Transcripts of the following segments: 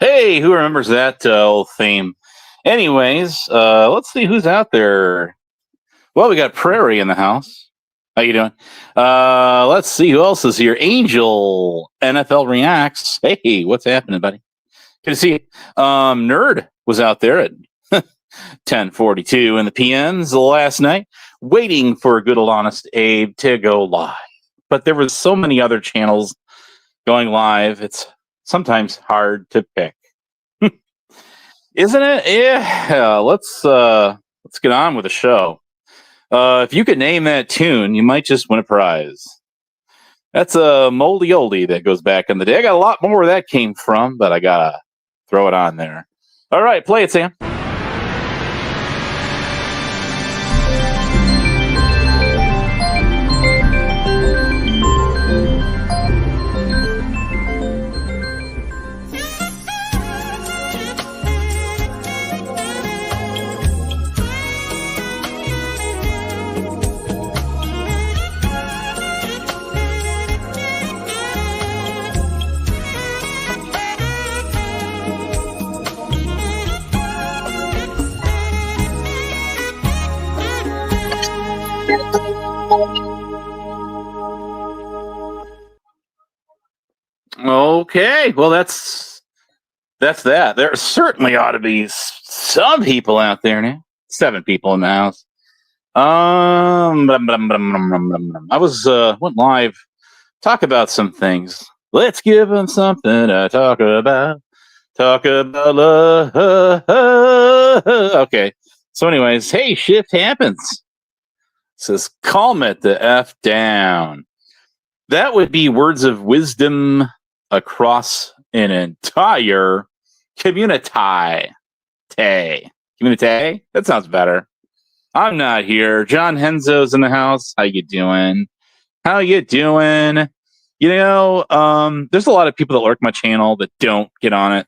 Hey, who remembers that old theme? Anyways, let's see who's out there. Well, we got Prairie in the house. How you doing? Let's see who else is here. Angel NFL Reacts. Hey, what's happening, buddy? Good to see you. Nerd was out there at 10:42 in the PMs last night, waiting for good old honest Abe to go live. But there was so many other channels going live. It's sometimes hard to pick, isn't it? Yeah. Let's get on with the show. If you could name that tune, you might just win a prize. That's a moldy oldie that goes back in the day. I got a lot more where that came from, but I gotta throw it on there. All right, play it, Sam. Okay, well that's that. There certainly ought to be some people out there now. 7 people in the house. I was went live. Talk about some things. Let's give them something to talk about. Talk about love. Okay. So, anyways, hey, shift happens. It says calm it the F down. That would be words of wisdom across an entire community. Community? That sounds better. I'm not here. John Henzo's in the house. How you doing? How you doing? You know, there's a lot of people that lurk my channel that don't get on it.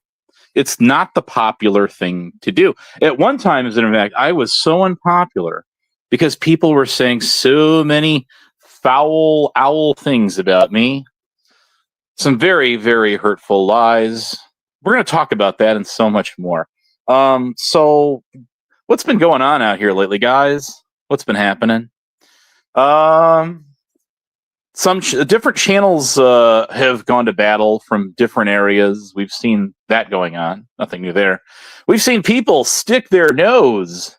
It's not the popular thing to do. At one time, as a matter of fact, I was so unpopular because people were saying so many foul owl things about me. Some very, very hurtful lies. We're going to talk about that and so much more. So what's been going on out here lately, guys? What's been happening? Some different channels have gone to battle from different areas. We've seen that going on. Nothing new there. We've seen people stick their nose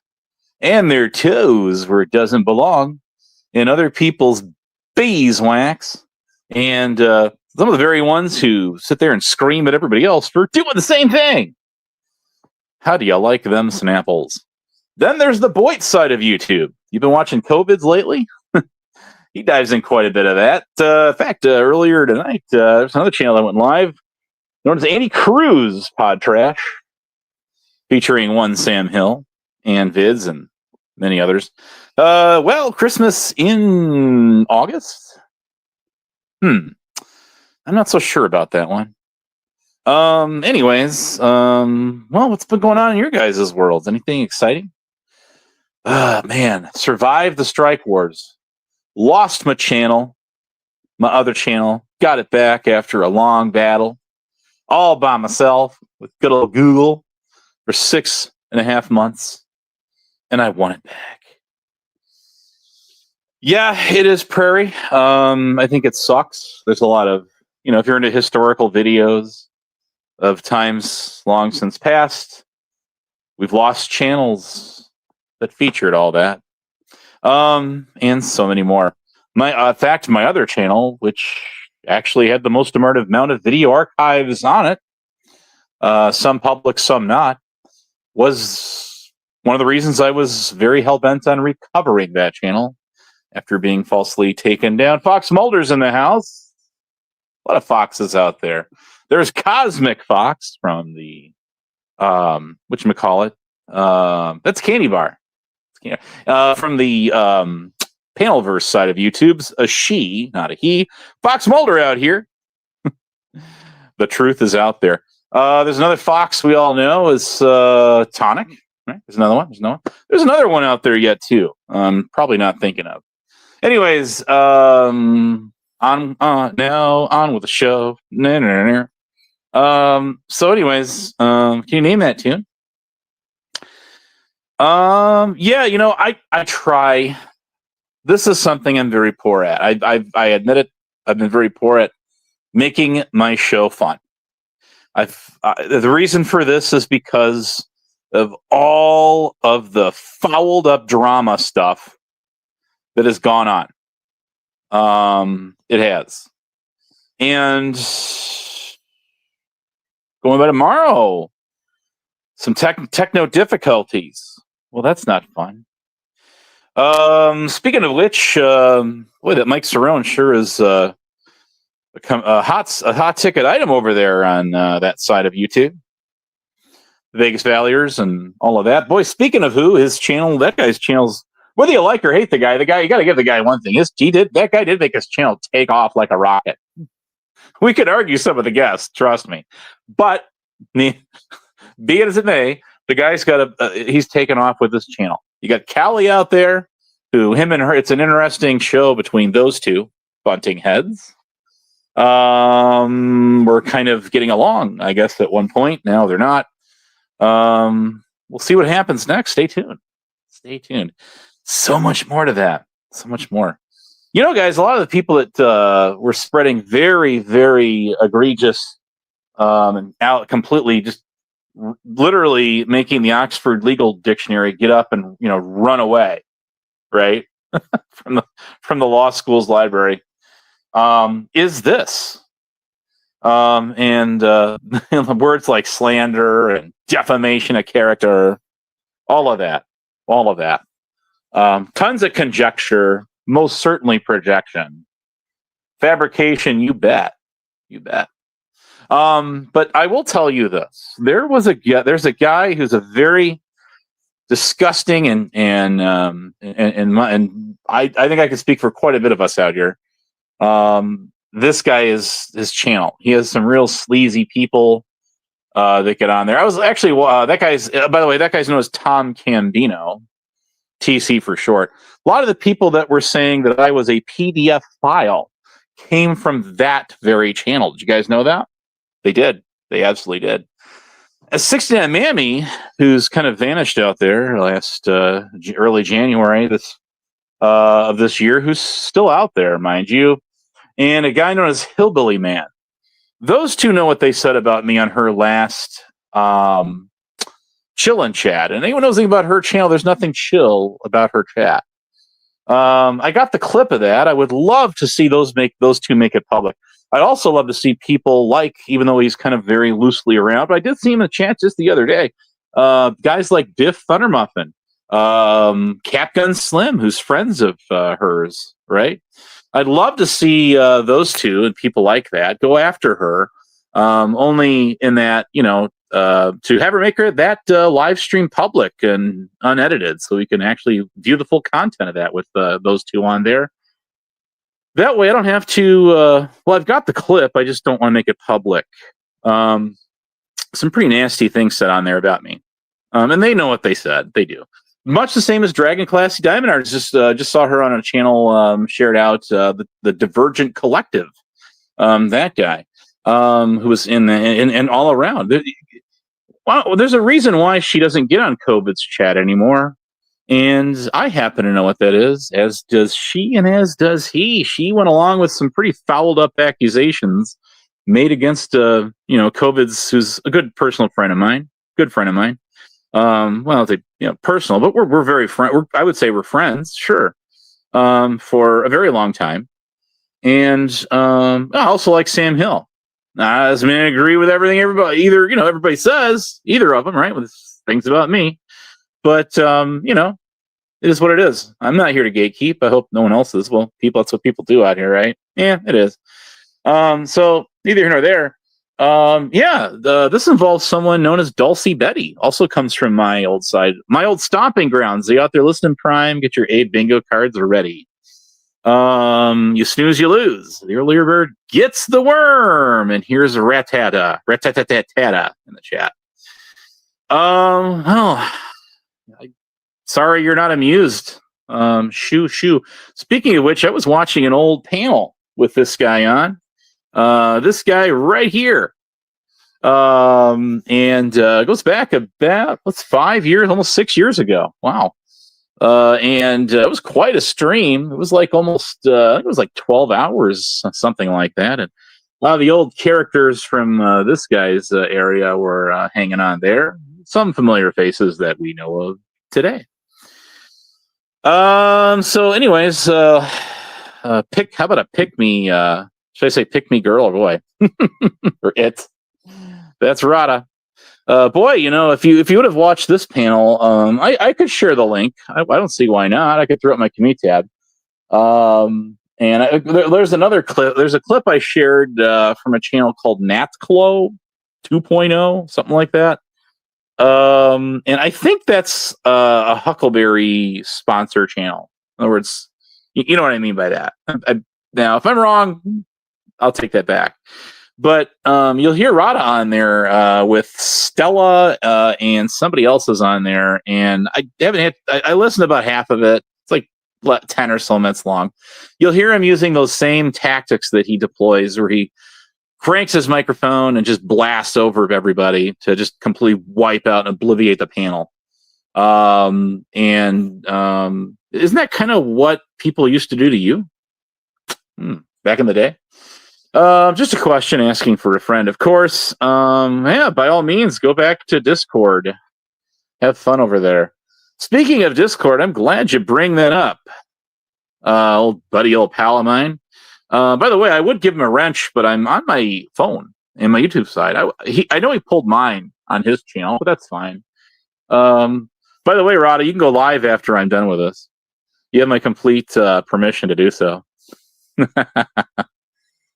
and their toes where it doesn't belong in other people's beeswax. And some of the very ones who sit there and scream at everybody else for doing the same thing. How do you like them Snapples? Then there's the Boyd side of YouTube. You've been watching COVIDs lately? He dives in quite a bit of that. In fact, earlier tonight, there's another channel that went live known as Andy Cruz Pod Trash, featuring one Sam Hill and Vids and many others. Well, Christmas in August? I'm not so sure about that one. Anyways, well, what's been going on in your guys' worlds? Anything exciting? Man, survived the strike wars. Lost my channel, my other channel, got it back after a long battle, all by myself with good old Google for 6.5 months, and I won it back. Yeah, it is Prairie. I think it sucks. There's a lot of, if you're into historical videos of times long since past, we've lost channels that featured all that. And so many more. In fact, my other channel, which actually had the most amount of video archives on it, some public, some not, was one of the reasons I was very hell-bent on recovering that channel after being falsely taken down. Fox Mulder's in the house. A lot of foxes out there. There's Cosmic Fox from the, whatchamacallit, that's Candy Bar. From the Panelverse side of YouTube's a she, not a he. Fox Mulder out here. The truth is out there. There's another fox we all know is Tonic. Right? There's another one. There's another one out there yet too. Probably not thinking of. Anyways, on with the show. So anyways, can you name that tune? Yeah, I try. This is something I'm very poor at. I admit it. I've been very poor at making my show fun. The reason for this is because of all of the fouled up drama stuff that has gone on. It has. And going by tomorrow, some techno difficulties. Well, that's not fun. Speaking of which, boy, that Mike Cerrone sure is a hot ticket item over there on that side of YouTube. Vegas Valiers and all of that. Boy, speaking of that guy's channel's, whether you like or hate the guy, you got to give the guy one thing. That guy did make his channel take off like a rocket. We could argue some of the guests, trust me. But be it as it may, the guy's he's taken off with this channel. You got Callie out there, him and her, it's an interesting show between those two bunting heads. We're kind of getting along, I guess, at one point. Now they're not. We'll see what happens next. Stay tuned. So much more to that. So much more. Guys, a lot of the people that were spreading very, very egregious and out completely just literally making the Oxford Legal Dictionary get up and run away, right? from the law school's library. Is this and words like slander and defamation of character, all of that. Tons of conjecture, most certainly projection, fabrication. You bet. But I will tell you this: there's a guy who's a very disgusting and I think I can speak for quite a bit of us out here. This guy is his channel. He has some real sleazy people that get on there. I was actually that guy's by the way, that guy's known as Tom Cambino, TC for short. A lot of the people that were saying that I was a PDF file came from that very channel. Did you guys know that? They did. They absolutely did. As 69 Mammy, who's kind of vanished out there last early January of this year, who's still out there, mind you, and a guy known as Hillbilly Man. Those two know what they said about me on her last chillin' chat. And anyone knows anything about her channel, there's nothing chill about her chat. I got the clip of that. I would love to see those two make it public. I'd also love to see people even though he's kind of very loosely around, but I did see him in the chat just the other day. Guys like Biff Thundermuffin, Capgun Slim, who's friends of hers, right? I'd love to see those two and people like that go after her. Only in that, to have her make that live stream public and unedited, so we can actually view the full content of that with those two on there. That way I don't have to, I've got the clip, I just don't want to make it public. Some pretty nasty things said on there about me. And they know what they said. They do. Much the same as Dragon Classy Diamond Arts. Just saw her on a channel, shared out the Divergent Collective. That guy who was in all around. There's a reason why she doesn't get on COVID's chat anymore. And I happen to know what that is, as does she and as does he. She went along with some pretty fouled up accusations made against, COVID's, who's a good personal friend of mine. Good friend of mine. Personal, but we're very I would say we're friends, sure, for a very long time. And I also like Sam Hill. I agree with everything everybody says, either of them, right? With things about me. But, it is what it is. I'm not here to gatekeep. I hope no one else is. Well, that's what people do out here, right? Yeah, it is. So neither here nor there. This involves someone known as Dulcie Betty. Also comes from my old stomping grounds. You out there listening, Prime, get your A bingo cards ready. You snooze, you lose. The earlier bird gets the worm. And here's a ratata in the chat. Sorry you're not amused. Shoo. Speaking of which, I was watching an old panel with this guy on. This guy right here. And it goes back about 5 years, almost 6 years ago. Wow. And it was quite a stream. It was like almost, it was like 12 hours, something like that. And a lot of the old characters from this guy's area were hanging on there. Some familiar faces that we know of today. So anyways, how about a pick me, should I say pick me girl or boy? Or it? That's Rada. Boy, if you would have watched this panel, I could share the link. I don't see why not. I could throw up my commute tab. And there's another clip. There's a clip I shared from a channel called 𝔸𝕤 𝕻𝕒 something like that. And I think that's a Huckleberry sponsor channel. In other words, you know what I mean by that. Now, if I'm wrong, I'll take that back. But you'll hear Rada on there with 𝔸𝕤 and somebody else is on there. And I listened to about half of it. It's like 10 or so minutes long. You'll hear him using those same tactics that he deploys, where he cranks his microphone and just blasts over everybody to just completely wipe out and obliviate the panel. Isn't that kind of what people used to do to you back in the day? Just a question asking for a friend, of course. Yeah, by all means, go back to Discord. Have fun over there. Speaking of Discord, I'm glad you bring that up. Old pal of mine. By the way, I would give him a wrench, but I'm on my phone and my YouTube side. I know he pulled mine on his channel, but that's fine. By the way, Rada, you can go live after I'm done with this. You have my complete permission to do so.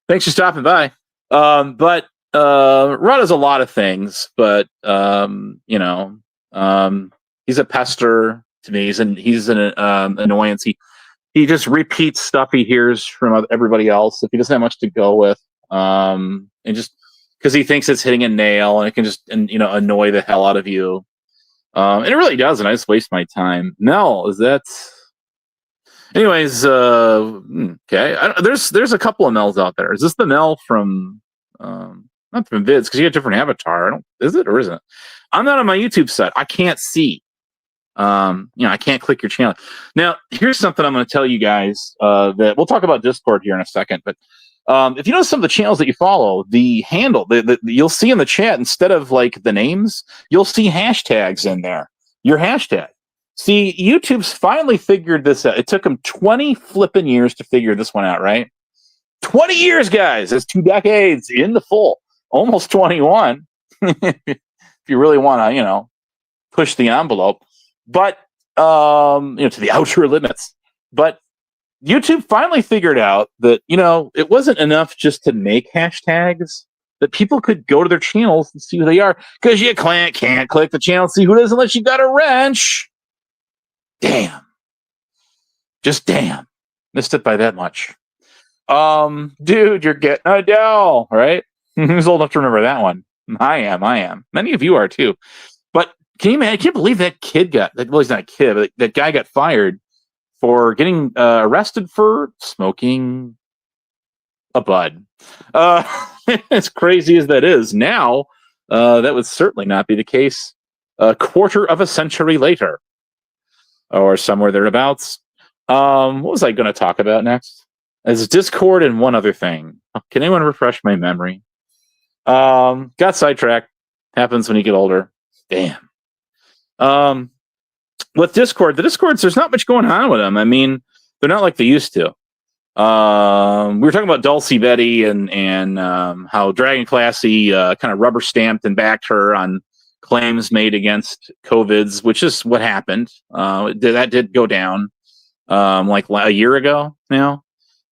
Thanks for stopping by. But Rada's a lot of things, but he's a pester to me. He's an annoyance. He just repeats stuff he hears from everybody else if he doesn't have much to go with, and just because he thinks it's hitting a nail, and it can just annoy the hell out of you. And it really doesn't. I just waste my time. Mel, is that? Anyways, okay. There's a couple of Mels out there. Is this the Mel from not from Vids, because you have a different avatar? Is it or isn't it? I'm not on my YouTube site. I can't see. I can't click your channel. Now, here's something I'm going to tell you guys that we'll talk about Discord here in a second. But if you know some of the channels that you follow, the handle you'll see in the chat, instead of like the names, you'll see hashtags in there. Your hashtag. See, YouTube's finally figured this out. It took them 20 flipping years to figure this one out, right? 20 years, guys. That's 2 decades in the full. Almost 21. If you really want to, push the envelope. But, to the outer limits. But YouTube finally figured out that, it wasn't enough just to make hashtags, that people could go to their channels and see who they are. Because you can't click the channel and see who it is unless you got a wrench. Damn. Just damn. Missed it by that much. Dude, you're getting a doll, right? Who's old enough to remember that one? I am. Many of you are too. But can you, I can't believe that kid well, he's not a kid, but that guy got fired for getting arrested for smoking a bud. As crazy as that is, now that would certainly not be the case a quarter of a century later. Or somewhere thereabouts. What was I going to talk about next? It's Discord and one other thing. Can anyone refresh my memory? Got sidetracked. Happens when you get older. Damn. With Discord, the Discords, there's not much going on with them. I mean, they're not like they used to. We were talking about Dulcie Betty and how Dragon Classy kind of rubber stamped and backed her on claims made against COVIDs, which is what happened. That did go down like a year ago now,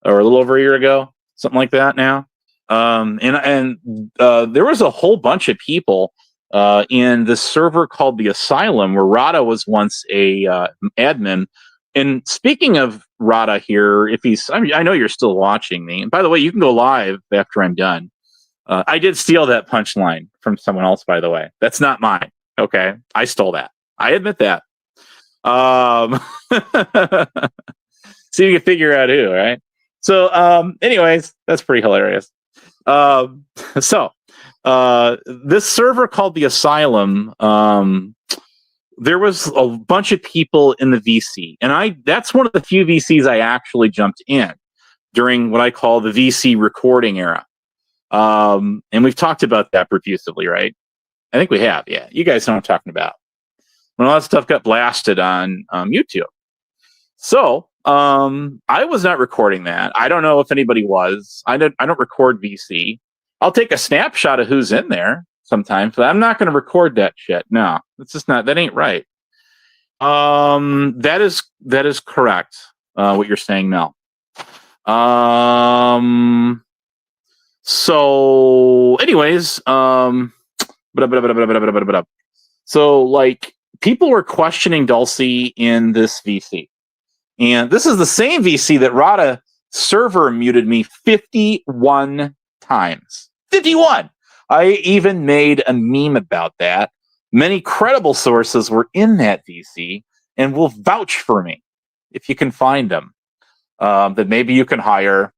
or a little over a year ago, something like that now. And there was a whole bunch of people in the server called the Asylum, where Rada was once a admin. And speaking of Rada here, I know you're still watching me. And by the way, you can go live after I'm done. I did steal that punchline from someone else, by the way. That's not mine. Okay. I stole that. I admit that. So you can figure out who, right? So, anyways, that's pretty hilarious. So this server called the Asylum, there was a bunch of people in the VC, and that's one of the few VCs I actually jumped in during what I call the VC recording era. And we've talked about that profusely, right? I think we have. Yeah, you guys know what I'm talking about. When all that stuff got blasted on YouTube. So I was not recording that. I don't know if anybody was. I don't record VC. I'll take a snapshot of who's in there sometimes, but I'm not going to record that shit. No, it's just not. That ain't right. That is correct. What you're saying, Mel. So, anyways, so like people were questioning 𝔸𝕤 in this VC, and this is the same VC that 𝔸𝕤 server muted me 51 times. 51. I even made a meme about that. Many credible sources were in that VC and will vouch for me if you can find them. That maybe you can hire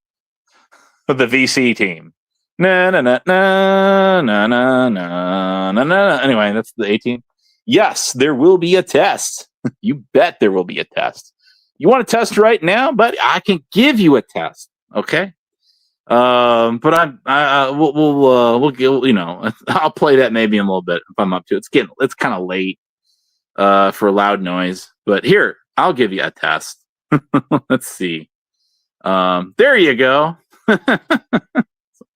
the VC team. Na na na na na na na na na. Anyway, that's the 18. Yes, there will be a test. You bet there will be a test. You want a test right now, but I can give you a test. Okay. But we'll you know, I'll play that maybe in a little bit if I'm up to it. It's kind of late for loud noise, but here I'll give you a test. Let's see. There you go.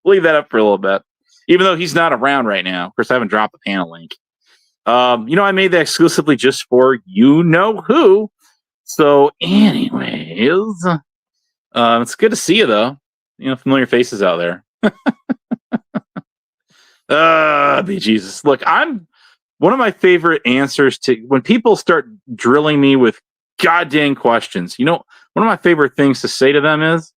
Leave that up for a little bit, even though he's not around right now. Of course, I haven't dropped the panel link. You know, I made that exclusively just for you know who. So, anyways, it's good to see you though. You know, familiar faces out there. Be Jesus. Look, I'm one of my favorite answers to when people start drilling me with goddamn questions. You know, one of my favorite things to say to them is,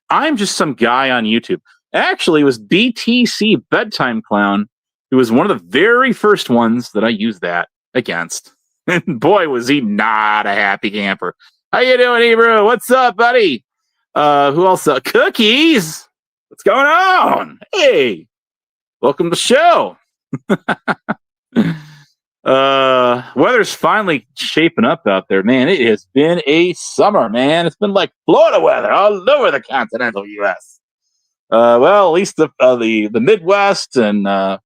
I'm just some guy on YouTube. Actually, it was BTC Bedtime Clown who was one of the very first ones that I used that against. And boy, was he not a happy camper. How you doing, Hebrew? What's up, buddy? Who else? Cookies? What's going on? Hey, welcome to the show. Weather's finally shaping up out there, man. It has been a summer, man. It's been like Florida weather all over the continental U.S. Well, at least the Midwest and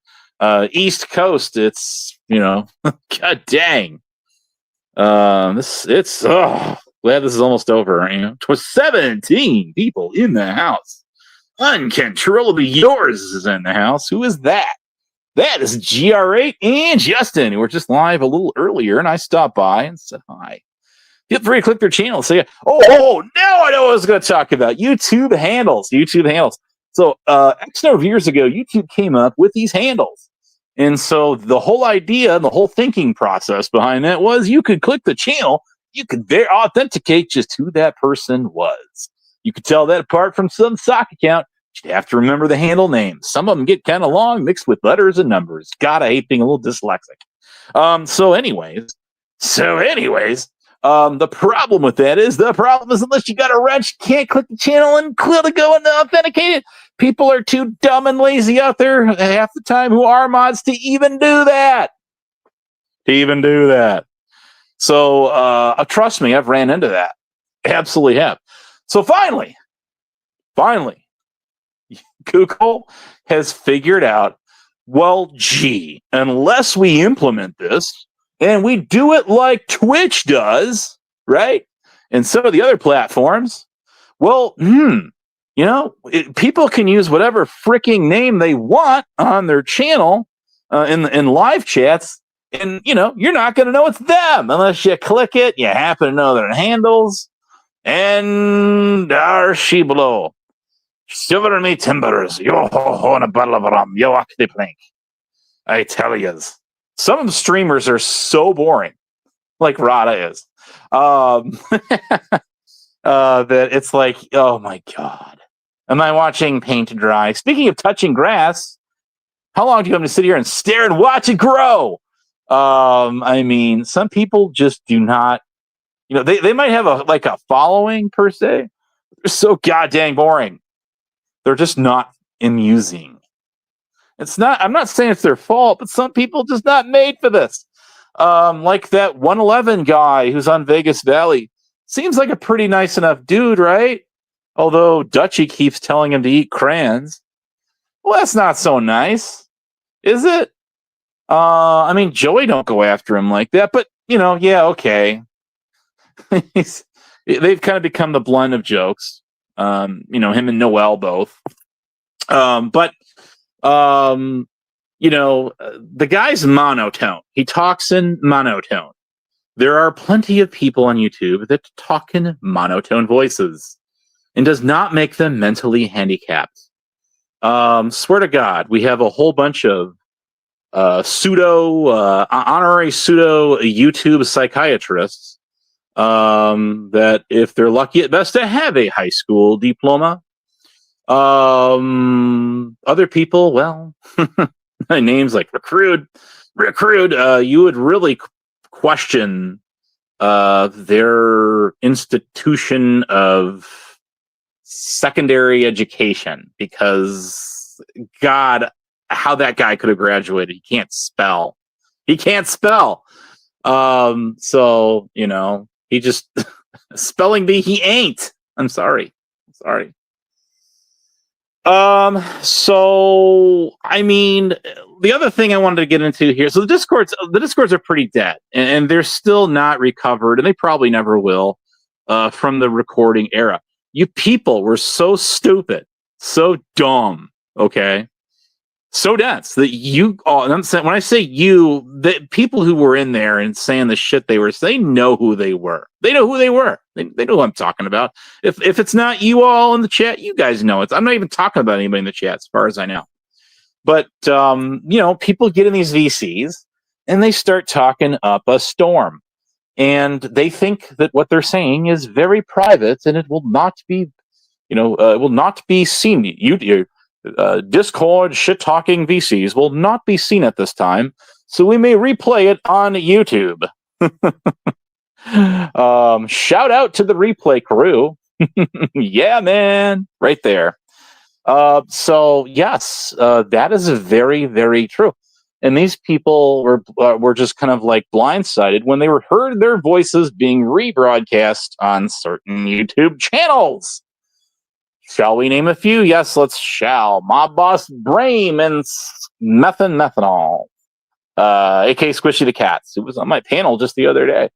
East Coast, it's, you know, god dang. Glad this is almost over. You know, 17 people in the house. Uncontrollably yours is in the house. Who is that? That is 𝔸𝕤 and Justin, who were just live a little earlier, and I stopped by and said hi. Feel free to click their channel and say, oh, now I know what I was going to talk about. YouTube handles. So X number of years ago, YouTube came up with these handles. And so the whole idea and the whole thinking process behind that was you could click the channel, you could authenticate just who that person was. You could tell that apart from some sock account. You'd have to remember the handle names. Some of them get kind of long, mixed with letters and numbers. God, I hate being a little dyslexic. So anyways, the problem with that is unless you got a wrench, you can't click the channel and clearly go and authenticate it. People are too dumb and lazy out there half the time who are mods to even do that. So trust me, I've ran into that. Absolutely have. So finally, Google has figured out, well, gee, unless we implement this and we do it like Twitch does, right? And some of the other platforms, well, you know, people can use whatever freaking name they want on their channel in live chats, and, you know, you're not going to know it's them unless you click it, you happen to know their handles, and there she blow. Shiver me timbers, yo ho ho, and a bottle of rum, yo ock the plank. I tell yous. Some of the streamers are so boring, like 𝔸𝕤 is, that it's like, oh my God. Am I watching paint to dry? Speaking of touching grass, how long do you have to sit here and stare and watch it grow? I mean, some people just do not, you know, they might have a following per se. They're so goddamn boring. They're just not amusing. It's not. I'm not saying it's their fault, but some people just not made for this. Like that 111 guy who's on Vegas Valley. Seems like a pretty nice enough dude, right? Although Dutchie keeps telling him to eat crayons. Well, that's not so nice, is it? I mean, Joey don't go after him like that, but yeah, okay. They've kind of become the blend of jokes. Him and Noel both. But the guy's monotone. He talks in monotone. There are plenty of people on YouTube that talk in monotone voices and does not make them mentally handicapped. Swear to God, we have a whole bunch of honorary pseudo YouTube psychiatrists that, if they're lucky at best to have a high school diploma, other people, well, names like Recruit, you would really question their institution of secondary education, because God, how that guy could have graduated. He can't spell. So, he just spelling bee, he ain't. I'm sorry. So I mean, the other thing I wanted to get into here, so the discords are pretty dead, and they're still not recovered, and they probably never will, from the recording era. You people were so stupid, so dumb, okay, so dense that you all, and I'm saying, when I say you, the people who were in there and saying the shit they were, they know who they were. They know who I'm talking about. If it's not you all in the chat, you guys know it. I'm not even talking about anybody in the chat, as far as I know. But people get in these VCs and they start talking up a storm, and they think that what they're saying is very private and it will not be, it will not be seen. Discord shit talking VCs will not be seen at this time, so we may replay it on YouTube. Shout out to the replay crew. Yeah, man, right there. So yes, that is very, very true. And these people were just kind of like blindsided when they heard their voices being rebroadcast on certain YouTube channels. Shall we name a few? Yes, let's shall. Mob Boss Brame and 𝔸𝕒 aka Squishy the Cats, who was on my panel just the other day.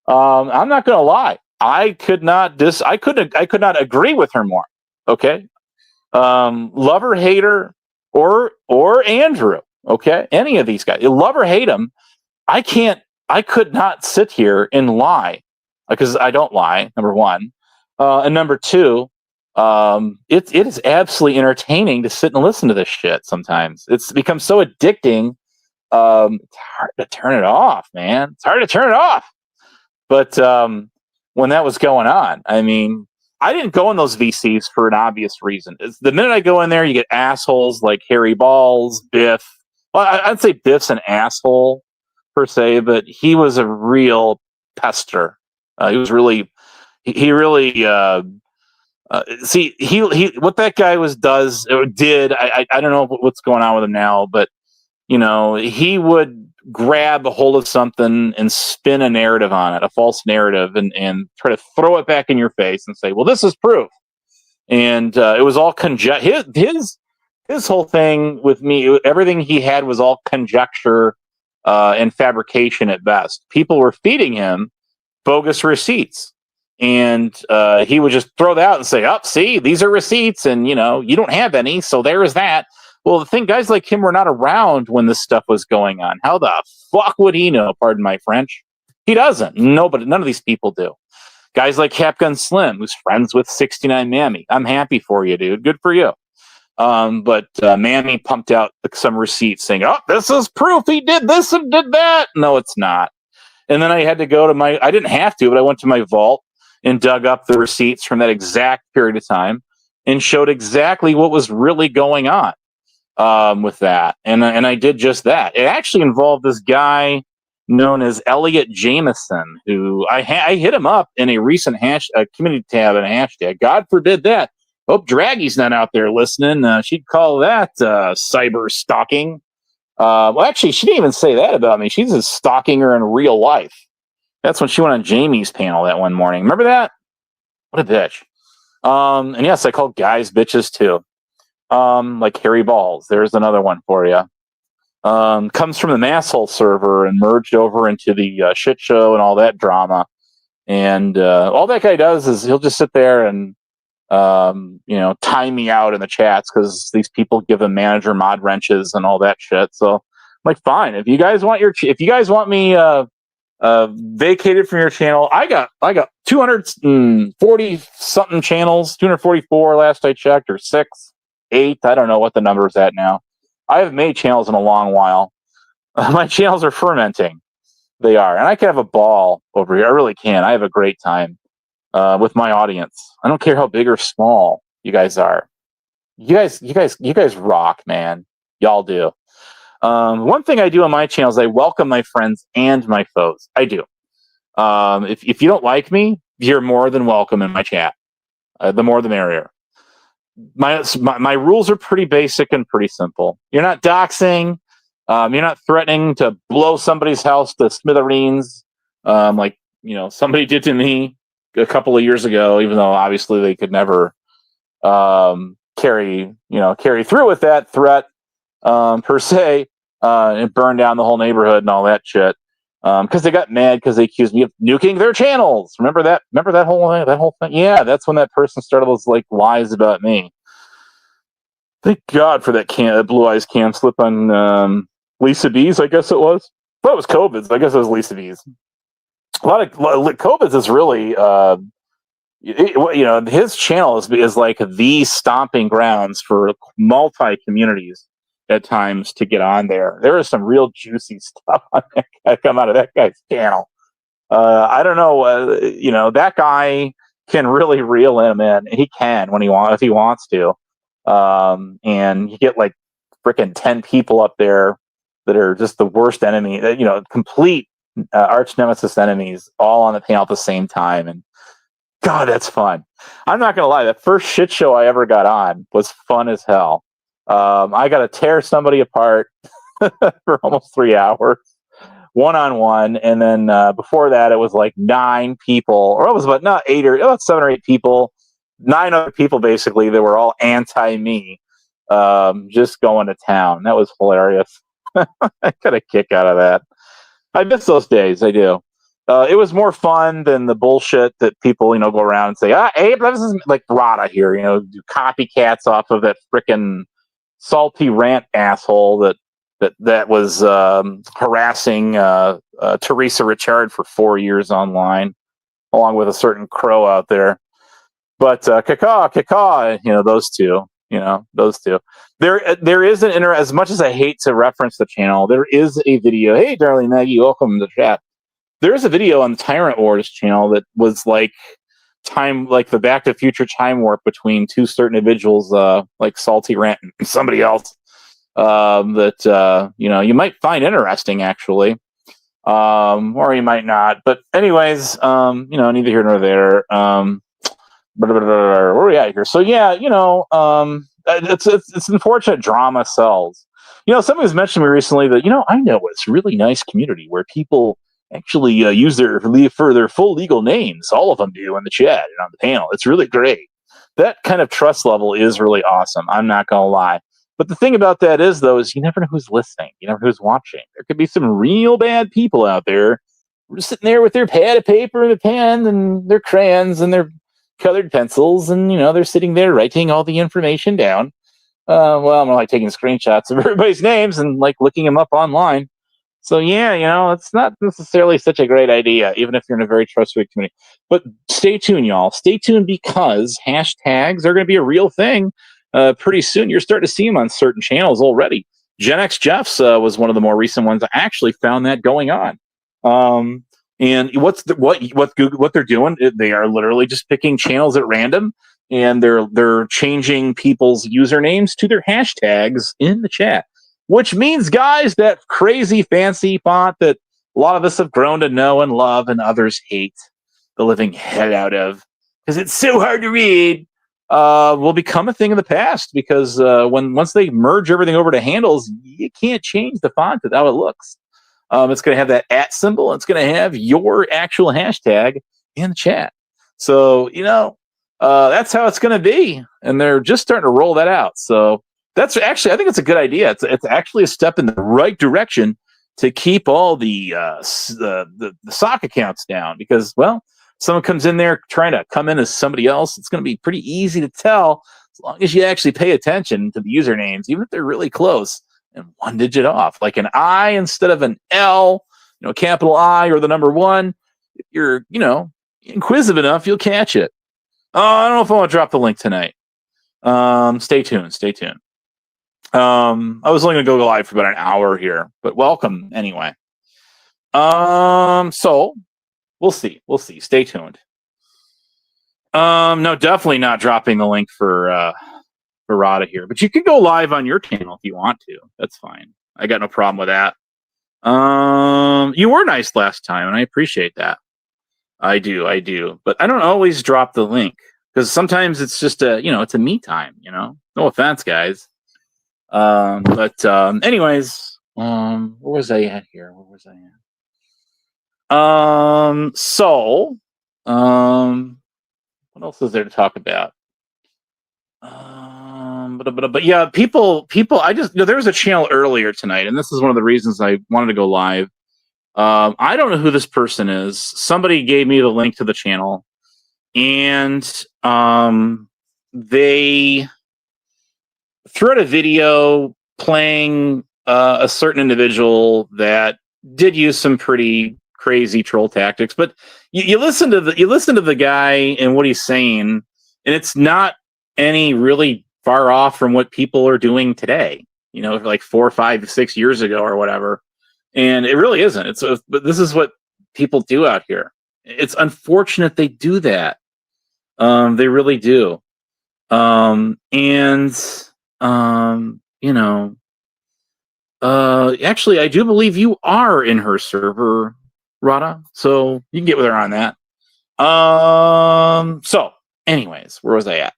I'm not gonna lie, I could not agree with her more. Okay, lover, hater, or Andrew. Okay, any of these guys, love or hate them. I could not sit here and lie, because I don't lie. Number one, and number two. It is absolutely entertaining to sit and listen to this shit sometimes. It's become so addicting. It's hard to turn it off, man. It's hard to turn it off. But when that was going on, I mean, I didn't go in those VCs for an obvious reason. It's the minute I go in there, you get assholes like Harry Balls, Biff. Well, I'd say Biff's an asshole per se, but he was a real pester. He was really, he really, see, he what that guy did. I don't know what's going on with him now, but he would grab a hold of something and spin a narrative on it, a false narrative, and try to throw it back in your face and say, well, this is proof. And it was all his whole thing with me. Everything he had was all conjecture and fabrication at best. People were feeding him bogus receipts. And he would just throw that out and say, "Oh, see, these are receipts, and you don't have any, so there is that." Well, the thing, guys like him were not around when this stuff was going on. How the fuck would he know? Pardon my French. He doesn't. Nobody, none of these people do. Guys like Capgun Slim, who's friends with 69 Mammy. I'm happy for you, dude. Good for you. But Mammy pumped out some receipts saying, "Oh, this is proof he did this and did that." No, it's not. And then I had to go to I didn't have to, but I went to my vault and dug up the receipts from that exact period of time and showed exactly what was really going on with that. And I did just that. It actually involved this guy known as Elliot Jameson, who I hit him up in a recent community tab and a hashtag. God forbid that. Hope Draggy's not out there listening. She'd call that cyber stalking. Well, actually, she didn't even say that about me. She's just stalking her in real life. That's when she went on Jamie's panel that one morning. Remember that? What a bitch. And yes, I call guys bitches too. Like Harry Balls. There's another one for you. Comes from the Masshole server and merged over into the shit show and all that drama. And all that guy does is he'll just sit there and time me out in the chats because these people give him manager mod wrenches and all that shit. So I'm like, fine, if you guys want me vacated from your channel, I got 240 something channels, 244 last I checked, or 6, 8, I don't know what the number is at now. I haven't made channels in a long while. My channels are fermenting. They are, and I can have a ball over here. I really can. I have a great time with my audience. I don't care how big or small you guys are. You guys rock, man. Y'all do. One thing I do on my channel is I welcome my friends and my foes. I do. If you don't like me, you're more than welcome in my chat. The more the merrier. My rules are pretty basic and pretty simple. You're not doxing. You're not threatening to blow somebody's house to smithereens, like somebody did to me a couple of years ago. Even though obviously they could never carry through with that threat per se, and burn down the whole neighborhood and all that shit. Because they got mad because they accused me of nuking their channels. Remember that whole thing? Yeah, that's when that person started those lies about me. Thank God for that Blue Eyes cam slip on Lisa B's, I guess it was. I thought it was COVID's. I guess it was Lisa B's. A lot of COVID's is really, his channel is like the stomping grounds for multi communities at times to get on there. There is some real juicy stuff on that come out of that guy's channel. I don't know, that guy can really reel him in. He can if he wants to. And you get like freaking 10 people up there that are just the worst enemy, complete arch nemesis enemies, all on the panel at the same time. And God, that's fun. I'm not gonna lie, the first shit show I ever got on was fun as hell. I got to tear somebody apart for almost 3 hours, one-on-one, and then before that it was like 9 people, or it was about 7 or 8 people, 9 other people basically that were all anti-me, just going to town. That was hilarious. I got a kick out of that. I miss those days. I do. It was more fun than the bullshit that people, go around and say, Abe, this is like Rada here, do copycats off of that frickin' salty rant asshole that was harassing Teresa Richard for 4 years online, along with a certain crow out there. But Kaka, those two. There is as much as I hate to reference the channel, there is a video. Hey, darling Maggie, welcome to the chat. There is a video on the Tyrant Wars channel that was like the Back to the Future time warp between 2 certain individuals, like Salty Rant and somebody else, that you might find interesting actually, or you might not. But anyways, neither here nor there. Where are we at here? So yeah, it's unfortunate drama sells. Somebody was mentioning to me recently that I know it's a really nice community where people actually use their full legal names. All of them do in the chat and on the panel. It's really great. That kind of trust level is really awesome. I'm not gonna lie. But the thing about that is you never know who's listening. You never know who's watching. There could be some real bad people out there just sitting there with their pad of paper and a pen and their crayons and their colored pencils, and they're sitting there writing all the information down. I'm like taking screenshots of everybody's names and like looking them up online. So yeah, it's not necessarily such a great idea, even if you're in a very trustworthy community. But stay tuned, y'all. Stay tuned, because hashtags are going to be a real thing pretty soon. You're starting to see them on certain channels already. Gen X Jeffs was one of the more recent ones. I actually found that going on. And what they're doing? They are literally just picking channels at random, and they're changing people's usernames to their hashtags in the chat. Which means, guys, that crazy fancy font that a lot of us have grown to know and love, and others hate the living hell out of because it's so hard to read. will become a thing of the past, because once they merge everything over to handles, you can't change the font to how it looks. It's going to have that @ symbol. It's going to have your actual hashtag in the chat. So, that's how it's going to be. And they're just starting to roll that out. So that's actually, I think it's a good idea. It's actually a step in the right direction to keep all the sock accounts down, because, well, someone comes in there trying to come in as somebody else, it's going to be pretty easy to tell, as long as you actually pay attention to the usernames, even if they're really close and one digit off, like an I instead of an L, capital I or the number 1. If you're, inquisitive enough, you'll catch it. I don't know if I want to drop the link tonight. Stay tuned. I was only going to go live for about an hour here, but welcome anyway. So we'll see. Stay tuned. No, definitely not dropping the link for Rada here, but you can go live on your channel if you want to. That's fine. I got no problem with that. You were nice last time, and I appreciate that. I do, but I don't always drop the link, because sometimes it's just it's a me time. No offense, guys. But anyways, where was I at here? So, what else is there to talk about? But yeah, people, I just, there was a channel earlier tonight, and this is one of the reasons I wanted to go live. I don't know who this person is. Somebody gave me the link to the channel, and they threw out a video playing a certain individual that did use some pretty crazy troll tactics. But you listen to the guy and what he's saying, and it's not any really far off from what people are doing today, like 4, 5, 6 years ago or whatever. And it really isn't. But this is what people do out here. It's unfortunate they do that. They really do. Actually, I do believe you are in her server, Rada, so you can get with her on that. So anyways, where was I at?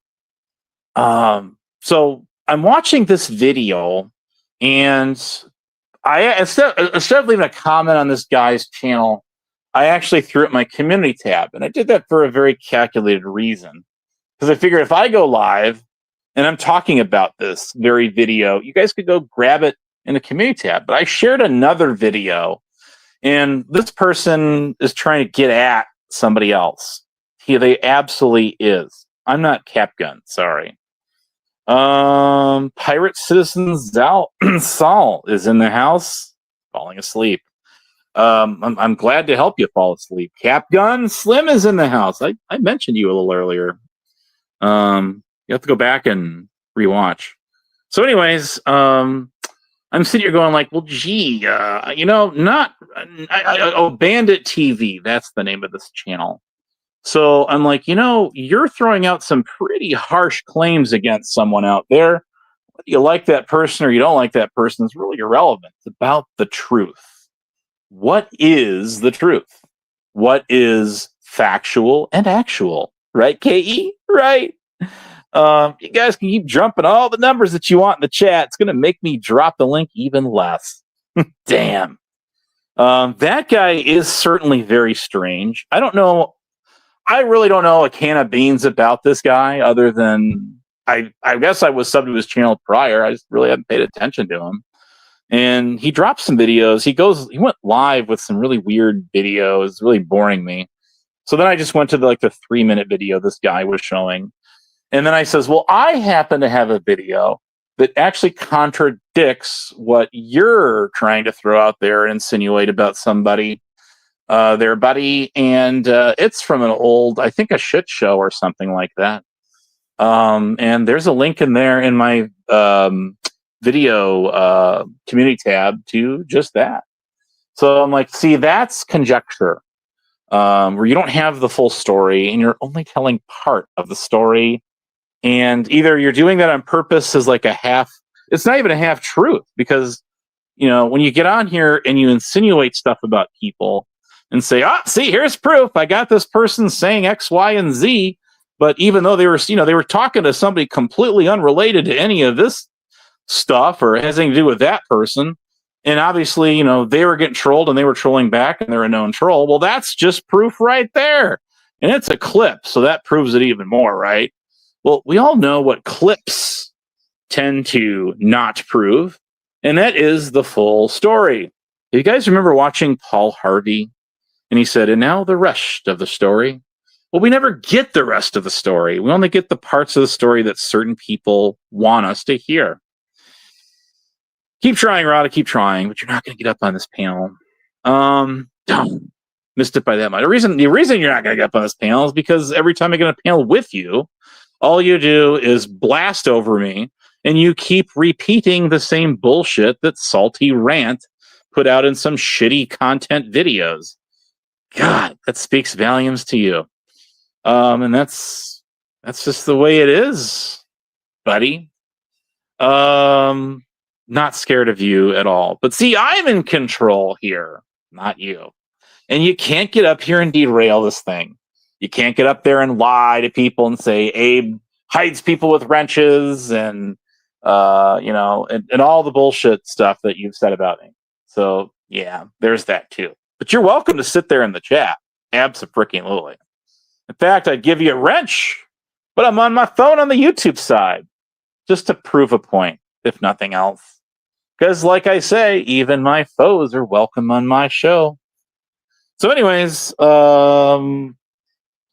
So I'm watching this video, and I instead of leaving a comment on this guy's channel, I actually threw it my community tab, and I did that for a very calculated reason, because I figured if I go live and I'm talking about this very video, you guys could go grab it in the community tab. But I shared another video, and this person is trying to get at somebody else. They absolutely is. I'm not Capgun, sorry. Pirate Citizen Saul is in the house, falling asleep. I'm glad to help you fall asleep. Capgun Slim is in the house. I mentioned you a little earlier. You have to go back and rewatch. So anyways, I'm sitting here going like, well, gee, Bandit TV, that's the name of this channel. So I'm like, you're throwing out some pretty harsh claims against someone out there. Whether you like that person or you don't like that person is really irrelevant. It's about the truth. What is the truth? What is factual and actual? Right, KE? Right. You guys can keep jumping all the numbers that you want in the chat. It's going to make me drop the link even less. Damn. That guy is certainly very strange. I really don't know a can of beans about this guy, other than I guess I was subbed to his channel prior. I just really haven't paid attention to him. And he dropped some videos. He went live with some really weird videos, really boring me. So then I just went to the 3-minute video this guy was showing. And then I says, well, I happen to have a video that actually contradicts what you're trying to throw out there and insinuate about somebody there, buddy. And it's from an old, I think, a shit show or something like that. And there's a link in there in my video community tab to just that. So I'm like, see, that's conjecture, where you don't have the full story and you're only telling part of the story. And either you're doing that on purpose as like a half, it's not even a half truth, because, when you get on here and you insinuate stuff about people and say, see, here's proof. I got this person saying X, Y, and Z. But even though they were talking to somebody completely unrelated to any of this stuff or has anything to do with that person, and obviously, they were getting trolled and they were trolling back and they're a known troll. Well, that's just proof right there. And it's a clip, so that proves it even more, right? Well, we all know what clips tend to not prove, and that is the full story. You guys remember watching Paul Harvey? And he said, and now the rest of the story. Well, we never get the rest of the story. We only get the parts of the story that certain people want us to hear. Keep trying, Rada, keep trying, but you're not going to get up on this panel. Missed it by that much. The reason you're not going to get up on this panel is because every time I get on a panel with you, all you do is blast over me, and you keep repeating the same bullshit that Salty Rant put out in some shitty content videos. God, that speaks volumes to you. And that's just the way it is, buddy. Not scared of you at all. But see, I'm in control here, not you. And you can't get up here and derail this thing. You can't get up there and lie to people and say Abe hides people with wrenches and and all the bullshit stuff that you've said about me. So yeah, there's that too. But you're welcome to sit there in the chat. Abso-freaking-lutely. In fact, I'd give you a wrench, but I'm on my phone on the YouTube side just to prove a point, if nothing else. Because like I say, even my foes are welcome on my show. So anyways,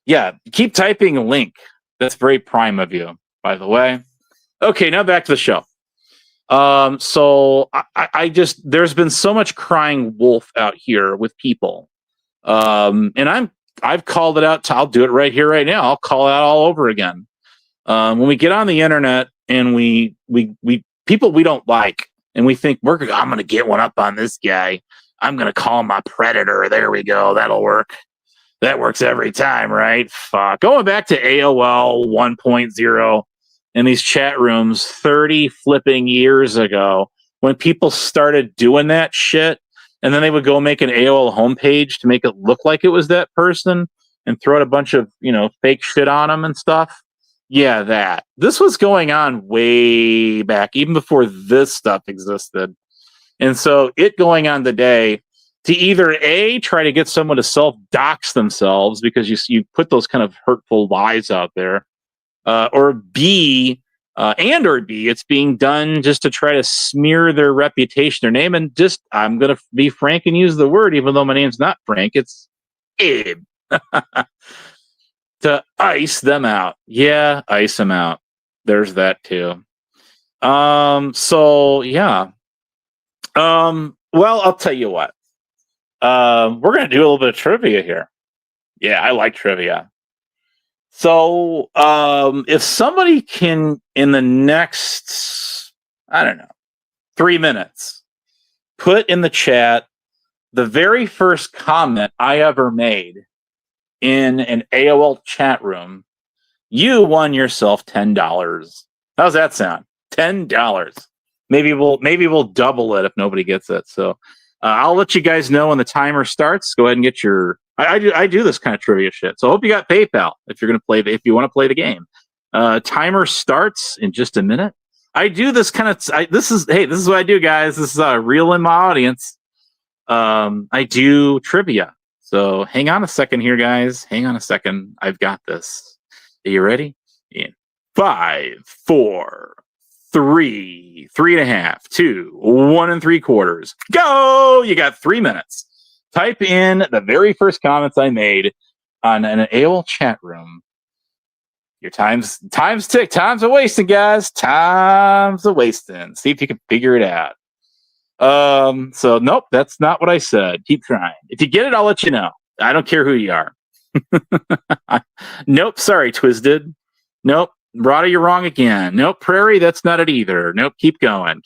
yeah, keep typing a link. That's very prime of you, by the way. Okay, now back to the show. So I just, there's been so much crying wolf out here with people. And I've called it out. I'll do it right here, right now. I'll call it out all over again. When we get on the internet and we people we don't like, and we think I'm going to get one up on this guy. I'm going to call him my predator. There we go. That'll work. That works every time, right? Fuck. Going back to AOL 1.0 in these chat rooms 30 flipping years ago, when people started doing that shit, and then they would go make an AOL homepage to make it look like it was that person and throw out a bunch of, fake shit on them and stuff. Yeah, that. This was going on way back, even before this stuff existed. And so it going on today to either A, try to get someone to self-dox themselves because you put those kind of hurtful lies out there, or B, it's being done just to try to smear their reputation, their name, and just, I'm going to be frank and use the word, even though my name's not Frank, it's Abe. To ice them out. Yeah, ice them out. There's that too. So yeah. Well, I'll tell you what. We're gonna do a little bit of trivia here. Yeah, I like trivia. So if somebody can in the next, 3 minutes, put in the chat the very first comment I ever made in an AOL chat room, you won yourself $10. How's that sound? $10. Maybe we'll double it if nobody gets it. So I'll let you guys know when the timer starts. Go ahead and get your. I do this kind of trivia shit. So I hope you got PayPal if you're gonna play. If you want to play the game, timer starts in just a minute. I do this kind of. This is what I do, guys. This is real in my audience. I do trivia. So hang on a second here, guys. Hang on a second. I've got this. Are you ready? In 5, 4, 3, 3.5, 2, 1 3/4. Go! You got 3 minutes. Type in the very first comments I made on an AOL chat room. Your time's tick. Time's a wasting, guys. Time's a wasting. See if you can figure it out. So nope, that's not what I said. Keep trying. If you get it, I'll let you know. I don't care who you are. Nope, sorry, Twisted. Nope, Rada, you're wrong again. Nope, Prairie, that's not it either. Nope, keep going.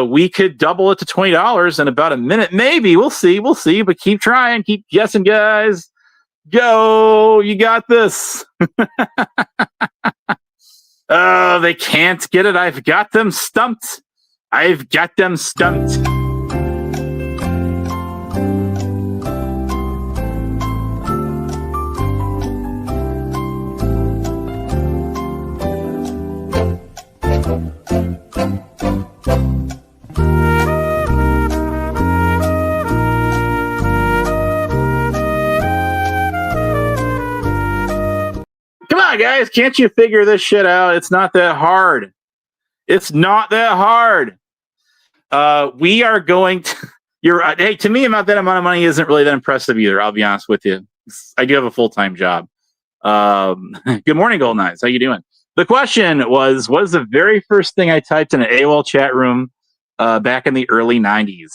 We could double it to $20 in about a minute, maybe. We'll see, but keep trying, keep guessing, guys. Go, you got this. Oh, they can't get it. I've got them stumped. guys, can't you figure this shit out? It's not that hard. It's not that hard. We are going to. Hey, to me, about that amount of money isn't really that impressive either. I'll be honest with you. I do have a full-time job. Good morning, Golden Eyes. How you doing? The question was, what is the very first thing I typed in an AOL chat room back in the early 90s?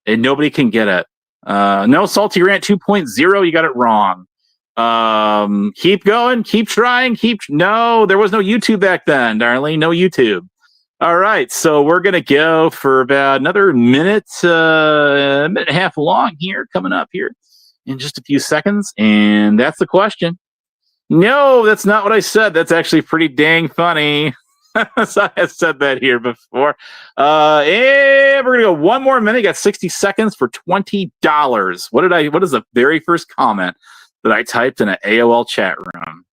And nobody can get it. No, Salty Rant 2.0, you got it wrong. Keep going, keep trying, No, there was no YouTube back then, darling. No YouTube. All right, so we're going to go for about another minute, minute and a half long here, coming up here in just a few seconds. And that's the question. No, that's not what I said. That's actually pretty dang funny. So I have said that here before. And we're going to go one more minute. Got 60 seconds for $20. What is the very first comment that I typed in an AOL chat room?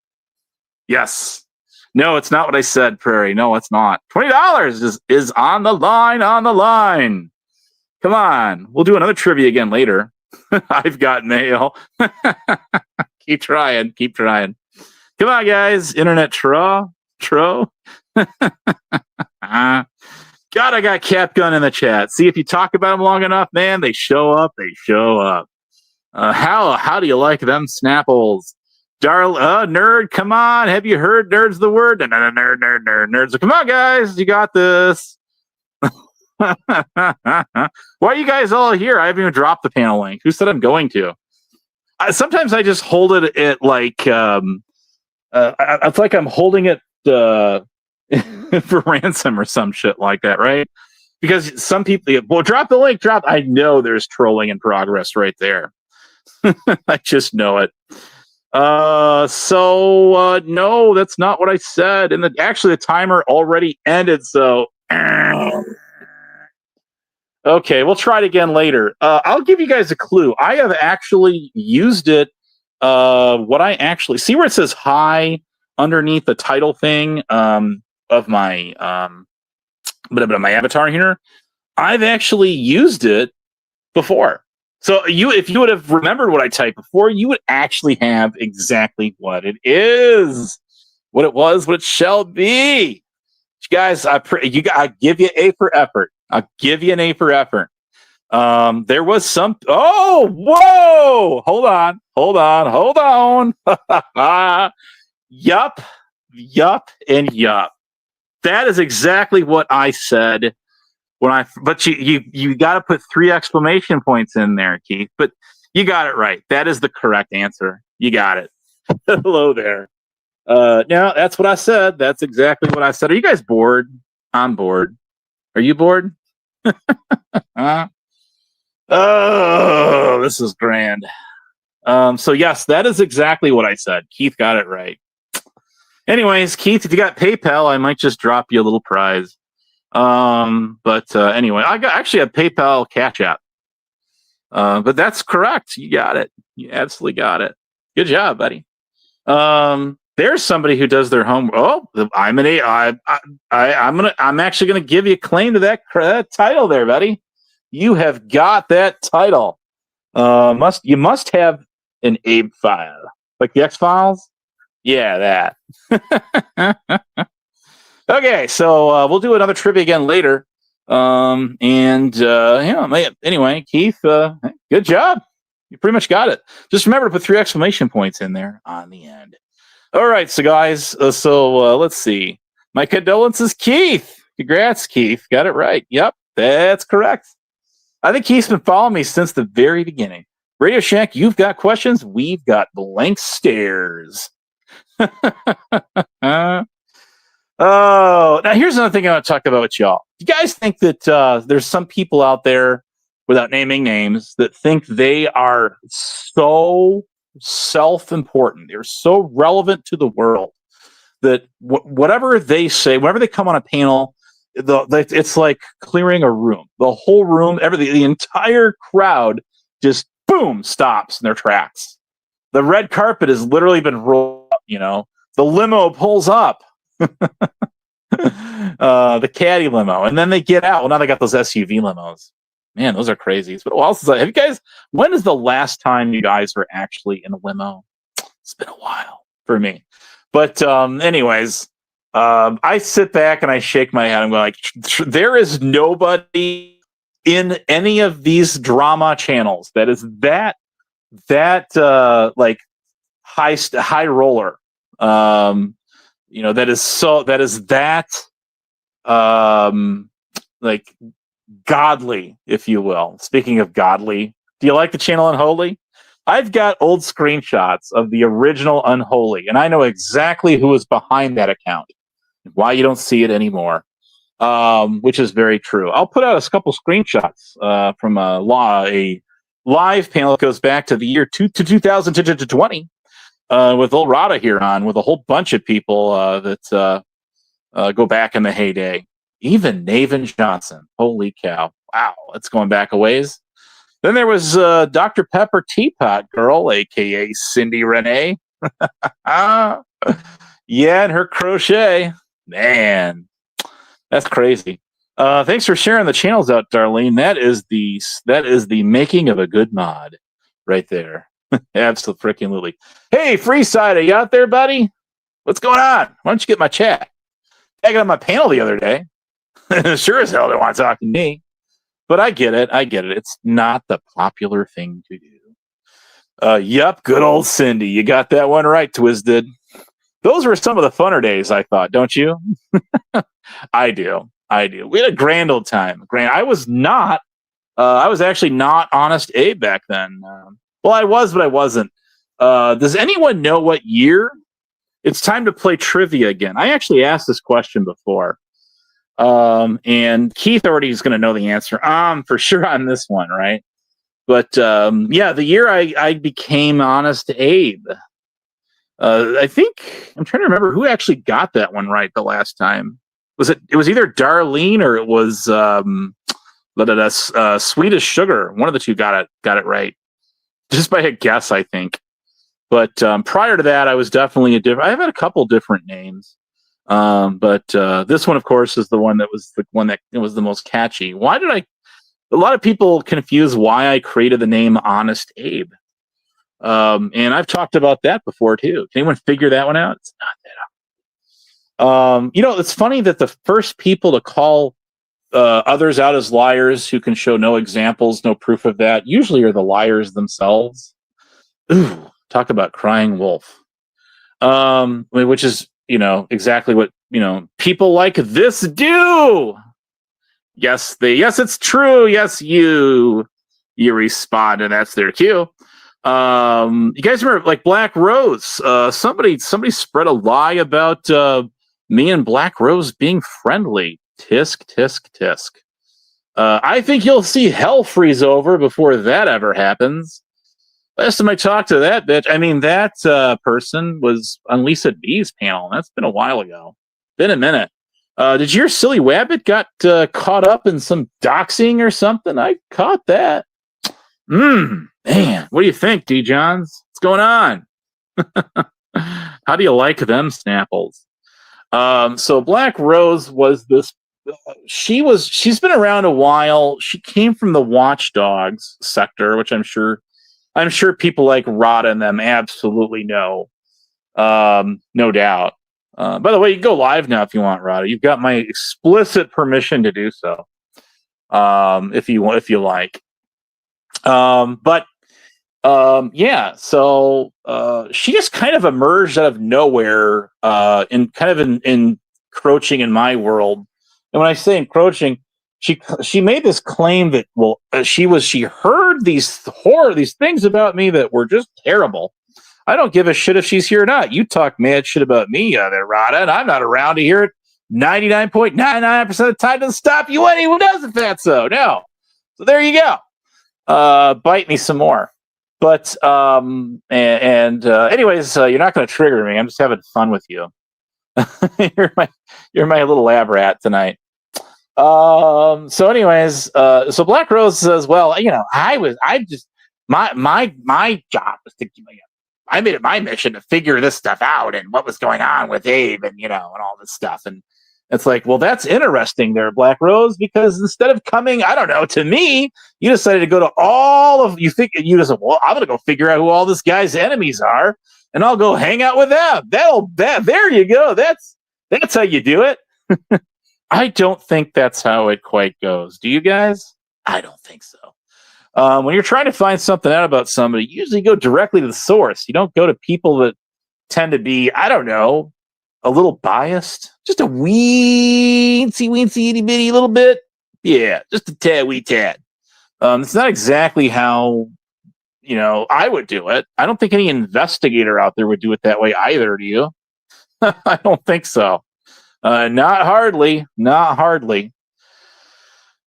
Yes. No, it's not what I said, Prairie. No, it's not. $20 is on the line, Come on. We'll do another trivia again later. I've got mail. Keep trying. Come on, guys. Internet tro. God, I got Cap Gun in the chat. See, if you talk about them long enough, man, they show up. How do you like them Snapples? Nerd, come on. Have you heard nerd's the word? Nerds. Come on, guys. You got this. Why are you guys all here? I haven't even dropped the panel link. Who said I'm going to? Sometimes I just hold it at like, it's like I'm holding it for ransom or some shit like that, right? Because some people, well, drop the link, I know there's trolling in progress right there. I just know it. No, that's not what I said. And actually the timer already ended, so okay, we'll try it again later. I'll give you guys a clue. I have actually used it. What I actually see where it says hi underneath the title thing of my my avatar here. I've actually used it before. So if you would have remembered what I typed before, you would actually have exactly what it is, what it was, what it shall be. Guys, I give you A for effort. I'll give you an A for effort. There was some. Oh, whoa! Hold on. Yup, and yup. That is exactly what I said. But you got to put 3 exclamation points in there, Keith. But you got it right. That is the correct answer. You got it. Hello there. No, that's what I said. That's exactly what I said. Are you guys bored? I'm bored. Are you bored? Oh, this is grand. So yes, that is exactly what I said. Keith got it right. Anyways, Keith, if you got PayPal, I might just drop you a little prize. Anyway, I actually have PayPal Cash App. But that's correct. You got it. You absolutely got it. Good job, buddy. There's somebody who does their homework. Oh, I'm actually going to give you a claim to that title there, buddy. You have got that title. You must have an Abe file, like the X-Files. Yeah, that. Okay, so we'll do another trivia again later. Anyway, Keith, good job. You pretty much got it. Just remember to put 3 exclamation points in there on the end. All right, so guys, let's see. My condolences, Keith. Congrats, Keith. Got it right. Yep, that's correct. I think Keith's been following me since the very beginning. Radio Shack, you've got questions. We've got blank stares. Oh, now here's another thing I want to talk about with y'all. You guys think that there's some people out there, without naming names, that think they are so self-important, they're so relevant to the world that whatever they say, whenever they come on a panel, it's like clearing a room. The whole room, the entire crowd just boom stops in their tracks. The red carpet has literally been rolled up, the limo pulls up. The caddy limo, and then they get out. Well, now they got those SUV limos. Man, those are crazy. It's been a while since have you guys? When is the last time you guys were actually in a limo? It's been a while for me. But anyways, I sit back and I shake my head. I'm going like, there is nobody in any of these drama channels that is that like high roller. That is that like godly, if you will. Speaking of godly, do you like the channel Unholy? I've got old screenshots of the original Unholy, and I know exactly who is behind that account and why you don't see it anymore, which is very true. I'll put out a couple screenshots from a live panel that goes back to the year 2020 with old Rada here on, with a whole bunch of people that go back in the heyday. Even Navin Johnson. Holy cow. Wow, that's going back a ways. Then there was Dr. Pepper Teapot Girl, a.k.a. Cindy Renee. Yeah, and her crochet. Man, that's crazy. Thanks for sharing the channels out, Darlene. That is the making of a good mod right there. Absolutely. Hey, Freeside, are you out there, buddy? What's going on? Why don't you get my chat? I got on my panel the other day. Sure as hell they want to talk to me. But I get it. It's not the popular thing to do. Yep, good old Cindy. You got that one right, Twisted. Those were some of the funner days, I thought, don't you? I do. We had a grand old time. I was actually not Honest Abe back then. Well, I was, but I wasn't. Does anyone know what year? It's time to play trivia again. I actually asked this question before. And Keith already is going to know the answer. For sure on this one, right? But yeah, the year I became Honest Abe. I think I'm trying to remember who actually got that one right the last time. It was either Darlene or it was Swedish Sugar. One of the two got it right, just by a guess, I think. But prior to that, I was definitely I've had a couple different names. But this one, of course, is the one that was the most catchy. A lot of people confuse why I created the name Honest Abe. And I've talked about that before too. Can anyone figure that one out? It's not that. It's funny that the first people to call others out as liars who can show no examples, no proof of that, usually are the liars themselves. Ooh, talk about crying wolf. Which is, exactly what, people like this do. Yes, it's true. Yes, you respond, and that's their cue. You guys remember, like, Black Rose? Somebody spread a lie about me and Black Rose being friendly. Tisk, tisk, tisk. I think you'll see hell freeze over before that ever happens. Last time I talked to that bitch, that person was on Lisa B's panel. That's been a while ago. Been a minute. Did your silly wabbit got caught up in some doxing or something? I caught that. Man, what do you think, D. Johns? What's going on? How do you like them Snapples? So Black Rose was this. She's been around a while. She came from the Watchdogs sector, which I'm sure people like Rada and them absolutely know. No doubt. By the way, you can go live now if you want, Rada. You've got my explicit permission to do so. If you like. Yeah. So she just kind of emerged out of nowhere, encroaching in my world. And when I say encroaching, she made this claim that she heard these things about me that were just terrible. I don't give a shit if she's here or not. You talk mad shit about me, there, Rada, and I'm not around to hear it 99.99% of the time. Doesn't stop you anyone does if that's so. No. So there you go. Bite me some more. But anyways, you're not going to trigger me. I'm just having fun with you. you're my little lab rat tonight. So anyways, so Black Rose says, well, my job was to, I made it my mission to figure this stuff out and what was going on with Abe and, and all this stuff. And it's like, well, that's interesting there, Black Rose, because instead of coming, I don't know, to me, you decided to go to I'm going to go figure out who all this guy's enemies are. and I'll go hang out with them. There you go. That's how you do it. I don't think that's how it quite goes. Do you guys? I don't think so. When you're trying to find something out about somebody, you usually go directly to the source. You don't go to people that tend to be, I don't know, a little biased, just a weensy itty bitty little bit. Yeah, just a tad wee tad. It's not exactly how, I would do it. I don't think any investigator out there would do it that way either. Do you? I don't think so. Not hardly.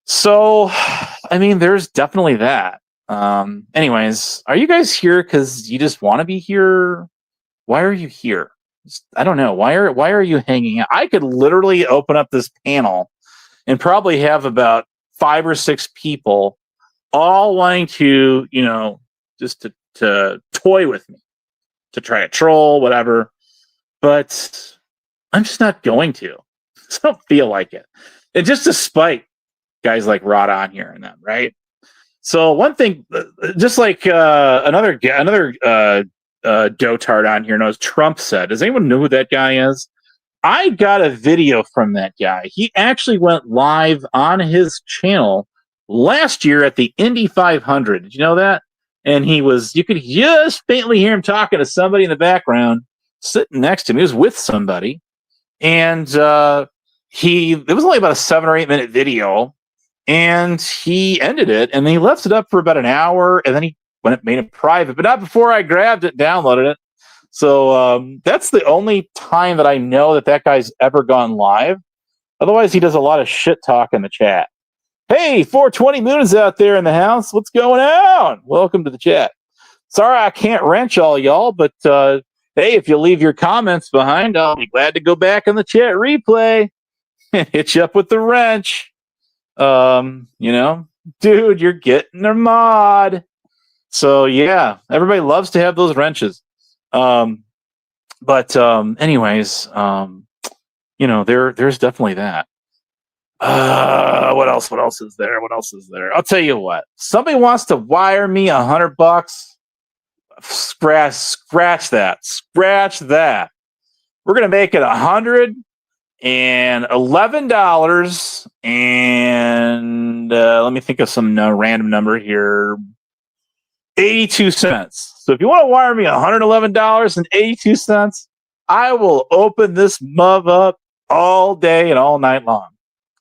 So, I mean, there's definitely that. Anyways, are you guys here because you just want to be here? Why are you here? I don't know. Why are you hanging out? I could literally open up this panel and probably have about 5 or 6 people all wanting to, just to toy with me, to try to troll, whatever. But I'm just not going to. I don't feel like it. And just to spite guys like Rod on here and them, right? So one thing, just like another dotard on here knows, Trump said. Does anyone know who that guy is? I got a video from that guy. He actually went live on his channel last year at the Indy 500. Did you know that? And you could just faintly hear him talking to somebody in the background sitting next to him. He was with somebody. And it was only about a 7 or 8 minute video. And he ended it, and then he left it up for about an hour, and then he made it private, but not before I grabbed it, downloaded it. So that's the only time that I know that guy's ever gone live. Otherwise, he does a lot of shit talk in the chat. Hey, 420 Moon is out there in the house. What's going on? Welcome to the chat. Sorry I can't wrench all y'all, but hey, if you leave your comments behind, I'll be glad to go back in the chat replay and hit you up with the wrench. Dude, you're getting a mod. So yeah, everybody loves to have those wrenches. Anyways, there's definitely that. What else is there? I'll tell you what. Somebody wants to wire me $100. Scratch that. We're gonna make it $111, and let me think of some random number here. 82 cents. So if you want to wire me $111.82, I will open this mug up all day and all night long.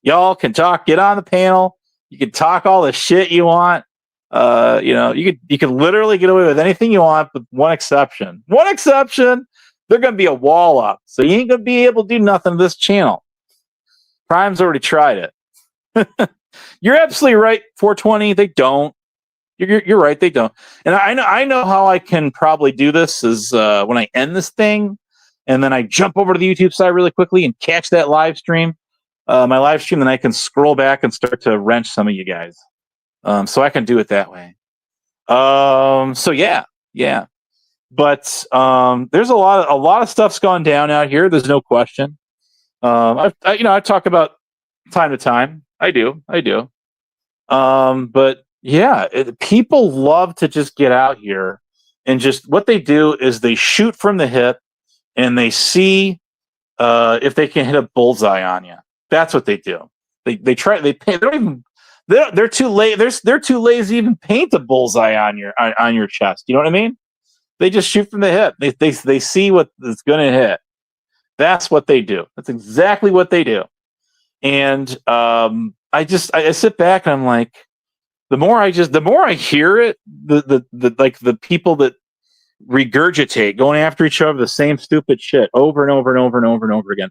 Y'all can talk, get on the panel. You can talk all the shit you want. You can literally get away with anything you want, with one exception. They're going to be a wall up. So you ain't going to be able to do nothing to this channel. Prime's already tried it. You're absolutely right, 420. They don't. You're right, they don't. And I know how I can probably do this is when I end this thing, and then I jump over to the YouTube side really quickly and catch that live stream, my live stream, then I can scroll back and start to wrench some of you guys. So I can do it that way. So yeah. But there's a lot of stuff's gone down out here. There's no question. I talk about time to time. I do. But yeah, people love to just get out here and just what they do is they shoot from the hip and they see if they can hit a bullseye on you. That's what they do. They try. They paint. They don't even. They're too late. They're too lazy to even paint a bullseye on your chest. You know what I mean? They just shoot from the hip. They see what it's going to hit. That's what they do. That's exactly what they do. And I sit back and I'm like, the more I hear it, the people that regurgitate going after each other the same stupid shit over and over and over and over and over again,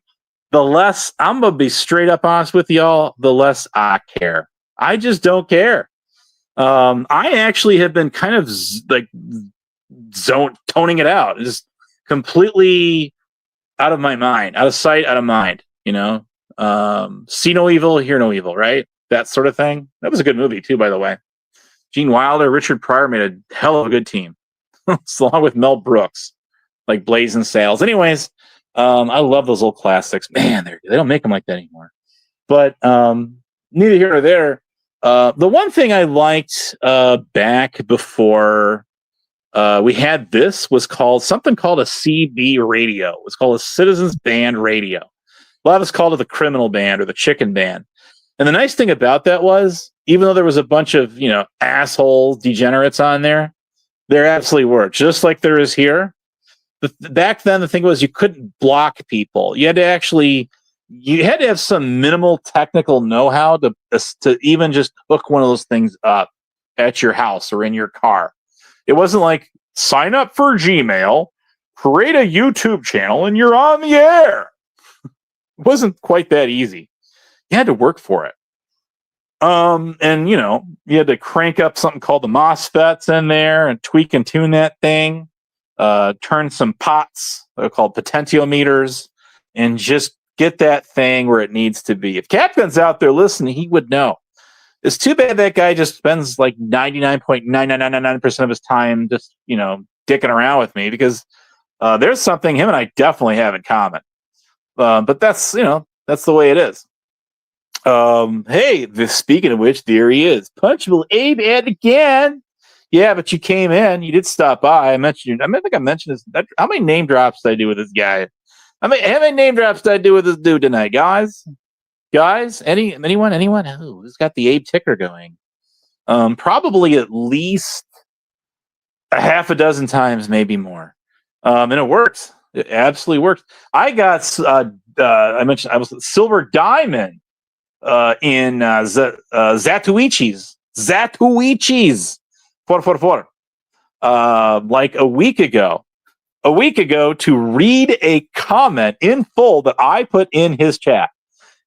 the less I'm gonna be straight up honest with y'all, the less I care. I just don't care. I actually have been kind of toning it out, just completely out of my mind, out of sight, out of mind. See no evil, hear no evil, right? That sort of thing. That was a good movie too, by the way. Gene Wilder, Richard Pryor made a hell of a good team, along with Mel Brooks, like Blazing Sails. Anyways, I love those old classics. Man, they don't make them like that anymore. But neither here nor there. The one thing I liked back before We had was called something called a CB radio. It was called a Citizens Band Radio. A lot of us called it the criminal band or the chicken band. And the nice thing about that was, even though there was a bunch of, assholes, degenerates on there absolutely were, just like there is here. Back then, the thing was you couldn't block people. You had to have some minimal technical know-how to even just hook one of those things up at your house or in your car. It wasn't like, sign up for Gmail, create a YouTube channel, and you're on the air. It wasn't quite that easy. You had to work for it. And you had to crank up something called the MOSFETs in there and tweak and tune that thing, turn some pots, they're called potentiometers, and just get that thing where it needs to be. If Captain's out there listening, he would know. It's too bad that guy just spends like 99.9999% of his time just, dicking around with me, because there's something him and I definitely have in common. But that's the way it is. Hey, speaking of which, there he is. Punchable Abe and again. Yeah, but you came in. You did stop by. I mentioned you. I think I mentioned this. How many name drops did I do with this guy? How many name drops did I do with this dude tonight, guys? Guys, anyone? Oh, who's got the Abe ticker going? Probably at least a half a dozen times, maybe more. And it worked. It absolutely worked. I got I mentioned I was silver diamond in Zatuichi's 444 like a week ago to read a comment in full that I put in his chat.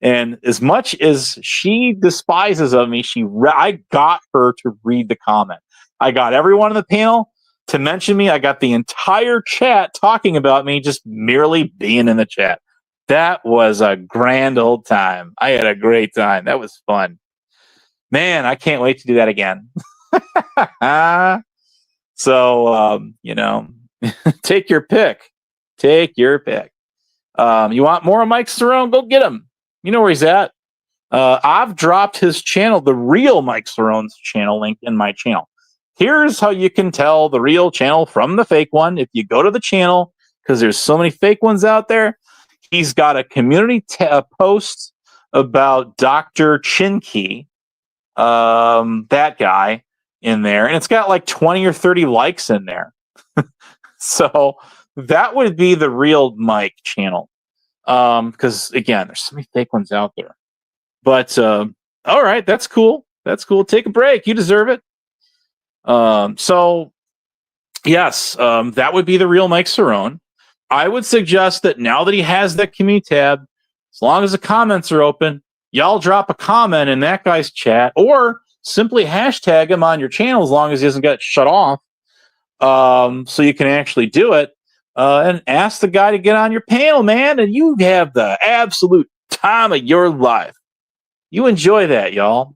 And as much as she despises of me, I got her to read the comment. I got everyone on the panel to mention me. I got the entire chat talking about me, just merely being in the chat. That was a grand old time. I had a great time. That was fun. Man, I can't wait to do that again. So, take your pick. Take your pick. You want more of Mike Cerrone? Go get him. You know where he's at. I've dropped his channel, the real Mike Cerrone's channel, link in my channel. Here's how you can tell the real channel from the fake one. If you go to the channel, because there's so many fake ones out there, he's got a community post about Dr. Chinky, that guy in there, and it's got like 20 or 30 likes in there. So that would be the real Mike channel. Because again, there's so many fake ones out there. But all right, that's cool. That's cool. Take a break. You deserve it. So yes, that would be the real Mike Cerrone. I would suggest that now that he has that community tab, as long as the comments are open, y'all drop a comment in that guy's chat, or simply hashtag him on your channel as long as he doesn't get shut off. So you can actually do it. And ask the guy to get on your panel, man, and you have the absolute time of your life. You enjoy that, y'all.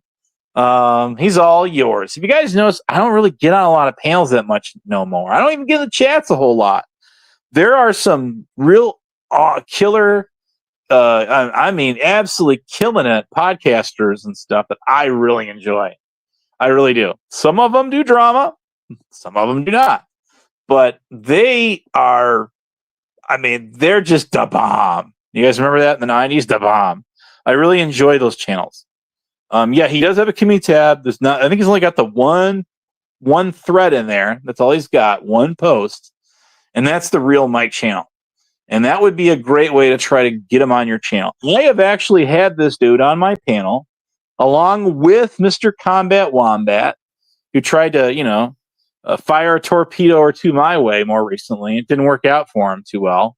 He's all yours. If you guys notice, I don't really get on a lot of panels that much no more. I don't even get in the chats a whole lot. There are some real killer, I mean, absolutely killing it podcasters and stuff that I really enjoy. I really do. Some of them do drama. Some of them do not. But they are, I mean, they're just the bomb. You guys remember that in the 90s? The bomb. I really enjoy those channels. Yeah, he does have a community tab. There's not, I think he's only got the one thread in there. That's all he's got, one post. And that's the real Mike channel. And that would be a great way to try to get him on your channel. I have actually had this dude on my panel, along with Mr. Combat Wombat, who tried to, fire a torpedo or two my way more recently. It didn't work out for him too well.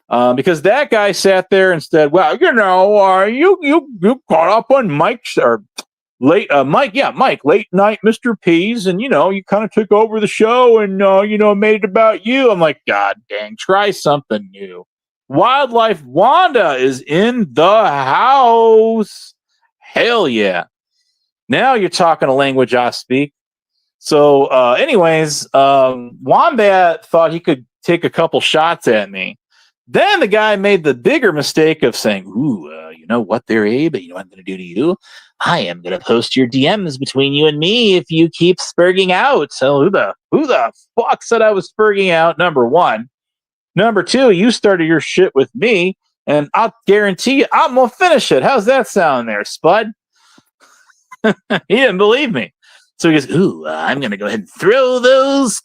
Because that guy sat there and said, well, you caught up on Mike's or late Mike late night Mr. P's, and you kind of took over the show and made it about you. I'm like, God dang, try something new. Wildlife Wanda is in the house. Hell yeah. Now you're talking a language I speak. So anyways, Wombat thought he could take a couple shots at me. Then the guy made the bigger mistake of saying, ooh, you know what there, Abe? You know what I'm going to do to you? I am going to post your DMs between you and me if you keep spurging out. So who the fuck said I was spurging out? Number one. Number two, you started your shit with me, and I'll guarantee you I'm going to finish it. How's that sound there, Spud? He didn't believe me. So he goes, ooh, I'm going to go ahead and throw those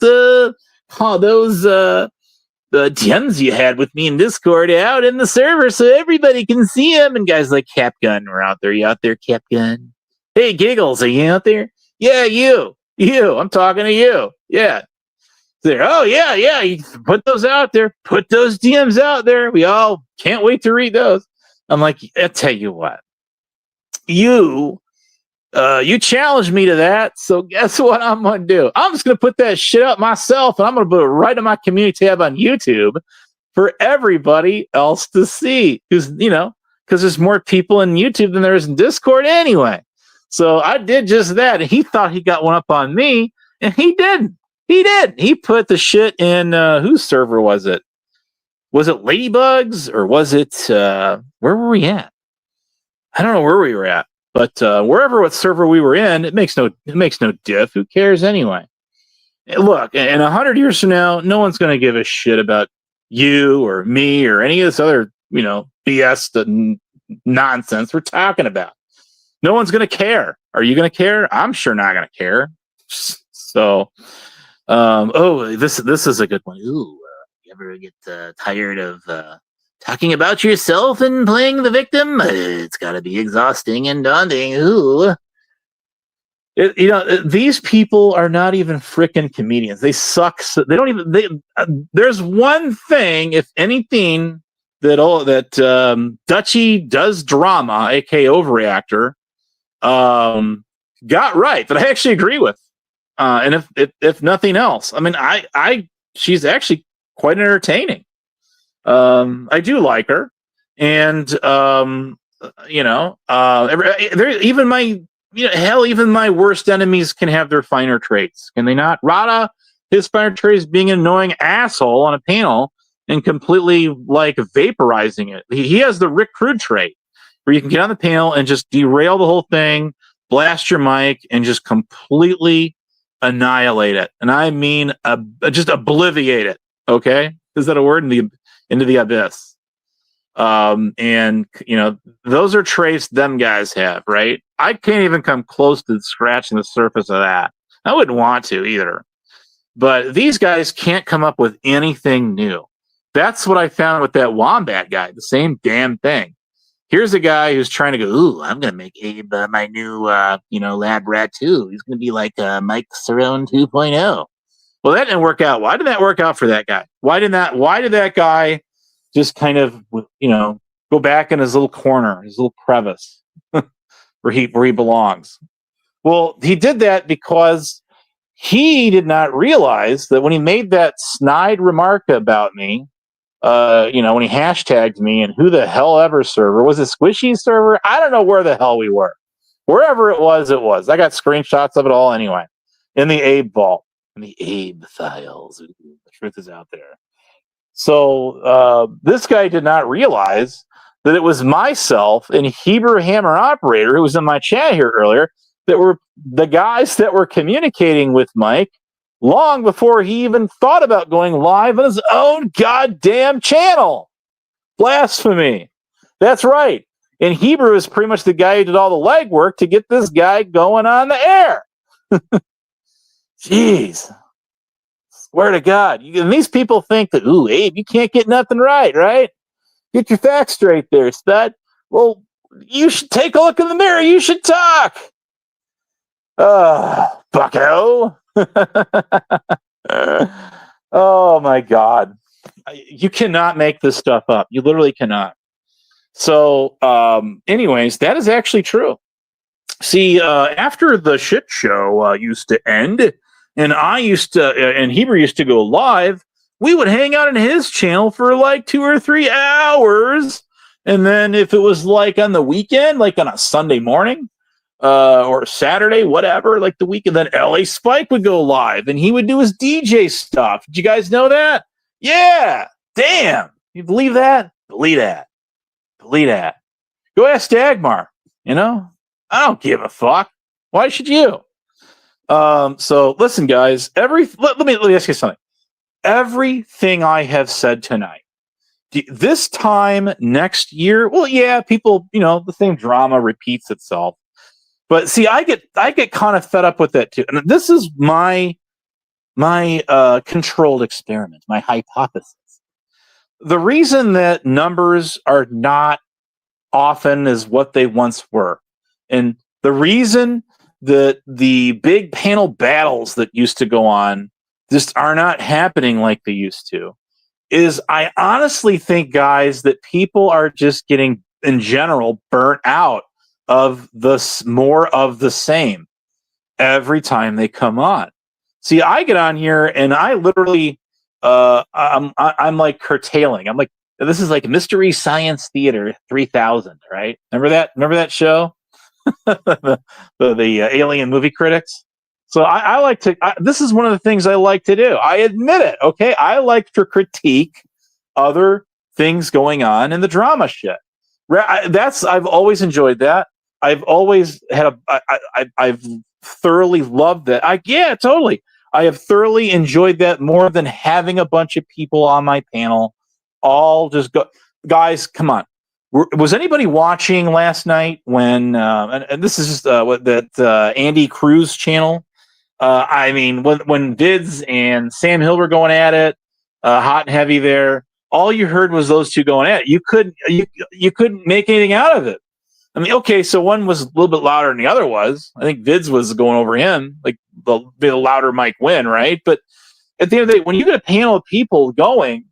DMs you had with me in Discord out in the server so everybody can see them. And guys like Capgun were out there. You out there, Capgun? Hey, Giggles, are you out there? Yeah, you. I'm talking to you. Yeah. There. Oh, yeah. You put those out there. Put those DMs out there. We all can't wait to read those. I'm like, I'll tell you what. You challenged me to that, so guess what I'm going to do? I'm just going to put that shit up myself, and I'm going to put it right in my community tab on YouTube for everybody else to see. Because there's more people in YouTube than there is in Discord anyway. So I did just that, and he thought he got one up on me, and he didn't. He did. He put the shit in, whose server was it? Was it Ladybugs, or was it, where were we at? I don't know where we were at. But wherever what server we were in, it makes no diff. Who cares anyway? Look, in 100 years from now, no one's going to give a shit about you or me or any of this other, BS nonsense we're talking about. No one's going to care. Are you going to care? I'm sure not going to care. So, this is a good one. Ooh, you ever get tired of talking about yourself and playing the victim? It's got to be exhausting and daunting. Ooh. These people are not even frickin' comedians. They suck. So they don't even. There's one thing, if anything, that Dutchie does drama, aka Overreactor, got right that I actually agree with. And if nothing else, I mean, she's actually quite entertaining. I do like her, and even my even my worst enemies can have their finer traits, can they not? Rada, his finer trait is being an annoying asshole on a panel and completely like vaporizing it. He has the Rick Crude trait, where you can get on the panel and just derail the whole thing, blast your mic, and just completely annihilate it. And I mean, just obliviate it. Okay, is that a word? Into the abyss. And those are traits them guys have, right? I can't even come close to scratching the surface of that. I wouldn't want to either. But these guys can't come up with anything new. That's what I found with that Wombat guy. The same damn thing. Here's a guy who's trying to go, ooh, I'm going to make Abe my new, lab rat too. He's going to be like Mike Cerrone 2.0. Well, that didn't work out. Why did that work out for that guy? Why did that guy just kind of, go back in his little corner, his little crevice where he belongs? Well, he did that because he did not realize that when he made that snide remark about me, when he hashtagged me and who the hell ever server, was it Squishy server? I don't know where the hell we were. Wherever it was. I got screenshots of it all anyway. In the Abe vault. In the Abe files. Ooh, the truth is out there. So this guy did not realize that it was myself and Hebrew Hammer Operator, who was in my chat here earlier, that were the guys that were communicating with Mike long before he even thought about going live on his own goddamn channel. Blasphemy. That's right. And Hebrew is pretty much the guy who did all the legwork to get this guy going on the air. Jeez. Swear to God. And these people think that, ooh, Abe, you can't get nothing right? Get your facts straight there, stud. Well, you should take a look in the mirror. You should talk. Bucko. Oh, my God. You cannot make this stuff up. You literally cannot. So, anyways, that is actually true. See, after the shit show used to end, and and Hebrew used to go live, we would hang out in his channel for like 2 or 3 hours. And then if it was like on the weekend, like on a Sunday morning, or Saturday, whatever, like the weekend, then LA Spike would go live and he would do his DJ stuff. Did you guys know that? Yeah. Damn. You believe that? Believe that. Go ask Dagmar. You know, I don't give a fuck. Why should you? So listen, guys. Let me ask you something. Everything I have said tonight, this time next year, well, yeah, people, the same drama repeats itself. But see, I get kind of fed up with that too. And this is my controlled experiment, my hypothesis. The reason that numbers are not often as what they once were, and the reason that the big panel battles that used to go on just are not happening like they used to, is I honestly think, guys, that people are just getting, in general, burnt out of this more of the same every time they come on. See, I get on here and I literally, I'm like curtailing. I'm like, this is like Mystery Science Theater 3000, right? Remember that show? the alien movie critics. So I like to, this is one of the things I like to do. I admit it. Okay. I like to critique other things going on in the drama shit. I've always enjoyed that. I've always had I've thoroughly loved that. Yeah, totally. I have thoroughly enjoyed that more than having a bunch of people on my panel all just go. Guys, come on. Was anybody watching last night when, and this is just Andy Cruz channel? I mean, when Vids and Sam Hill were going at it, hot and heavy there, all you heard was those two going at it. You couldn't make anything out of it. I mean, okay, so one was a little bit louder than the other was. I think Vids was going over him, like the louder mic win, right? But at the end of the day, when you get a panel of people going,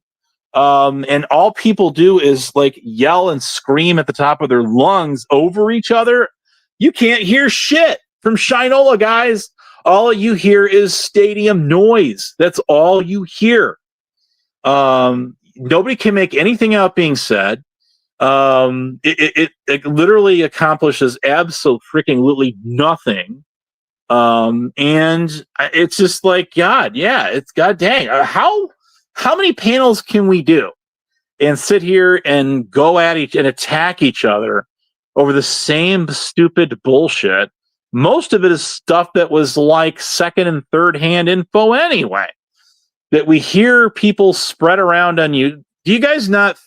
and all people do is like yell and scream at the top of their lungs over each other, you can't hear shit from Shinola, guys. All you hear is stadium noise. That's all you hear. Nobody can make anything out being said. It literally accomplishes absolutely nothing. And it's just like, God, yeah, it's God dang. How many panels can we do and sit here and go at each and attack each other over the same stupid bullshit? Most of it is stuff that was like second and third hand info anyway, that we hear people spread around on you. Do you guys not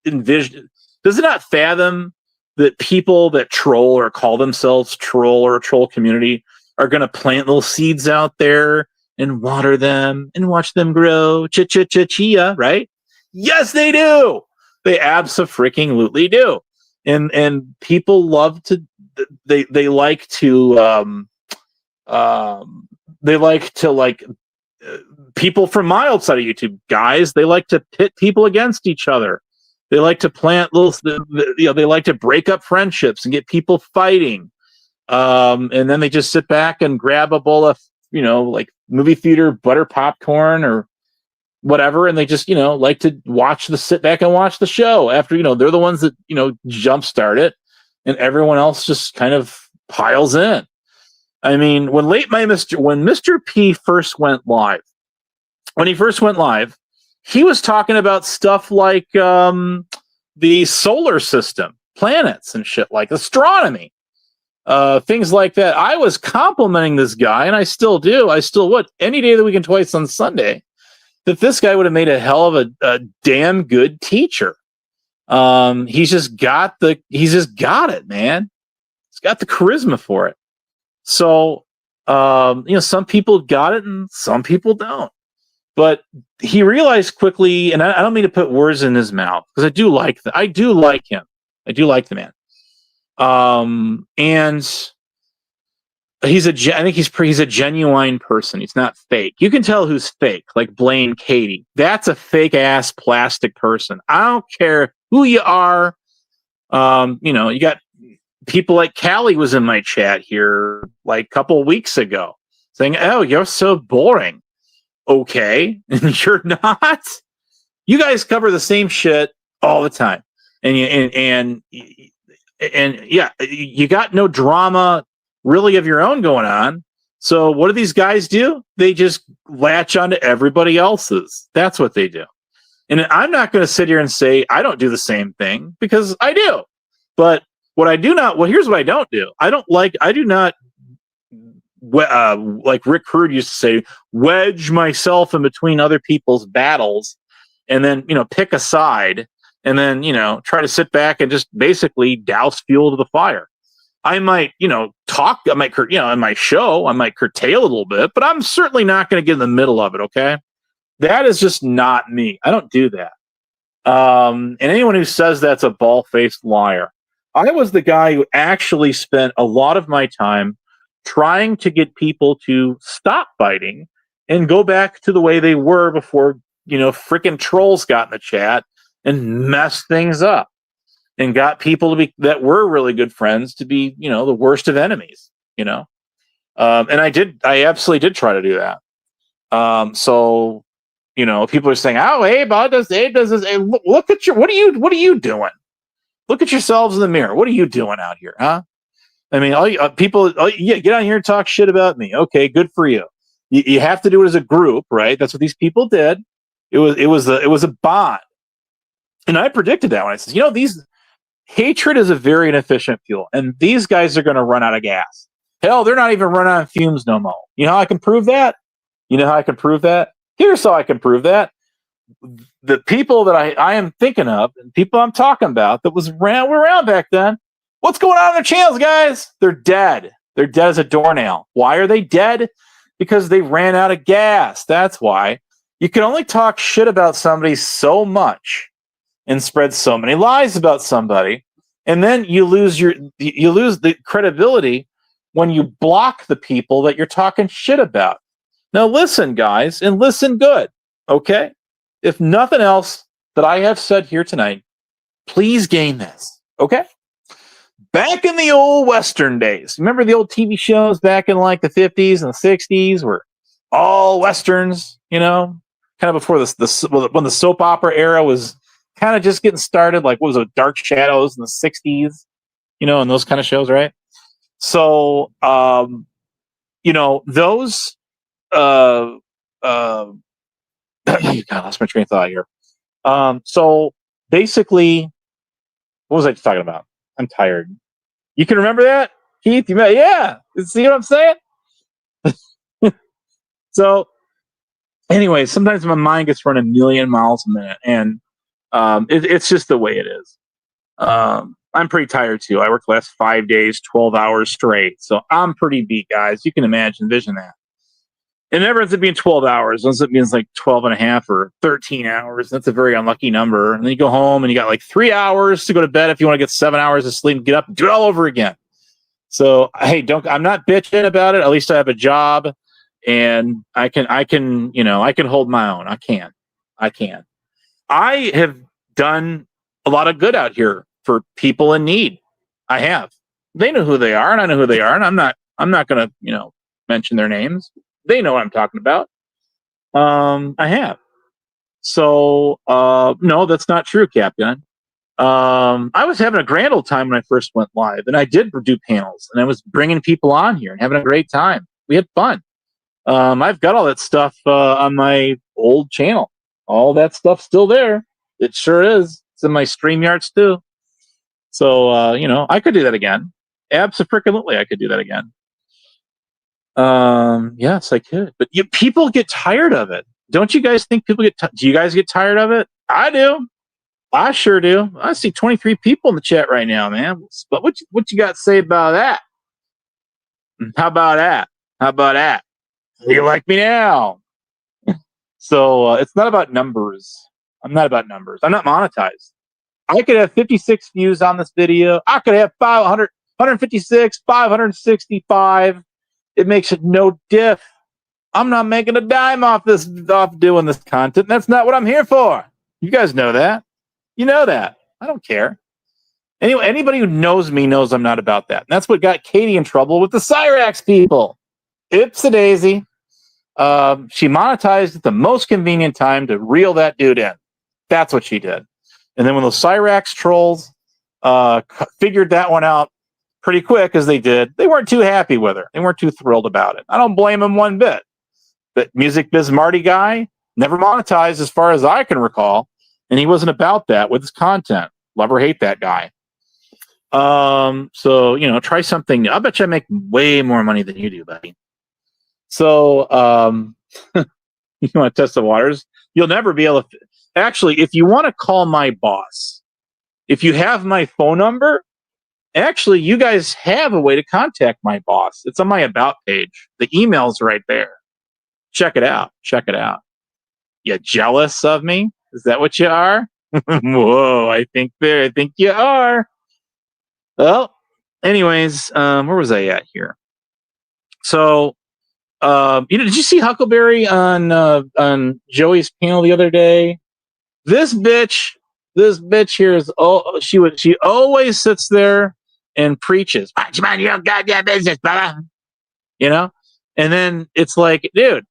envision? Does it not fathom that people that troll or call themselves troll or a troll community are going to plant little seeds out there and water them and watch them grow? Chia, right? Yes, they do. They abso-freaking-lutely do. And people love to. They like to. They like to people from my outside of YouTube, guys. They like to pit people against each other. They like to plant little. They like to break up friendships and get people fighting. And then they just sit back and grab a bowl of, like movie theater butter popcorn or whatever, and they just, like to sit back and watch the show after, they're the ones that, jumpstart it, and everyone else just kind of piles in. I mean, when Mr. P first went live, he was talking about stuff like the solar system, planets and shit, like astronomy. Things like that. I was complimenting this guy, and I still do. I still would. Any day of the week and twice on Sunday, that this guy would have made a hell of a damn good teacher. He's just got it, man. He's got the charisma for it. So, some people got it and some people don't. But he realized quickly, and I don't mean to put words in his mouth, because I do like him. I do like the man. And I think he's a genuine person. He's not fake. You can tell who's fake, like Blaine Katie. That's a fake ass plastic person. I don't care who you are. You got people like Callie was in my chat here like a couple of weeks ago saying, "Oh, you're so boring." Okay, and you're not. You guys cover the same shit all the time, and yeah, you got no drama really of your own going on. So what do these guys do? They just latch onto everybody else's. That's what they do. And I'm not going to sit here and say I don't do the same thing, because I do. But What I do not, well, here's what I don't do. I do not, like Rick Rude used to say, wedge myself in between other people's battles and then, pick a side and then, try to sit back and just basically douse fuel to the fire. I might, talk, I might, in my show, I might curtail a little bit, but I'm certainly not going to get in the middle of it. Okay. That is just not me. I don't do that. And anyone who says that's a bald-faced liar. I was the guy who actually spent a lot of my time trying to get people to stop fighting and go back to the way they were before, freaking trolls got in the chat and messed things up and got people that were really good friends to be, the worst of enemies, and I absolutely did try to do that. So, people are saying, "Oh, Abe does this." Hey, look at what are you doing? Look at yourselves in the mirror. What are you doing out here, huh? I mean, get on here and talk shit about me. Okay, good for you. You have to do it as a group, right? That's what these people did. It was a bond, and I predicted that when I said, hatred is a very inefficient fuel, and these guys are going to run out of gas. Hell, they're not even running on fumes no more. You know how I can prove that? Here's how I can prove that. The people that I am thinking of, and people I'm talking about that were around back then, what's going on in their channels, guys? They're dead. They're dead as a doornail. Why are they dead? Because they ran out of gas. That's why. You can only talk shit about somebody so much and spread so many lies about somebody, and then you lose the credibility when you block the people that you're talking shit about. Now listen, guys, and listen good, okay? If nothing else that I have said here tonight, please gain this, okay? Back in the old Western days, remember the old TV shows back in like the 50s and the 60s were all Westerns, kind of before when the soap opera era was kind of just getting started, like what was it, Dark Shadows in the 60s, and those kind of shows, right? So, those, God, I lost my train of thought here. So basically, what was I talking about? I'm tired. You can remember that, Keith? Yeah. See what I'm saying? So, anyway, sometimes my mind gets running a million miles a minute, and it's just the way it is. I'm pretty tired too. I worked the last 5 days, 12 hours straight, so I'm pretty beat, guys. You can envision that. It never ends up being 12 hours. It ends up being like 12 and a half or 13 hours. That's a very unlucky number. And then you go home and you got like 3 hours to go to bed if you want to get 7 hours of sleep and get up and do it all over again. So, hey, I'm not bitching about it. At least I have a job and I can hold my own. I can. I have done a lot of good out here for people in need. I have. They know who they are and I know who they are. And I'm not going to, mention their names. They know what I'm talking about. I have. So, no, that's not true, Captain. I was having a grand old time when I first went live, and I did do panels, and I was bringing people on here and having a great time. We had fun. I've got all that stuff on my old channel. All that stuff's still there. It sure is. It's in my StreamYards too. So, I could do that again. Absolutely, I could do that again. Yes, I could. But people get tired of it. Don't you guys think people do you guys get tired of it? I do. I sure do. I see 23 people in the chat right now, man. But what you got to say about that? How about that? Do you like me now? So it's not about numbers. I'm not about numbers. I'm not monetized. I could have 56 views on this video. I could have 500, 156, 565. It makes it no diff. I'm not making a dime off doing this content. That's not what I'm here for. You guys know that. You know that. I don't care. Anyway, anybody who knows me knows I'm not about that. And that's what got Katie in trouble with the Cyrax people. Ipsy-daisy. She monetized at the most convenient time to reel that dude in. That's what she did. And then when those Cyrax trolls figured that one out pretty quick, as they did, they weren't too happy with her. They weren't too thrilled about it. I don't blame them one bit. But Music Biz Marty guy never monetized as far as I can recall. And he wasn't about that with his content. Love or hate that guy. So, try something new. I bet you I make way more money than you do, buddy. So, you want to test the waters? You'll never be able to. Actually, if you want to call my boss, if you have my phone number, actually, you guys have a way to contact my boss. It's on my about page. The email's right there. Check it out. Check it out. You jealous of me? Is that what you are? Whoa, I think you are. Well, anyways, where was I at here? So, did you see Huckleberry on Joey's panel the other day? This bitch here is she always sits there and preaches. Why don't you mind your own goddamn business, brother? And then it's like, dude,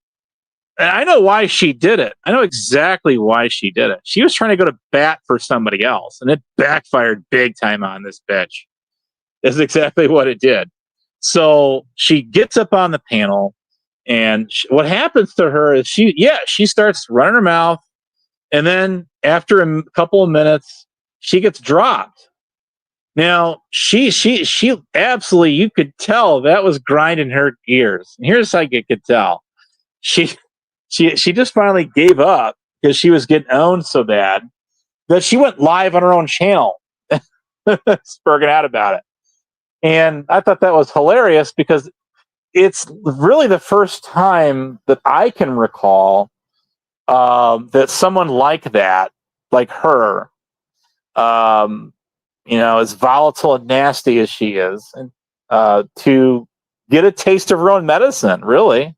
and I know why she did it. I know exactly why she did it. She was trying to go to bat for somebody else, and it backfired big time on this bitch. That's exactly what it did. So she gets up on the panel, and what happens to her is she starts running her mouth, and then after a couple of minutes, she gets dropped. Now she absolutely, you could tell that was grinding her gears. And here's how you could tell. She just finally gave up because she was getting owned so bad that she went live on her own channel, spurging out about it. And I thought that was hilarious because it's really the first time that I can recall that someone like that, like her, as volatile and nasty as she is, to get a taste of her own medicine, really.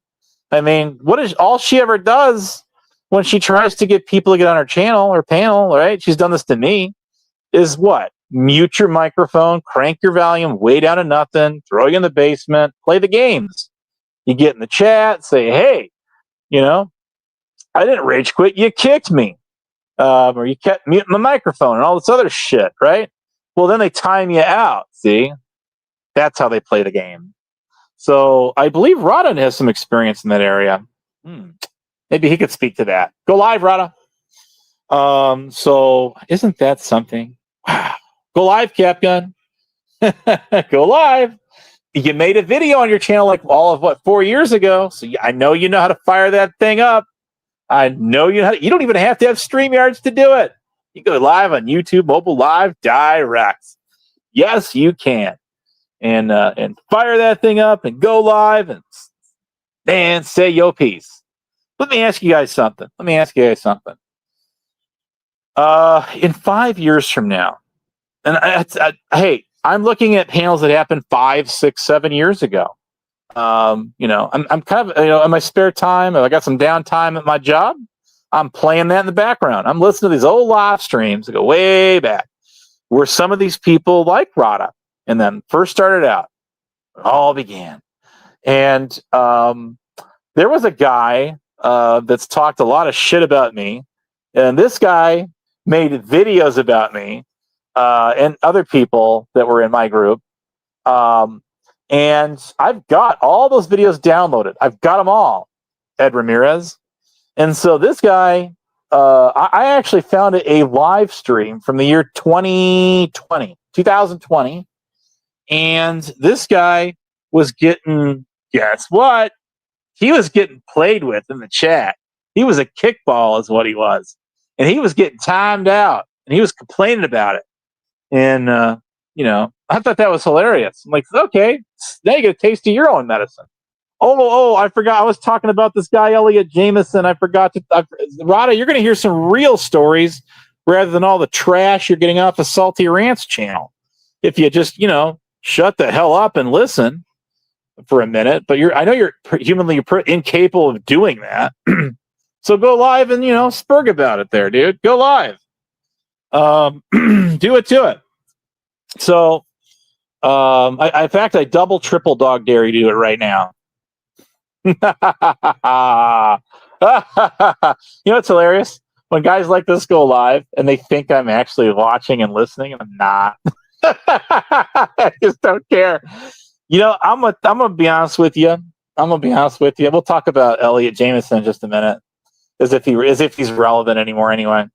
I mean, what is all she ever does when she tries to get people to get on her channel or panel, right? She's done this to me, is what? Mute your microphone, crank your volume way down to nothing, throw you in the basement, play the games. You get in the chat, say, hey, I didn't rage quit, you kicked me. Or you kept muting my microphone and all this other shit, right? Well, then they time you out, see? That's how they play the game. So I believe Rada has some experience in that area. Maybe he could speak to that. Go live, Rada. So isn't that something? Wow. Go live, Capgun. Go live. You made a video on your channel like all of 4 years ago. So I know you know how to fire that thing up. I know you don't even have to have StreamYards to do it. You go live on YouTube, mobile live, direct. Yes, you can. And fire that thing up and go live and say your piece. Let me ask you guys something. In 5 years from now, and hey, I'm looking at panels that happened 5, 6, 7 years ago. I'm kind of, in my spare time, if I got some downtime at my job, I'm playing that in the background. I'm listening to these old live streams that go way back, where some of these people like Rada and then first started out. It all began. And there was a guy that's talked a lot of shit about me. And this guy made videos about me and other people that were in my group. And I've got all those videos downloaded. I've got them all, Ed Ramirez. And so this guy, I actually found a live stream from the year 2020. And this guy was getting, guess what? He was getting played with in the chat. He was a kickball is what he was. And he was getting timed out. And he was complaining about it. And, I thought that was hilarious. I'm like, okay, now you get a taste of your own medicine. Oh, I forgot. I was talking about this guy, 𝔸𝕤 𝕋𝕦𝕣𝕟𝕤. I forgot to, Rada, you're going to hear some real stories rather than all the trash you're getting off the Salty Rants channel. If you just, shut the hell up and listen for a minute. But I know you're humanly incapable of doing that. So go live and, spurg about it there, dude. Go live. Do it to it. So, in fact, I double, triple dog dare you to do it right now. What's hilarious? When guys like this go live and they think I'm actually watching and listening, and I'm not. I just don't care. I'm gonna be honest with you. We'll talk about 𝔸𝕤 𝕋𝕦𝕣𝕟 in just a minute, as if he's relevant anymore anyway.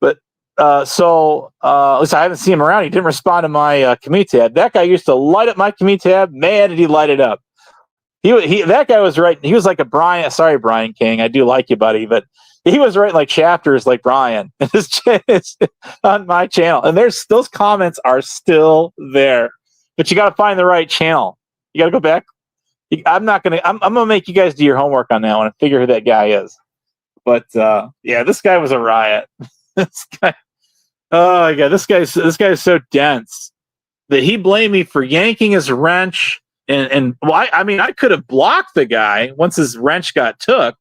But At least I haven't seen him around. He didn't respond to my commute tab. That guy used to light up my commute tab. Man, did he light it up. That guy was right. He was like a Brian. Sorry, Brian King. I do like you, buddy, but he was writing like chapters like Brian on my channel. And those comments are still there. But you got to find the right channel. You got to go back. I'm going to make you guys do your homework on that one and figure who that guy is. But yeah, this guy was a riot. This guy. Oh my God, this guy is so dense that he blamed me for yanking his wrench. And well, I mean, I could have blocked the guy once his wrench got took,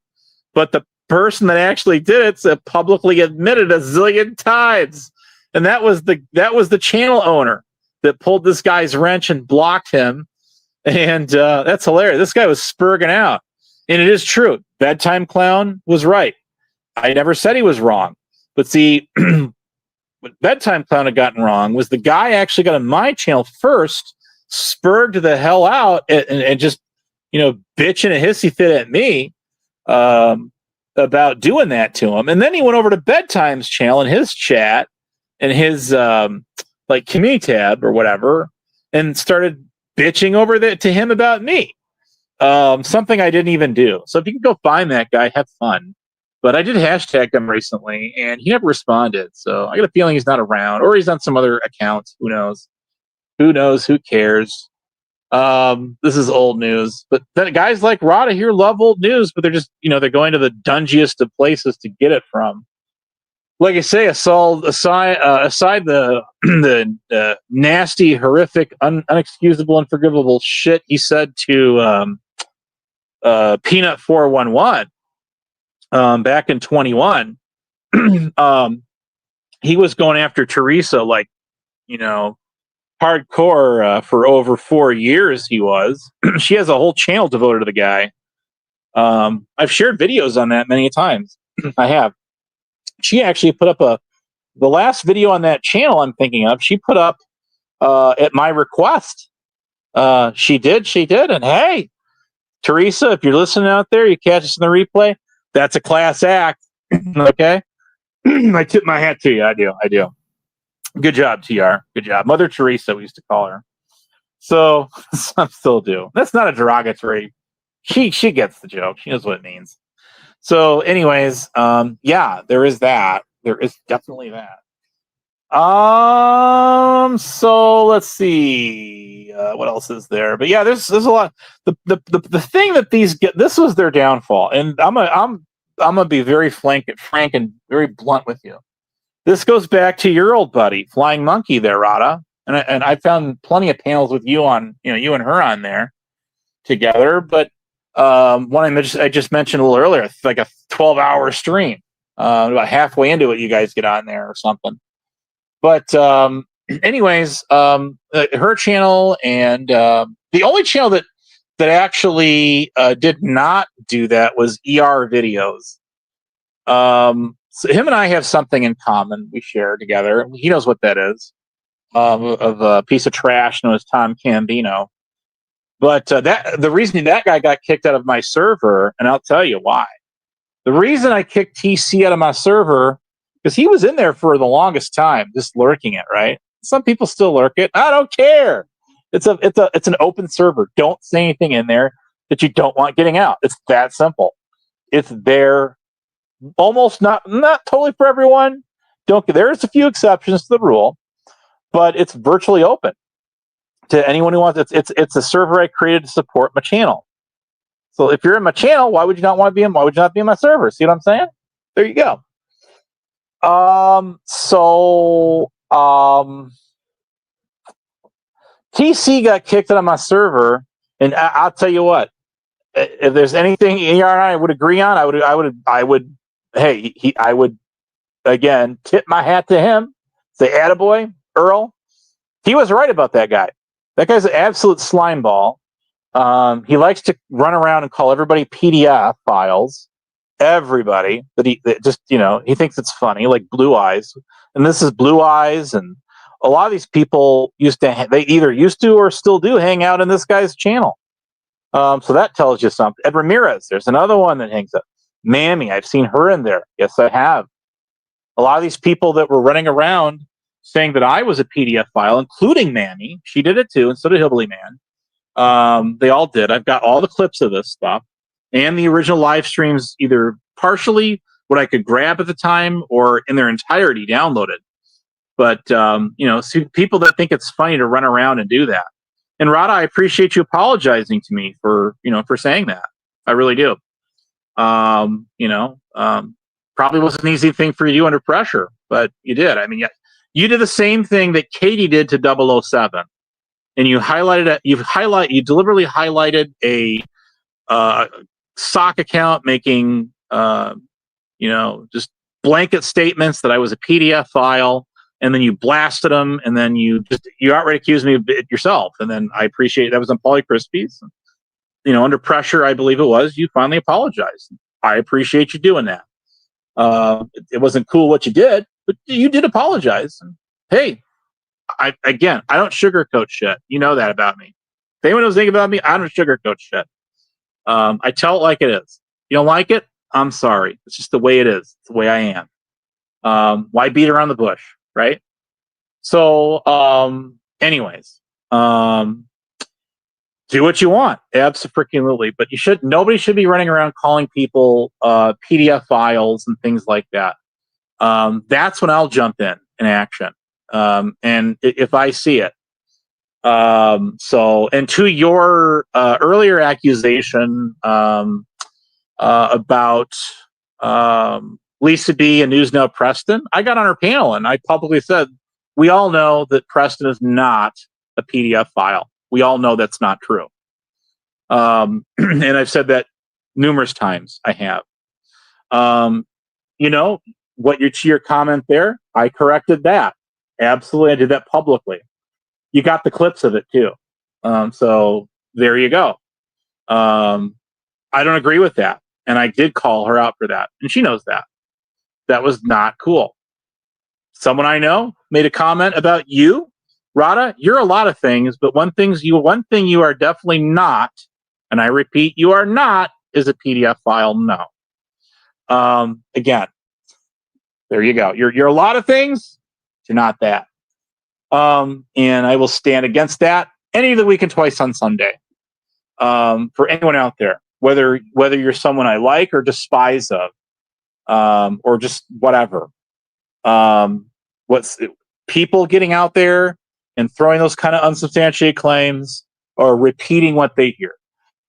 but the person that actually did it publicly admitted a zillion times, and that was the channel owner that pulled this guy's wrench and blocked him. And that's hilarious. This guy was spurging out, and it is true. Bedtime Clown was right. I never said he was wrong, but see, what Bedtime Clown had gotten wrong was the guy actually got on my channel first, spurred the hell out and just, bitching a hissy fit at me about doing that to him. And then he went over to Bedtime's channel in his chat and his like community tab or whatever and started bitching over that to him about me. Something I didn't even do. So if you can go find that guy, have fun. But I did hashtag him recently and he never responded. So I got a feeling he's not around or he's on some other account. Who knows? Who knows? Who cares? This is old news. But then guys like Rada here love old news, but they're just, they're going to the dungiest of places to get it from. Like I say, aside the nasty, horrific, unexcusable, unforgivable shit he said to Peanut 411 back in 21, he was going after Teresa like, hardcore for over 4 years. He was. She has a whole channel devoted to the guy. I've shared videos on that many times. I have. She actually put up the last video on that channel I'm thinking of. She put up at my request. She did. And hey, Teresa, if you're listening out there, you catch us in the replay. That's a class act. Okay. I tip my hat to you. I do. Good job, TR. Good job. Mother Teresa, we used to call her. So some still do. That's not a derogatory. She gets the joke. She knows what it means. So anyways, yeah, there is that. There is definitely that. So let's see. What else is there? But yeah, there's a lot. The thing that these get, this was their downfall. And I'm gonna be very frank and very blunt with you. This goes back to your old buddy, Flying Monkey there, Rada. And I found plenty of panels with you on, you and her on there together. But one I just mentioned a little earlier, it's like a 12-hour stream. About halfway into it, you guys get on there or something. But anyways, her channel and the only channel that actually did not do that was ER Videos. So him and I have something in common. We share together. He knows what that is. Of a piece of trash known as Tom Cambino. But the reason that guy got kicked out of my server, and I'll tell you why. The reason I kicked TC out of my server, because he was in there for the longest time, just lurking it, right? Some people still lurk it. I don't care. It's an open server. Don't say anything in there that you don't want getting out. It's that simple. It's there. Almost not totally for everyone. There's a few exceptions to the rule, but it's virtually open to anyone who wants. It's a server I created to support my channel. So if you're in my channel, why would you not want to be in? Why would you not be in my server? See what I'm saying? There you go. TC got kicked out of my server, and I'll tell you what. If there's anything ER and I would agree on, I would. Hey, I would again tip my hat to him. Say, attaboy, Earl. He was right about that guy. That guy's an absolute slime ball. He likes to run around and call everybody PDF files. Everybody he thinks it's funny, like Blue Eyes, and this is Blue Eyes, and a lot of these people they either used to or still do hang out in this guy's channel. So that tells you something. Ed Ramirez, there's another one that hangs up. Mammy, I've seen her in there. Yes, I have. A lot of these people that were running around saying that I was a PDF file, including Mammy, she did it too, and so did Hillbilly Man. They all did. I've got all the clips of this stuff and the original live streams, either partially what I could grab at the time or in their entirety downloaded. But see, people that think it's funny to run around and do that. And Rada, I appreciate you apologizing to me for saying that. I really do. Probably wasn't an easy thing for you under pressure, but you did. I mean, you did the same thing that Katie did to 007, and you deliberately highlighted a sock account making just blanket statements that I was a PDF file, and then you blasted them, and then you outright accused me of it yourself. And then I appreciate that was on Polly Crispies. Under pressure, I believe it was, you finally apologized. I appreciate you doing that. It wasn't cool what you did, but you did apologize. And, hey, I don't sugarcoat shit. You know that about me. If anyone knows anything about me, I don't sugarcoat shit. I tell it like it is. You don't like it? I'm sorry. It's just the way it is. It's the way I am. Why beat around the bush, right? So, anyways, do what you want, absolutely. But nobody should be running around calling people PDF files and things like that. That's when I'll jump in action, and if I see it. And to your earlier accusation about Lisa B and News Now Preston, I got on her panel and I publicly said, we all know that Preston is not a PDF file. We all know that's not true. And I've said that numerous times. I have. To your comment there, I corrected that. Absolutely. I did that publicly. You got the clips of it too. So there you go. I don't agree with that. And I did call her out for that. And she knows that. That was not cool. Someone I know made a comment about you. Rada, you're a lot of things, but one thing you are definitely not, and I repeat, you are not, is a PDF file. No. Again, there you go. You're a lot of things. You're not that. And I will stand against that any of the week and twice on Sunday. For anyone out there, whether you're someone I like or despise of, or just whatever. People getting out there and throwing those kind of unsubstantiated claims or repeating what they hear.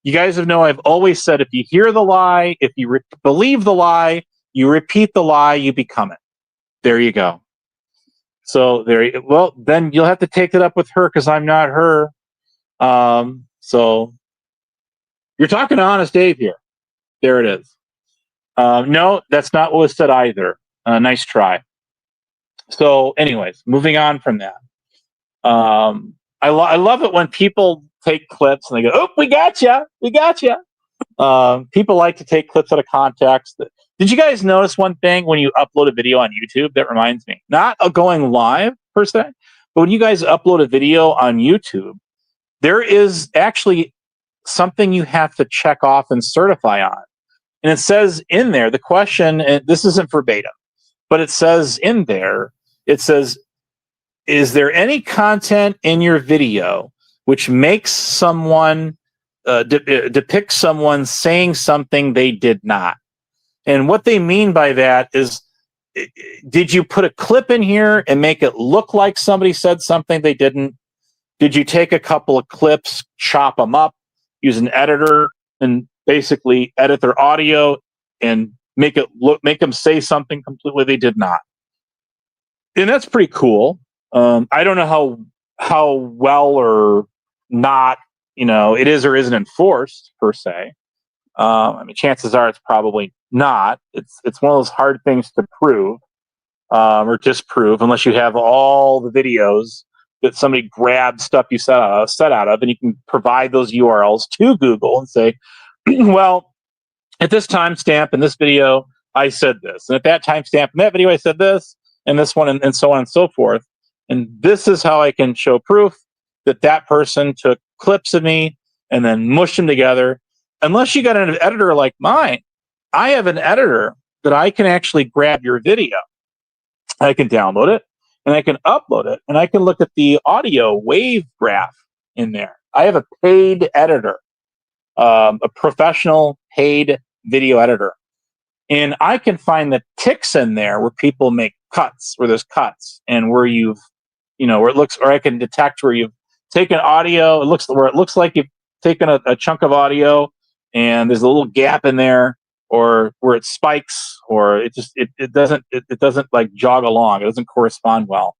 You guys know I've always said, if you hear the lie, if you believe the lie, you repeat the lie, you become it. There you go. So then you'll have to take it up with her because I'm not her. So you're talking to Honest Dave here. There it is. No, that's not what was said either. Nice try. So anyways, moving on from that. I love it when people take clips and they go, "Oh, we got you. We got you." People like to take clips out of context. Did you guys notice one thing when you upload a video on YouTube? That reminds me, not going live per se, but when you guys upload a video on YouTube, there is actually something you have to check off and certify on. And it says in there, the question, and this isn't verbatim, but it says in there, is there any content in your video which makes someone, depicts someone saying something they did not? And what they mean by that is, did you put a clip in here and make it look like somebody said something they didn't? Did you take a couple of clips, chop them up, use an editor, and basically edit their audio and make them say something completely they did not? And that's pretty cool. I don't know how well or not, it is or isn't enforced per se. Chances are it's probably not. It's one of those hard things to prove or disprove unless you have all the videos that somebody grabbed stuff you set out of, and you can provide those URLs to Google and say, well, at this timestamp in this video, I said this, and at that timestamp in that video, I said this, and this one, and so on and so forth. And this is how I can show proof that person took clips of me and then mushed them together. Unless you got an editor like mine, I have an editor that I can actually grab your video I can download it and I can upload it and I can look at the audio wave graph in there. I have a paid editor, a professional paid video editor. And I can find the ticks in there where people make cuts, where there's cuts, and where where it looks, or I can detect where you've taken audio. It looks like you've taken a chunk of audio, and there's a little gap in there, or where it spikes, or it doesn't like jog along. It doesn't correspond well.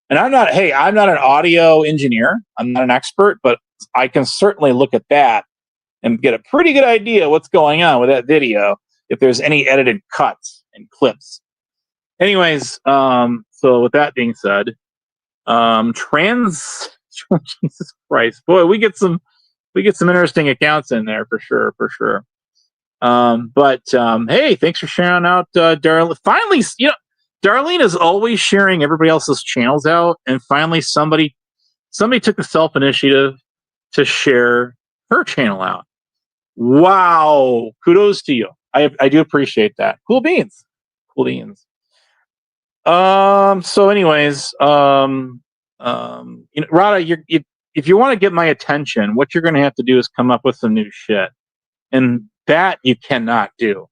And I'm not an audio engineer. I'm not an expert, but I can certainly look at that and get a pretty good idea what's going on with that video if there's any edited cuts and clips. Anyways, so with that being said, Jesus Christ, boy, we get some interesting accounts in there for sure. But hey, thanks for sharing out, Darlene. Finally, Darlene is always sharing everybody else's channels out, and finally somebody took the self-initiative to share her channel out. Wow, kudos to you. I do appreciate that. Cool beans. So anyways, Rada, if you want to get my attention, what you're going to have to do is come up with some new shit, and that you cannot do.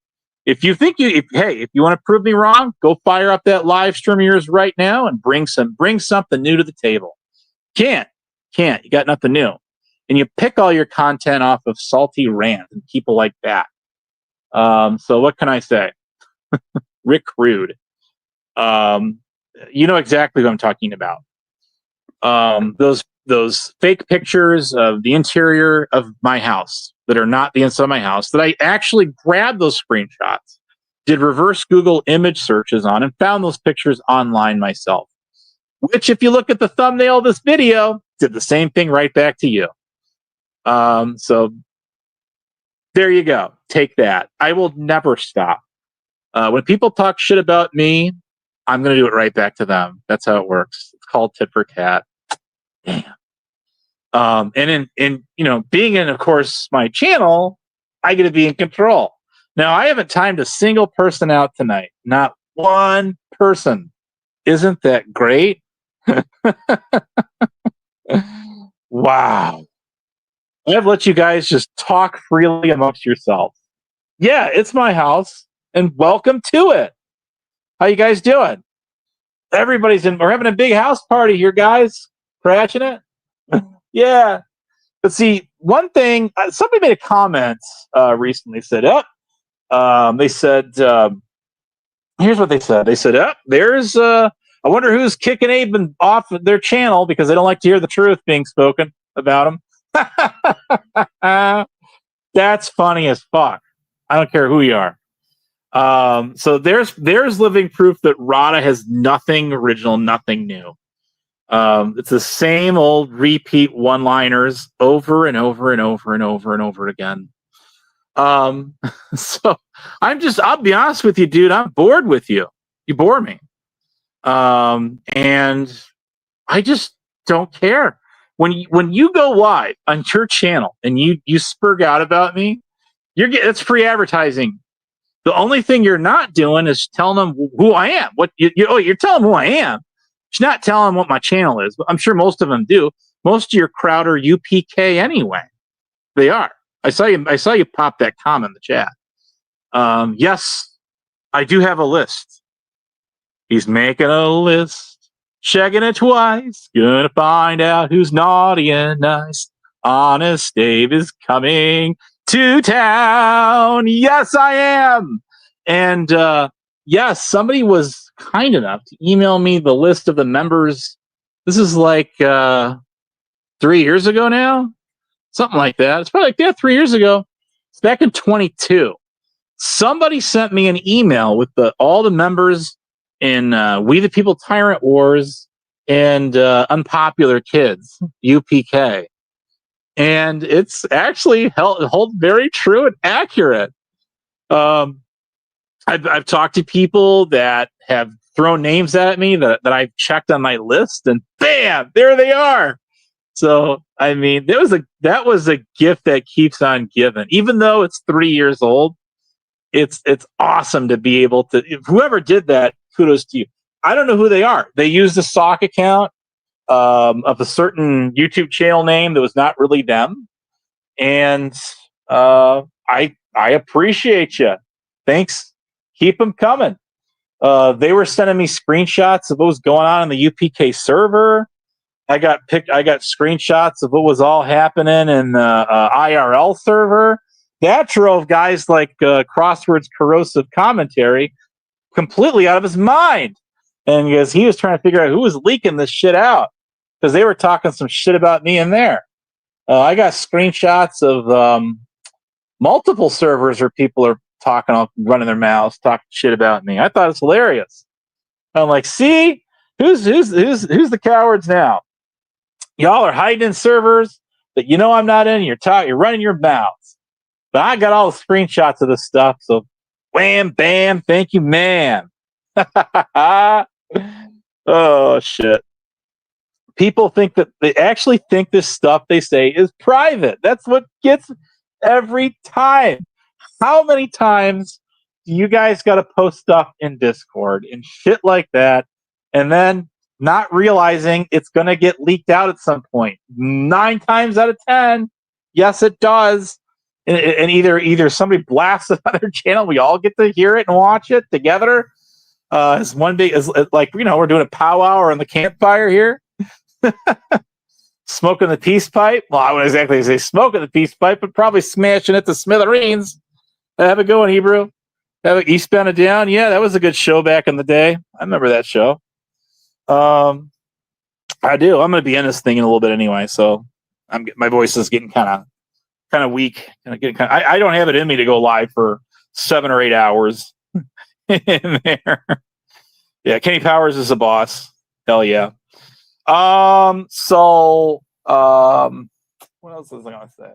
If you think if you want to prove me wrong, go fire up that live stream of yours right now and bring something new to the table. Can't. You got nothing new, and you pick all your content off of Salty Rant and people like that. So what can I say? Rick Rude. You know exactly what I'm talking about. Those fake pictures of the interior of my house that are not the inside of my house, that I actually grabbed those screenshots, did reverse Google image searches on, and found those pictures online myself. Which, if you look at the thumbnail of this video, did the same thing right back to you. So there you go. Take that. I will never stop. When people talk shit about me, I'm going to do it right back to them. That's how it works. It's called tit for tat. Damn. And in being in, of course, my channel, I get to be in control. Now, I haven't timed a single person out tonight. Not one person. Isn't that great? Wow. I've let you guys just talk freely amongst yourselves. Yeah, it's my house, and welcome to it. How you guys doing? We're having a big house party here, guys. Crashing it? Yeah. But see, one thing, somebody made a comment recently, said, they said, here's what they said. They said, there's, I wonder who's kicking Abe off their channel because they don't like to hear the truth being spoken about him. That's funny as fuck. I don't care who you are. So there's living proof that Rada has nothing original, nothing new. It's the same old repeat one-liners over and over and over and over and over again. So I'll be honest with you, dude. I'm bored with you. You bore me. And I just don't care. When you go live on your channel and you spurg out about me, it's free advertising. The only thing you're not doing is telling them who I am. You're telling them who I am. You're not telling them what my channel is. But I'm sure most of them do. Most of your crowd are UPK anyway. They are. I saw you pop that comment in the chat. Yes, I do have a list. He's making a list, checking it twice, gonna find out who's naughty and nice. Honest Dave is coming to town. Yes, I am. And yes, somebody was kind enough to email me the list of the members. This is like 3 years ago now, something like that. It's probably like 3 years ago. It's back in 22. Somebody sent me an email with all the members in We the People Tyrant Wars and Unpopular Kids, UPK. And it's actually held very true and accurate. I've talked to people that have thrown names at me that I've checked on my list, and bam, there they are. So I mean, that was a gift that keeps on giving. Even though it's 3 years old, it's awesome to be able to. Whoever did that, kudos to you. I don't know who they are. They used a sock account of a certain YouTube channel name that was not really them, and I appreciate you. Thanks. Keep them coming. They were sending me screenshots of what was going on in the UPK server. I got screenshots of what was all happening in the IRL server. That drove guys like Crosswords Corrosive Commentary completely out of his mind. And because he was trying to figure out who was leaking this shit out, because they were talking some shit about me in there. I got screenshots of multiple servers where people are talking, running their mouths, talking shit about me. I thought it was hilarious. I'm like, see, who's the cowards now? Y'all are hiding in servers that you know I'm not in. You're running your mouths. But I got all the screenshots of this stuff. So, wham, bam, thank you, man. Oh shit. People think that they actually think this stuff they say is private. That's what gets every time. How many times do you guys got to post stuff in Discord and shit like that, and then not realizing it's going to get leaked out at some point? 9 times out of 10, yes, it does. And either somebody blasts it on their channel, we all get to hear it and watch it together. As one big, as like, we're doing a powwow around the campfire here. Smoking the peace pipe. Well, I wouldn't exactly say smoking the peace pipe, but probably smashing it to smithereens. Have a good one, Hebrew. Have an Eastbound and Down. Yeah, that was a good show back in the day. I remember that show. I do. I'm going to be in this thing in a little bit anyway, so my voice is getting kind of weak. I don't have it in me to go live for 7 or 8 hours in there. Yeah, Kenny Powers is the boss. Hell yeah. So what else was I gonna say?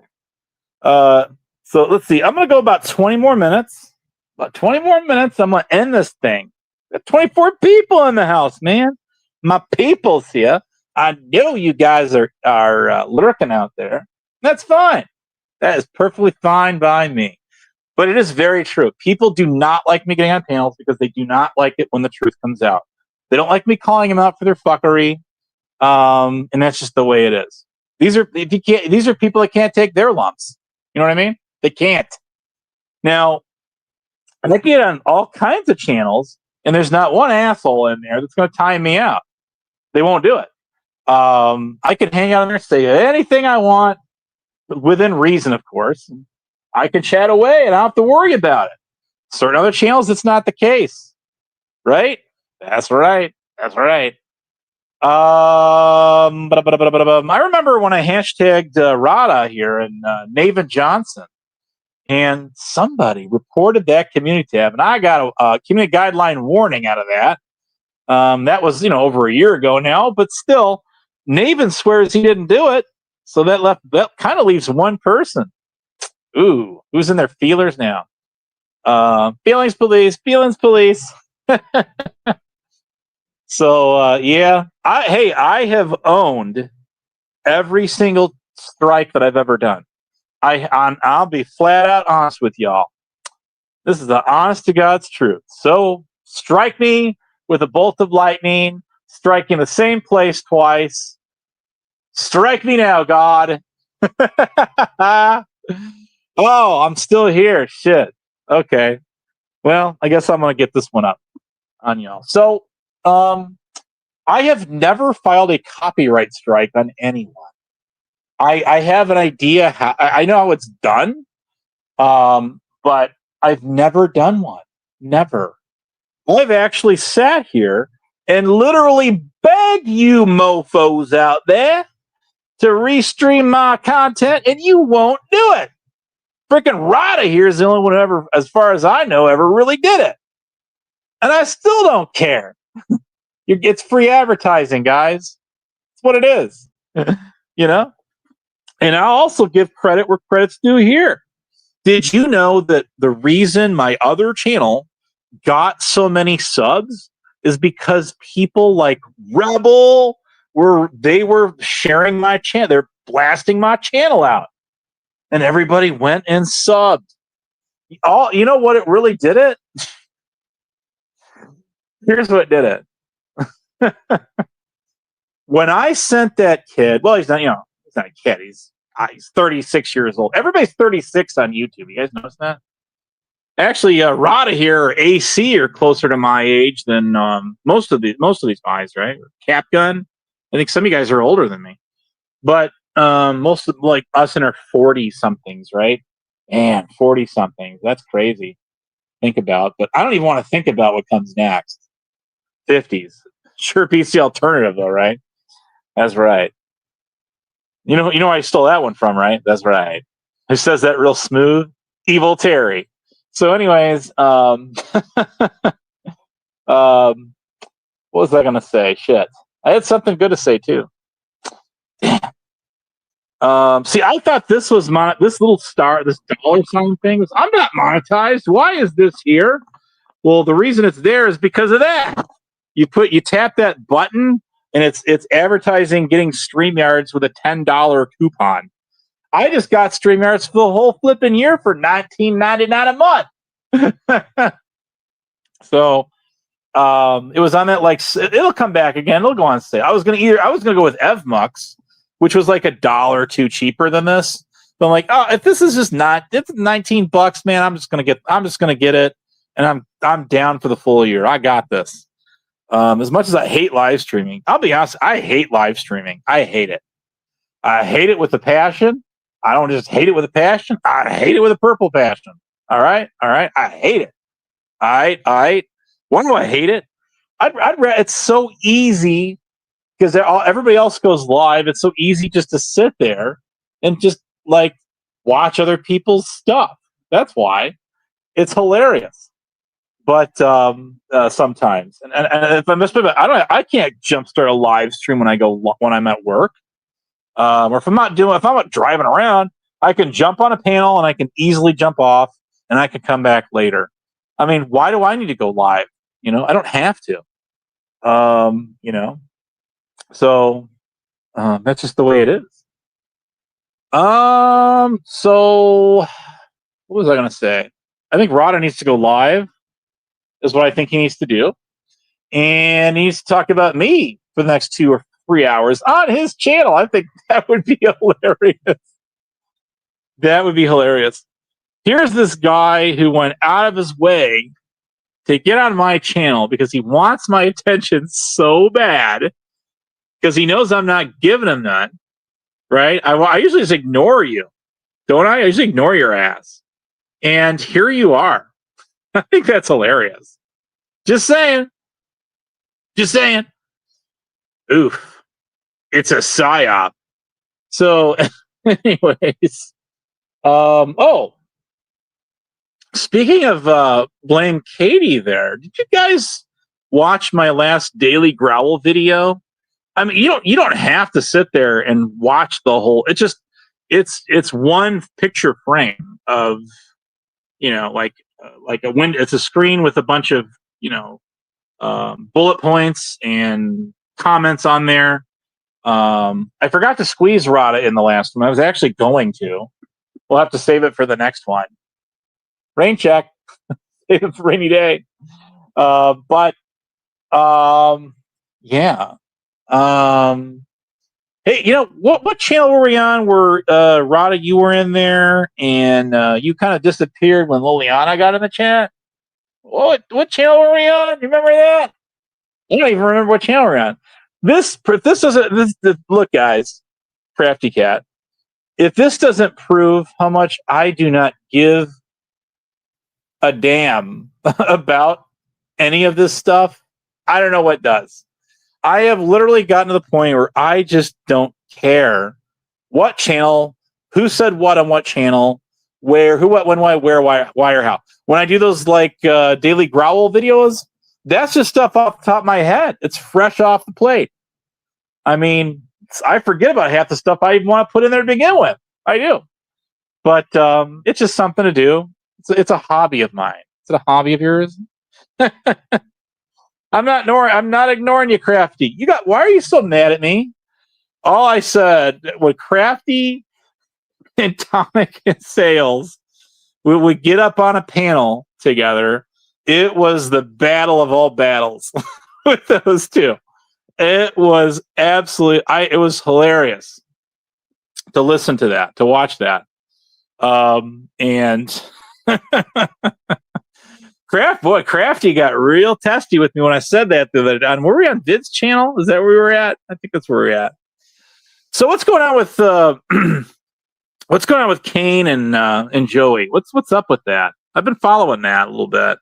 So let's see. I'm gonna go about 20 more minutes. About 20 more minutes. I'm gonna end this thing. Got 24 people in the house, man. My people's here. I know you guys are lurking out there. That's fine. That is perfectly fine by me. But it is very true. People do not like me getting on panels because they do not like it when the truth comes out. They don't like me calling them out for their fuckery. And that's just the way it is. These are people that can't take their lumps. You know what I mean? They can't. Now, I get on all kinds of channels, and there's not one asshole in there that's going to time me out. They won't do it. I can hang out in there and say anything I want, within reason, of course. I can chat away, and I don't have to worry about it. Certain other channels, it's not the case. Right? That's right. That's right. I remember when I hashtagged Rada here and 𝔻𝕒 Johnson, and somebody reported that community tab, and I got a community guideline warning out of that. That was over a year ago now, but still, 𝔻𝕒 swears he didn't do it, so that kind of leaves one person. Ooh, who's in their feelers now? Feelings police. So yeah, I have owned every single strike that I've ever done. I'll be flat out honest with y'all. This is the honest to God's truth. So strike me with a bolt of lightning, strike in the same place twice. Strike me now, God. Oh, I'm still here. Shit. Okay. Well, I guess I'm gonna get this one up on y'all. So I have never filed a copyright strike on anyone. I have an idea how I know how it's done, but I've never done one. Never. I've actually sat here and literally begged you mofos out there to restream my content, and you won't do it. Freaking Rada here is the only one ever, as far as I know, ever really did it. And I still don't care. It's free advertising, guys. That's what it is. And I'll also give credit where credit's due here. Did you know that the reason my other channel got so many subs is because people like Rebel were sharing my channel. They're blasting my channel out. And everybody went and subbed. You know what it really did it? Here's what did it. When I sent that kid, well, he's not, he's not a kid. He's 36 years old. Everybody's 36 on YouTube. You guys notice that? Actually, Rada here, or AC, are closer to my age than most of these guys, right? Capgun. I think some of you guys are older than me, but most of like us in our 40 somethings, right? Man, 40 somethings. That's crazy. Think about, but I don't even want to think about what comes next. 50s. Sure beats the alternative, though, right? That's right. You know where I stole that one from, right? That's right. Who says that real smooth? Evil Terry. So, anyways, what was I gonna say? Shit, I had something good to say too. See, I thought this was this little star, this dollar sign thing. I'm not monetized. Why is this here? Well, the reason it's there is because of that. You tap that button, and it's advertising getting StreamYards with a $10 coupon. I just got StreamYards for the whole flipping year for $19.99 a month. So it was on that, like, it'll come back again. It'll go on sale. I was gonna go with @𝔻𝕒𝕗, which was like $1 or $2 cheaper than this. But I'm like, oh, if this is just it's $19, man, I'm just gonna get it, and I'm down for the full year. I got this. As much as I hate live streaming, I'll be honest, I hate live streaming. I hate it. I hate it with a passion. I don't just hate it with a passion. I hate it with a purple passion. All right. I hate it. Why do I hate it? It's so easy because everybody else goes live. It's so easy just to sit there and just like watch other people's stuff. That's why it's hilarious. But sometimes, and if I miss it, I can't jumpstart a live stream when I'm at work, or if I'm not driving around, I can jump on a panel and I can easily jump off and I can come back later. I mean, why do I need to go live? I don't have to. So that's just the way it is. So what was I gonna say? I think Rada needs to go live. Is what I think he needs to do, and he needs to talk about me for the next 2 or 3 hours on his channel. I think that would be hilarious. That would be hilarious. Here's this guy who went out of his way to get on my channel because he wants my attention so bad because he knows I'm not giving him that, right? I usually just ignore you, don't I? I usually ignore your ass. And here you are. I think that's hilarious. Just saying. Oof. It's a psyop. So, anyways. Speaking of Blame Katie there, did you guys watch my last Daily Growl video? I mean, you don't have to sit there and watch the whole. It's one picture frame of, like a window. It's a screen with a bunch of bullet points and comments on there. I forgot to squeeze Rada in the last one. I was actually going to. We'll have to save it for the next one. Rain check. Save it for rainy day. Yeah. Hey, what channel were we on where Rada, you were in there and you kind of disappeared when Liliana got in the chat? What channel were we on? You remember that? I don't even remember what channel we're on. Look, guys, Crafty Cat. If this doesn't prove how much I do not give a damn about any of this stuff, I don't know what does. I have literally gotten to the point where I just don't care what channel, who said what on what channel, where, who, what, when, why, where, why, or how. When I do those like Daily Growl videos, that's just stuff off the top of my head. It's fresh off the plate. I mean, I forget about half the stuff I even want to put in there to begin with. I do. But it's just something to do. It's a hobby of mine. Is it a hobby of yours? I'm not ignoring you, Crafty. Why are you so mad at me? All I said, when Crafty and Tonic and Sales we would get up on a panel together, it was the battle of all battles with those two. It was absolutely. It was hilarious to listen to that, to watch that. And Crafty got real testy with me when I said that the other day. Were we on Vid's channel? Is that where we were at? I think that's where we're at. So what's going on with what's going on with Kane and Joey? What's up with that? I've been following that a little bit.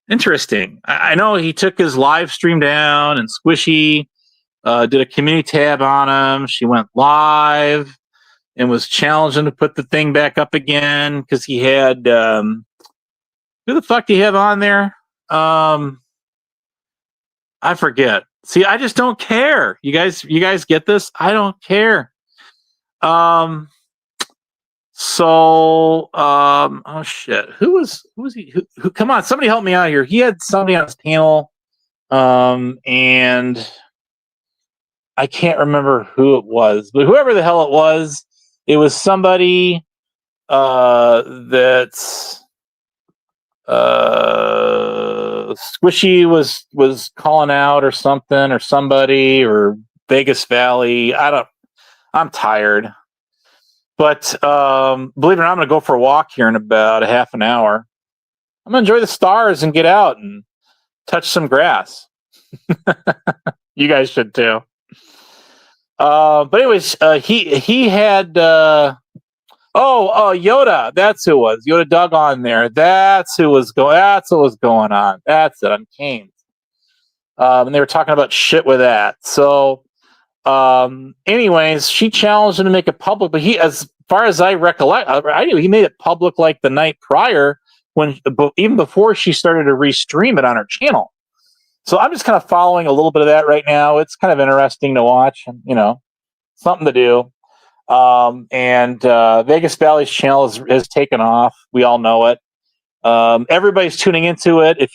Interesting. I know he took his live stream down, and Squishy did a community tab on him. She went live and was challenging to put the thing back up again because he had who the fuck do you have on there? I forget. See, I just don't care. You guys get this? I don't care. Oh shit. Who was he? Who come on, somebody help me out here. He had somebody on his panel, and I can't remember who it was, but whoever the hell it was somebody that's Squishy was calling out or something, or somebody, or Vegas Valley. I'm tired. But believe it or not, I'm going to go for a walk here in about a half an hour. I'm going to enjoy the stars and get out and touch some grass. You guys should too. But anyways, he had Yoda. That's who it was. Yoda Doug on there. That's what was going on. That's it. On Kane. And they were talking about shit with that. So anyways, she challenged him to make it public, but as far as I recollect, I knew he made it public like the night prior, even before she started to restream it on her channel. So I'm just kind of following a little bit of that right now. It's kind of interesting to watch, and something to do. And Vegas Valley's channel has taken off. We all know it. Everybody's tuning into it. If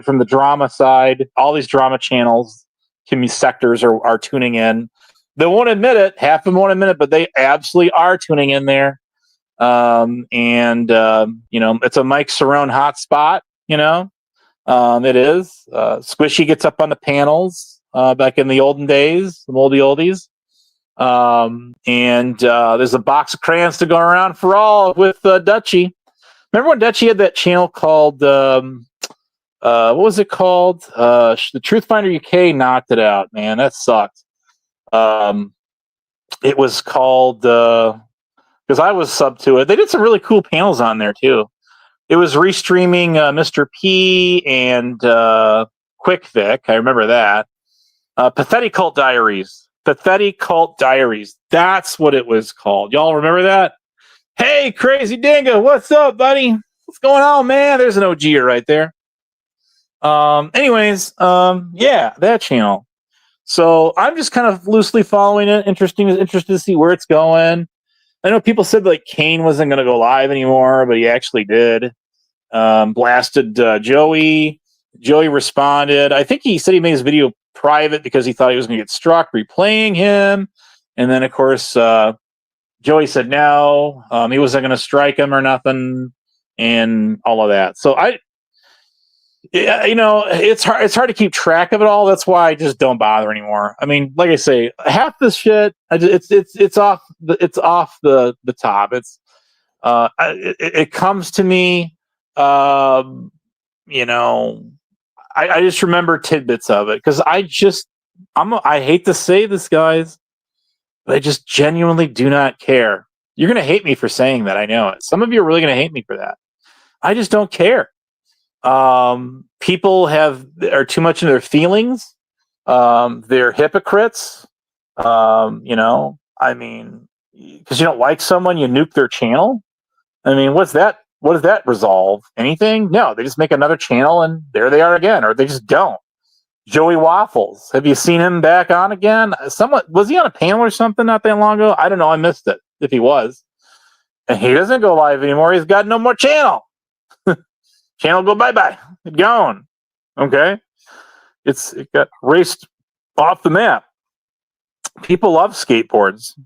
from the drama side, all these drama channels, community sectors are tuning in. They won't admit it. Half of them won't admit it, but they absolutely are tuning in there. It's a Mike Cerrone hotspot. It is. Squishy gets up on the panels back in the olden days, the moldy oldies. There's a box of crayons to go around for all with Dutchie. Remember when Dutchie had that channel called what was it called? The Truth Finder UK knocked it out, man. That sucked. It was called because I was sub to it. They did some really cool panels on there too. It was restreaming Mr. P and Quick Vic. I remember that. Pathetic Cult Diaries. Pathetic Cult Diaries. That's what it was called. Y'all remember that? Hey, Crazy Dingo, what's up, buddy? What's going on, man? There's an OG right there. Yeah, that channel. So I'm just kind of loosely following it. Interested to see where it's going. I know people said like Kane wasn't going to go live anymore, but he actually did. Blasted Joey. Joey responded. I think he said he made his video private because he thought he was going to get struck replaying him. And then, of course, Joey said no. He wasn't going to strike him or nothing, and all of that. So it's hard to keep track of it all. That's why I just don't bother anymore. I mean, like I say, half this shit, it's off the top. It comes to me. I just remember tidbits of it because I hate to say this, guys, but I just genuinely do not care. You're gonna hate me for saying that. I know it. Some of you are really gonna hate me for that. I just don't care. People are too much in their feelings. They're hypocrites. I mean, because you don't like someone, you nuke their channel. I mean, what does that resolve? Anything? No, they just make another channel and there they are again, or they just don't. Joey Waffles. Have you seen him back on again? Was he on a panel or something not that long ago? I don't know. I missed it if he was. And he doesn't go live anymore. He's got no more channel. Channel go bye-bye. It's gone. Okay. It got raced off the map. People love skateboards.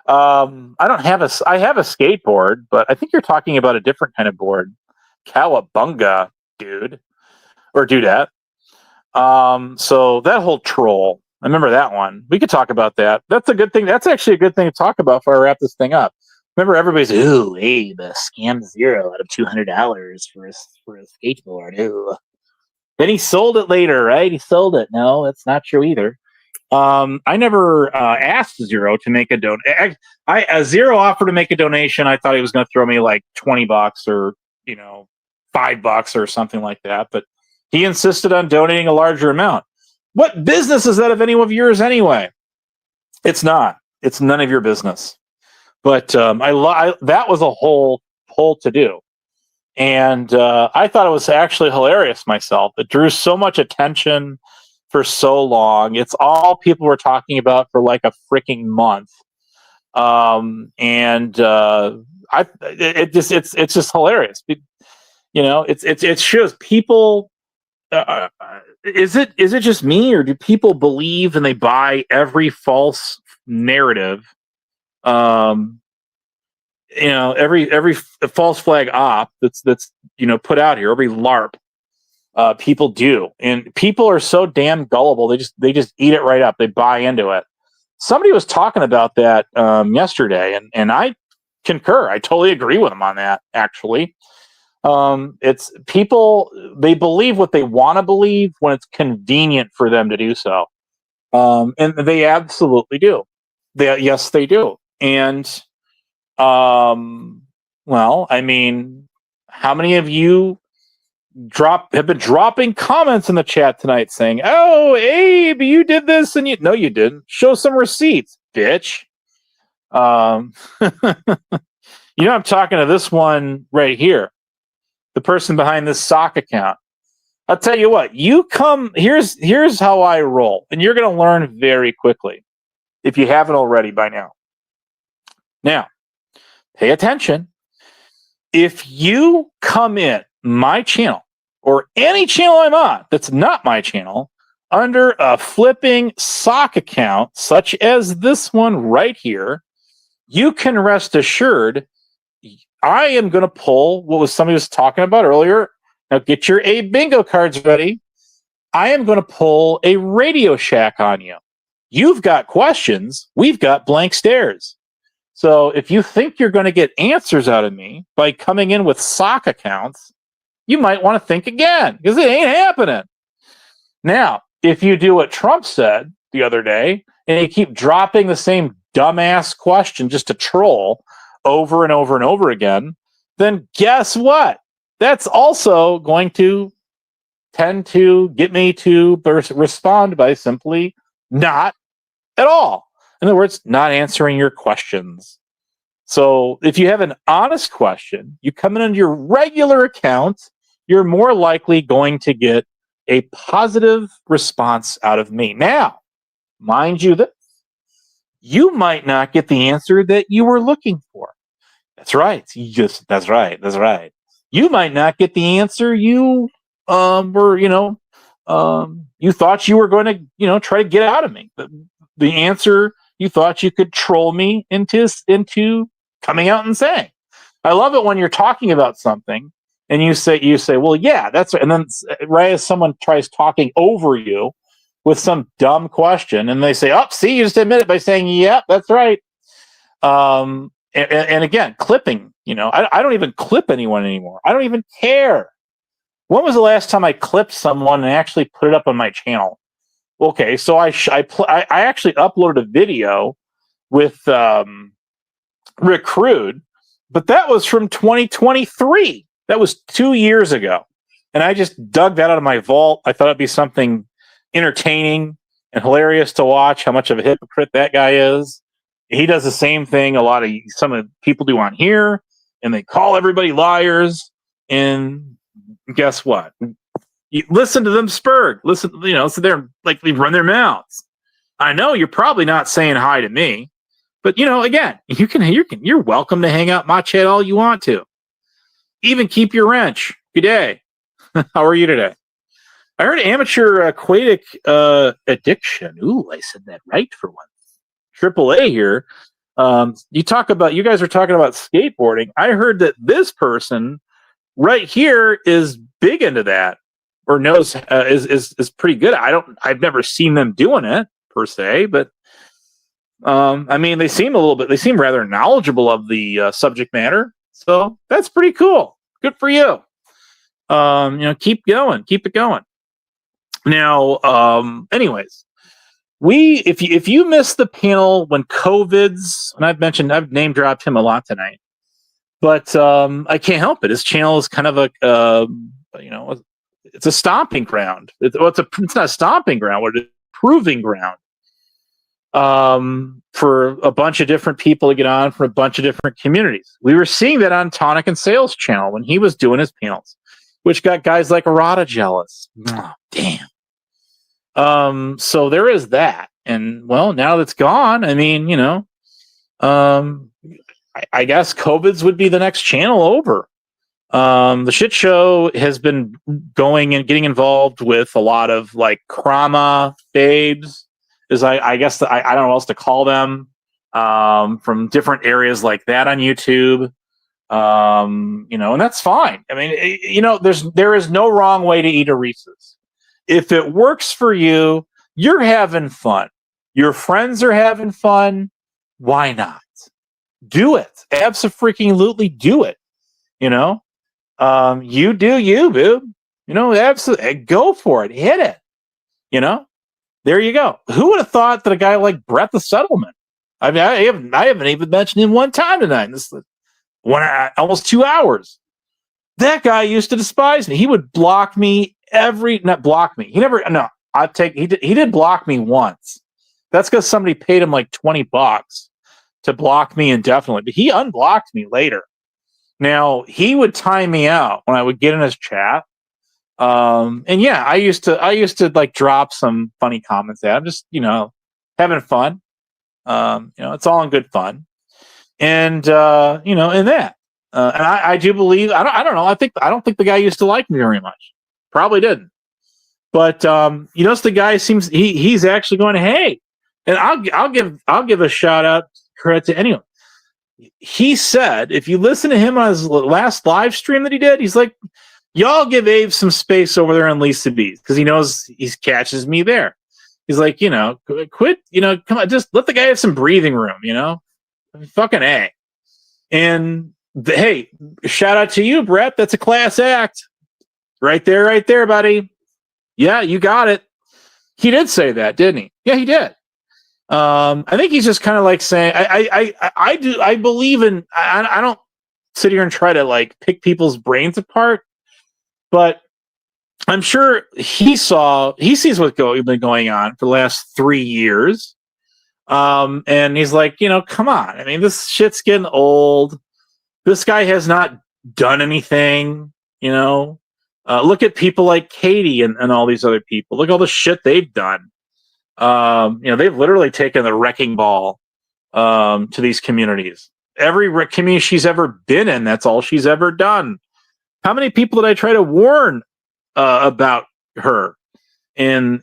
I have a skateboard, but I think you're talking about a different kind of board. Cowabunga, dude. Or dudette. So that whole troll, I remember that one. We could talk about that. That's a good thing. That's actually a good thing to talk about before I wrap this thing up. Remember, everybody's, ooh, Abe, scam $0 out of $200 for a skateboard. Ooh. Then he sold it later, right? He sold it. No, that's not true either. I never asked Zero to make a donation. Zero offered to make a donation. I thought he was going to throw me like $20 or $5 or something like that. But he insisted on donating a larger amount. What business is that of any of yours anyway? It's not. It's none of your business. But that was a whole to do. And I thought it was actually hilarious myself. It drew so much attention for so long. It's all people were talking about for like a freaking month. It's just hilarious. It shows people. Is it just me, or do people believe and they buy every false narrative? Every false flag op that's put out here, every LARP, people do, and people are so damn gullible. They just eat it right up. They buy into it. Somebody was talking about that yesterday, and I concur. I totally agree with them on that. Actually, it's people, they believe what they want to believe when it's convenient for them to do so, and they absolutely do. Yes, they do. And well, I mean, how many of you have been dropping comments in the chat tonight saying, "Oh, Abe, you did this," and no, you didn't. Show some receipts, bitch. I'm talking to this one right here, the person behind this sock account. I'll tell you what. Here's how I roll, and you're going to learn very quickly if you haven't already by now. Now, pay attention. If you come in my channel or any channel I'm on that's not my channel under a flipping sock account, such as this one right here, you can rest assured I am going to pull what was somebody was talking about earlier. Now get your A bingo cards ready. I am going to pull a Radio Shack on you. You've got questions. We've got blank stares. So if you think you're going to get answers out of me by coming in with sock accounts, you might want to think again, because it ain't happening. Now, if you do what Trump said the other day, and you keep dropping the same dumbass question just to troll over and over and over again, then guess what? That's also going to tend to get me to respond by simply not at all. In other words, not answering your questions. So if you have an honest question, you come in on your regular account, you're more likely going to get a positive response out of me. Now, mind you, that you might not get the answer that you were looking for. That's right. That's right. You might not get the answer you you thought you were going to, try to get out of me. The answer you thought you could troll me into coming out and saying. I love it when you're talking about something and you say, well, yeah, that's right. And then right as someone tries talking over you with some dumb question, and they say, "Oh, see, you just admit it by saying, yeah, that's right." And again, clipping. I don't even clip anyone anymore. I don't even care. When was the last time I clipped someone and actually put it up on my channel? Okay, so I actually uploaded a video with Recruit, but that was from 2023. That was 2 years ago, and I just dug that out of my vault. I thought it'd be something entertaining and hilarious to watch. How much of a hypocrite that guy is. He does the same thing some of the people do on here, and they call everybody liars. And guess what? You listen to them spurred. Listen, so they're like they run their mouths. I know you're probably not saying hi to me, but again, you're welcome to hang out my chat all you want to. Even keep your wrench. Good day. How are you today? I heard amateur aquatic addiction. Ooh, I said that right for once. AAA here. You guys are talking about skateboarding. I heard that this person right here is big into that. or knows is pretty good. I've never seen them doing it per se, but I mean, they seem rather knowledgeable of the subject matter. So that's pretty cool. Good for you. Keep it going. Now, anyways, if you missed the panel when COVID's, and I've name dropped him a lot tonight, but I can't help it. His channel is kind of it's a stomping ground. It's not a stomping ground, but it's a proving ground for a bunch of different people to get on from a bunch of different communities. We were seeing that on Tonic and Sales channel when he was doing his panels, which got guys like Arata jealous. Oh, damn. So there is that. And well, now that's gone, I mean, I guess COVID's would be the next channel over. The shit show has been going and getting involved with a lot of like Krama babes, is I guess I don't know what else to call them, from different areas like that on YouTube. And that's fine. I mean, there is no wrong way to eat a Reese's. If it works for you, you're having fun. Your friends are having fun. Why not? Do it. Abso-freaking-lutely do it. You do you, boob. Absolutely. Go for it. Hit it. There you go. Who would have thought that a guy like Brett the Settlement? I mean, I haven't even mentioned him one time tonight. This almost 2 hours. That guy used to despise me. He would block me not block me. He did block me once. That's because somebody paid him like $20 to block me indefinitely, but he unblocked me later. Now, he would time me out when I would get in his chat. And yeah, I used to like drop some funny comments at him, just, having fun. It's all in good fun. And, in that, and I do believe, I don't know. I don't think the guy used to like me very much. Probably didn't. But, the guy seems, he's actually going, hey, and I'll give a shout out credit to anyone. He said, if you listen to him on his last live stream that he did, he's like, y'all give Abe some space over there on Lisa B's, because he knows he catches me there. He's like, quit, come on, just let the guy have some breathing room, fucking A. And hey, shout out to you, Brett. That's a class act. Right there, buddy. Yeah, you got it. He did say that, didn't he? Yeah, he did. I think he's just kind of like saying, I believe in, I don't sit here and try to like pick people's brains apart, but I'm sure he sees what's been going on for the last 3 years. And he's like, come on. I mean, this shit's getting old. This guy has not done anything, look at people like Katie and all these other people. Look at all the shit they've done. They've literally taken the wrecking ball to these communities. Every community she's ever been in, that's all she's ever done. How many people did I try to warn about her and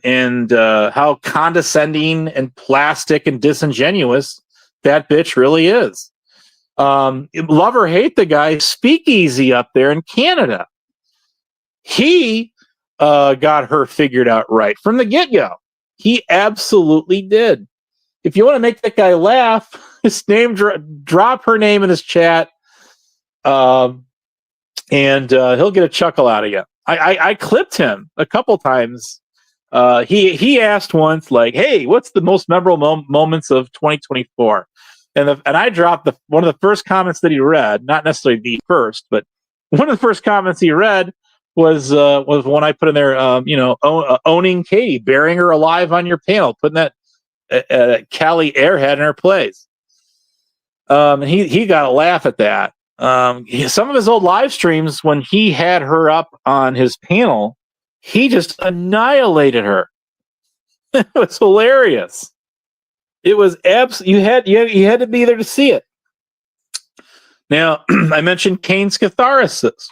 how condescending and plastic and disingenuous that bitch really is? Love or hate the guy, Speakeasy up there in Canada. He got her figured out right from the get-go. He absolutely did. If you want to make that guy laugh, his name drop her name in his chat, and he'll get a chuckle out of you. I clipped him a couple times. He asked once, like, "Hey, what's the most memorable moments of 2024?" And I dropped one of the first comments that he read, not necessarily the first, but one of the first comments he read was one I put in there, owning Katie, burying her alive on your panel, putting that Callie airhead in her place. And he got a laugh at that. Some of his old live streams, when he had her up on his panel, he just annihilated her. It was hilarious. It was you had to be there to see it. Now, I mentioned Kane's catharsis.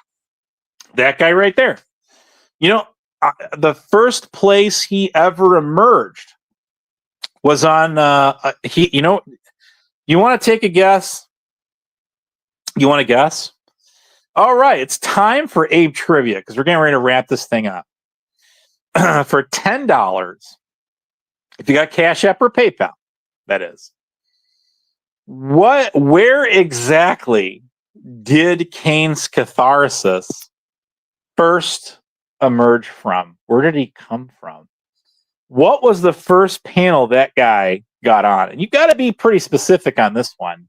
That guy right there. The first place he ever emerged was on you want to take a guess? You want to guess? All right, it's time for Abe Trivia, because we're getting ready to wrap this thing up. for $10, if you got Cash App or PayPal, that is, where exactly did Kane's catharsis first emerge from? Where did he come from? What was the first panel that guy got on? And you got to be pretty specific on this one.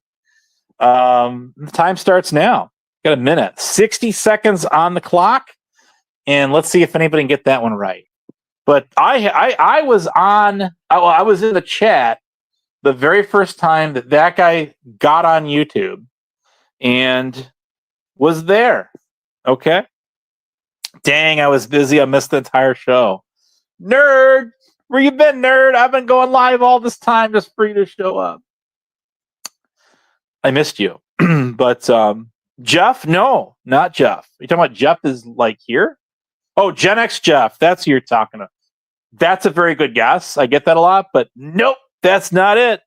The time starts now. Got a minute, 60 seconds on the clock, and let's see if anybody can get that one right. But I was on. I was in the chat the very first time that guy got on YouTube and was there. Okay. Dang, I was busy. I missed the entire show. Nerd, where you been, nerd? I've been going live all this time just for you to show up. I missed you. But Jeff? No, not Jeff. Are you talking about Jeff is like here? Oh, Gen X Jeff. That's who you're talking about. That's a very good guess. I get that a lot, but nope, that's not it.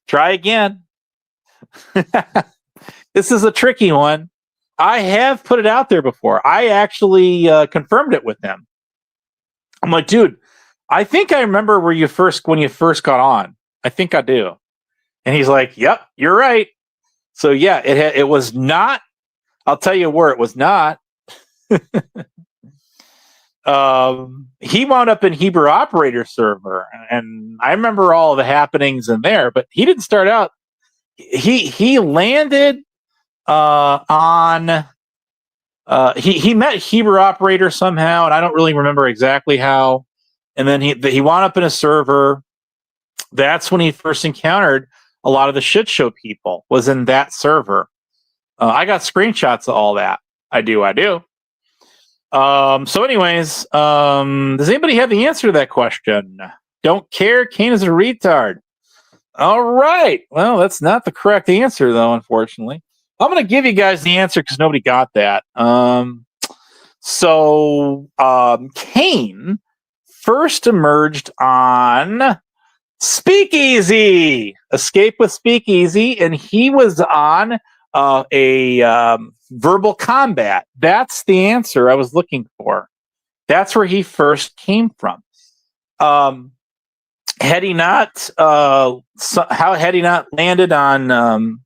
Try again. This is a tricky one. I have put it out there before. I actually confirmed it with him. I'm like, dude, I think I remember when you first got on. I think I do. And he's like, yep, you're right. So yeah, it was not. I'll tell you where it was not. He wound up in Hebrew Operator server, and I remember all the happenings in there. But he didn't start out. He landed on. He met Hebrew Operator somehow, and I don't really remember exactly how. And then he wound up in a server. That's when he first encountered a lot of the shit show people. Was in that server. I got screenshots of all that. I do. So anyways, does anybody have the answer to that question? Don't care. Kane is a retard. All right. Well, that's not the correct answer, though, unfortunately. I'm going to give you guys the answer because nobody got that. Kane first emerged on Speakeasy, Escape with Speakeasy, and he was on a verbal combat. That's the answer I was looking for. That's where he first came from. Had he not landed on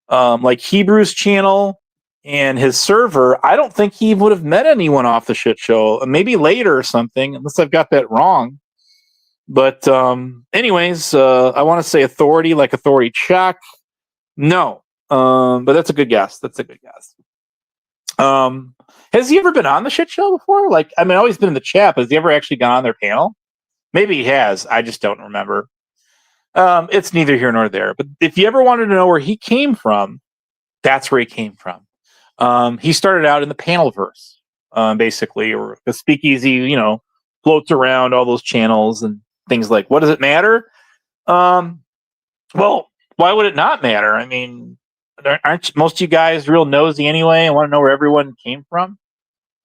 like Hebrew's channel and his server, I don't think he would have met anyone off the shit show. Maybe later or something, unless I've got that wrong. But anyways, I want to say authority, like Authority Chuck. No. But that's a good guess. Has he ever been on the shit show before? Like, I mean, always been in the chat, but has he ever actually gone on their panel? Maybe he has. I just don't remember. It's neither here nor there. But if you ever wanted to know where he came from, that's where he came from. He started out in the panelverse, basically, or the Speakeasy, floats around all those channels and things like. What does it matter? Well, why would it not matter? I mean, aren't most of you guys real nosy anyway and want to know where everyone came from?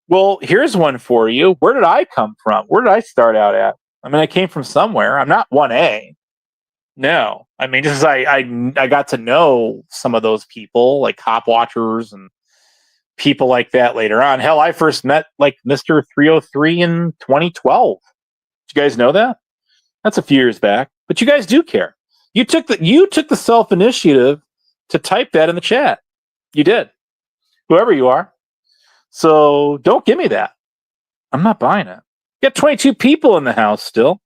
Well, here's one for you. Where did I come from? Where did I start out at? I mean, I came from somewhere. I'm not 1A. No. I mean, just I got to know some of those people, like cop watchers and people like that later on. Hell, I first met like Mr. 303 in 2012. Did you guys know that? That's a few years back. But you guys do care. You took the self-initiative to type that in the chat. You did. Whoever you are. So don't give me that. I'm not buying it. You got 22 people in the house still.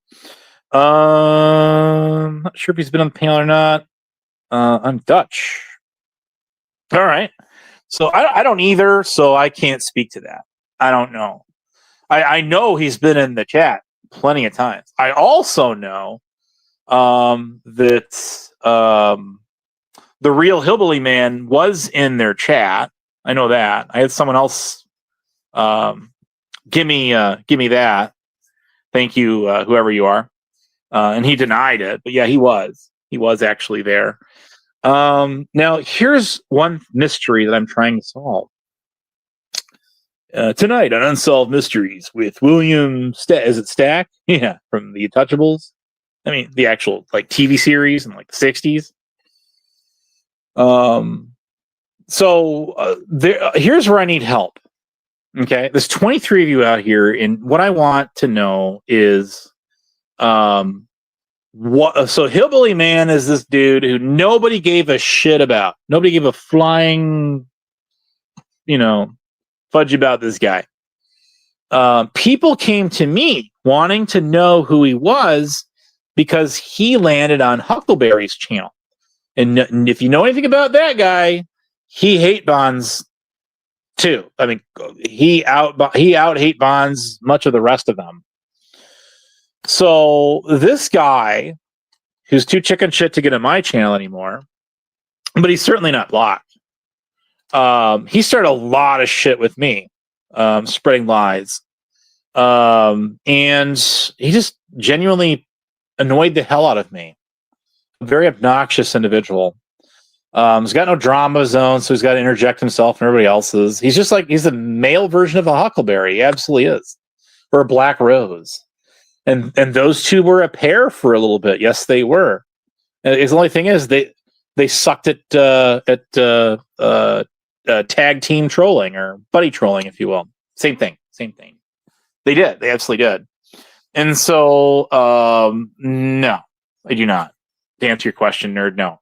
Not sure if he's been on the panel or not. I'm Dutch. All right. So I don't either, so I can't speak to that. I don't know. I know he's been in the chat plenty of times. I also know that the real Hillbilly Man was in their chat. I know that. I had someone else give me that. Thank you, whoever you are. And he denied it, but yeah, he was actually there. Now here's one mystery that I'm trying to solve. Tonight on Unsolved Mysteries with William is it Stack? Yeah, from the Untouchables. I mean, the actual like TV series in like the 60s. Here's where I need help. Okay, there's 23 of you out here, and what I want to know is, what? So Hillbilly Man is this dude who nobody gave a shit about. Nobody gave a flying, fudge about this guy. People came to me wanting to know who he was because he landed on Huckleberry's channel. And if you know anything about that guy, he hate bonds too. I mean, he out hate bonds much of the rest of them. So this guy, who's too chicken shit to get on my channel anymore, but he's certainly not blocked. He started a lot of shit with me, spreading lies. And he just genuinely annoyed the hell out of me. A very obnoxious individual. He's got no drama of his own, so he's got to interject himself and everybody else's. He's just like, he's the male version of a Huckleberry. He absolutely is. Or a Black Rose. And those two were a pair for a little bit. Yes, they were. And the only thing is they sucked at tag team trolling or buddy trolling, if you will. Same thing. They did. They absolutely did. And so, no, I do not. To answer your question, nerd, no.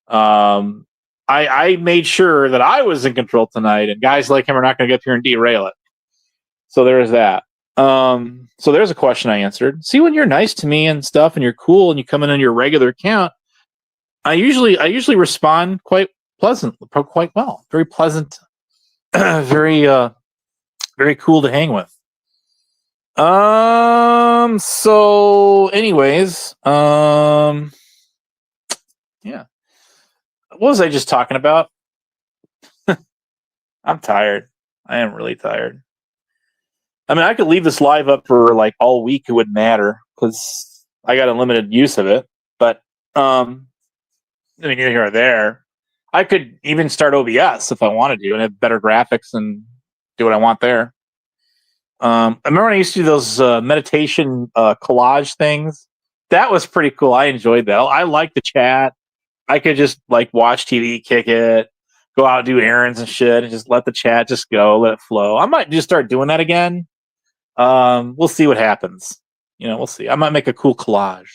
I made sure that I was in control tonight, and guys like him are not going to get up here and derail it. So there's that. So there's a question I answered. See, when you're nice to me and stuff, and you're cool, and you come in on your regular account, I usually respond quite well. Very pleasant, very cool to hang with. So anyways, yeah. What was I just talking about? I'm tired. I am really tired. I mean, I could leave this live up for like all week. It wouldn't matter because I got unlimited use of it. But I mean, neither here or there. I could even start OBS if I wanted to and have better graphics and do what I want there. I remember when I used to do those meditation collage things. That was pretty cool. I enjoyed that. I like the chat. I could just like watch TV, kick it, go out, do errands and shit, and just let the chat just go, let it flow. I might just start doing that again. We'll see what happens. We'll see. I might make a cool collage.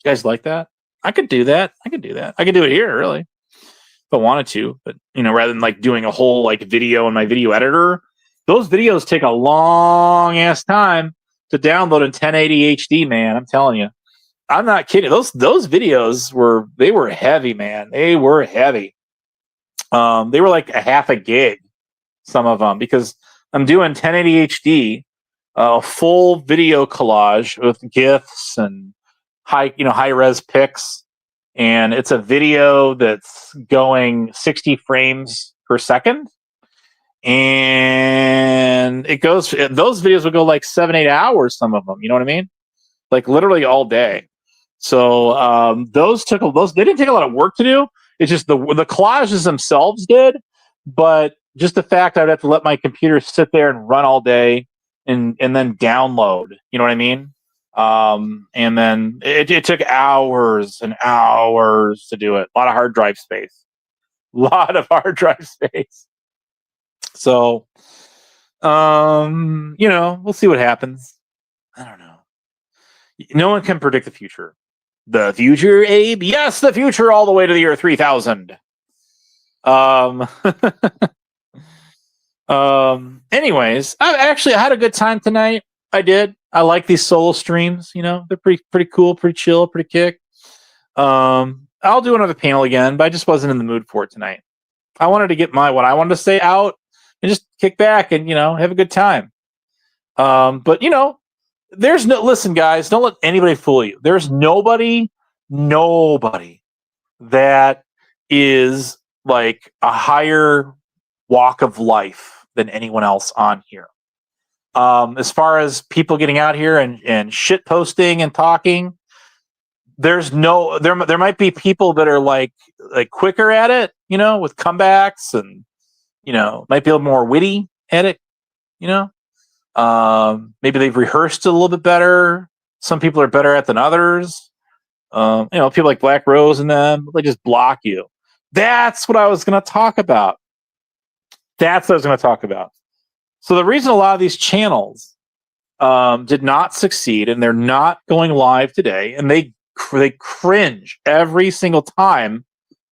You guys like that? I could do that. I could do it here, really, if I wanted to. But rather than like doing a whole like video in my video editor, those videos take a long ass time to download in 1080 HD. Man, I'm telling you. I'm not kidding. Those videos were heavy, man. They were heavy. They were like a half a gig, some of them, because I'm doing 1080 HD, a full video collage with GIFs and high res pics, and it's a video that's going 60 frames per second, and those videos would go like 7-8 hours. Some of them, you know what I mean? Like literally all day. So those they didn't take a lot of work to do. It's just the collages themselves did, but just the fact I'd have to let my computer sit there and run all day and then download. You know what I mean? And then it took hours and hours to do it. A lot of hard drive space. So, we'll see what happens. I don't know. No one can predict the future. The future, Abe? Yes, the future all the way to the year 3000. Anyways, I had a good time tonight. I did. I like these solo streams. They're pretty cool, pretty chill, pretty kick. I'll do another panel again, but I just wasn't in the mood for it tonight. I wanted to get what I wanted to say out and just kick back and have a good time. But listen, guys, don't let anybody fool you. There's nobody that is like a higher walk of life than anyone else on here. As far as people getting out here and shit posting and talking, there might be people that are like quicker at it, with comebacks and, might be a little more witty at it, maybe they've rehearsed it a little bit better. Some people are better at than others. People like Black Rose and them, they just block you. That's what I was going to talk about. So the reason a lot of these channels did not succeed, and they're not going live today, and they cringe every single time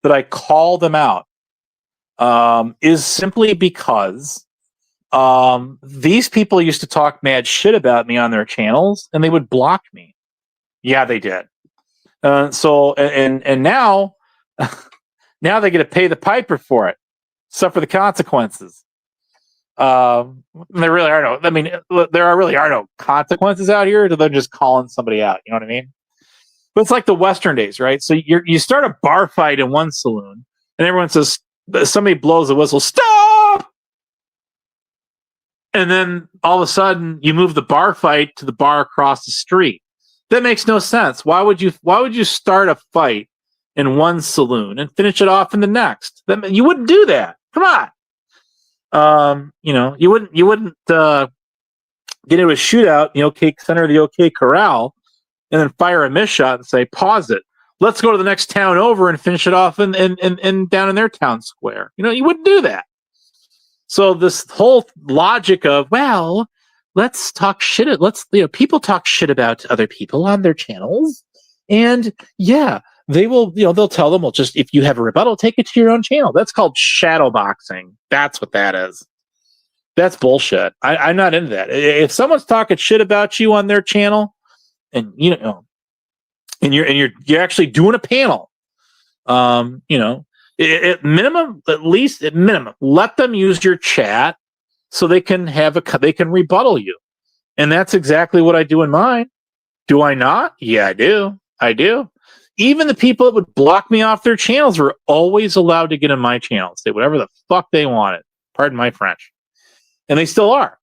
that I call them out, is simply because these people used to talk mad shit about me on their channels, and they would block me. Yeah, they did. So now, now they get to pay the piper for it, suffer the consequences. There really are no. I mean, there really are no consequences out here. They're just calling somebody out. You know what I mean? But it's like the Western days, right? So you start a bar fight in one saloon, and everyone says, somebody blows the whistle, stop, and then all of a sudden you move the bar fight to the bar across the street. That makes no sense. Why would you start a fight in one saloon and finish it off in the next? You wouldn't do that. Come on. You wouldn't get into a shootout in the OK Center of the OK Corral and then fire a miss shot and say, pause it. Let's go to the next town over and finish it off in down in their town square. You wouldn't do that. So this whole logic of, well, let's talk shit. People talk shit about other people on their channels, and yeah, they will. They'll tell them, well, just if you have a rebuttal, take it to your own channel. That's called shadow boxing. That's what that is. That's bullshit. I'm not into that. If someone's talking shit about you on their channel, and you're actually doing a panel, at minimum, let them use your chat so they can they can rebuttal you. And that's exactly what I do in mine. Do I not? Yeah, I do. Even the people that would block me off their channels were always allowed to get in my channel, say whatever the fuck they wanted. Pardon my French. And they still are.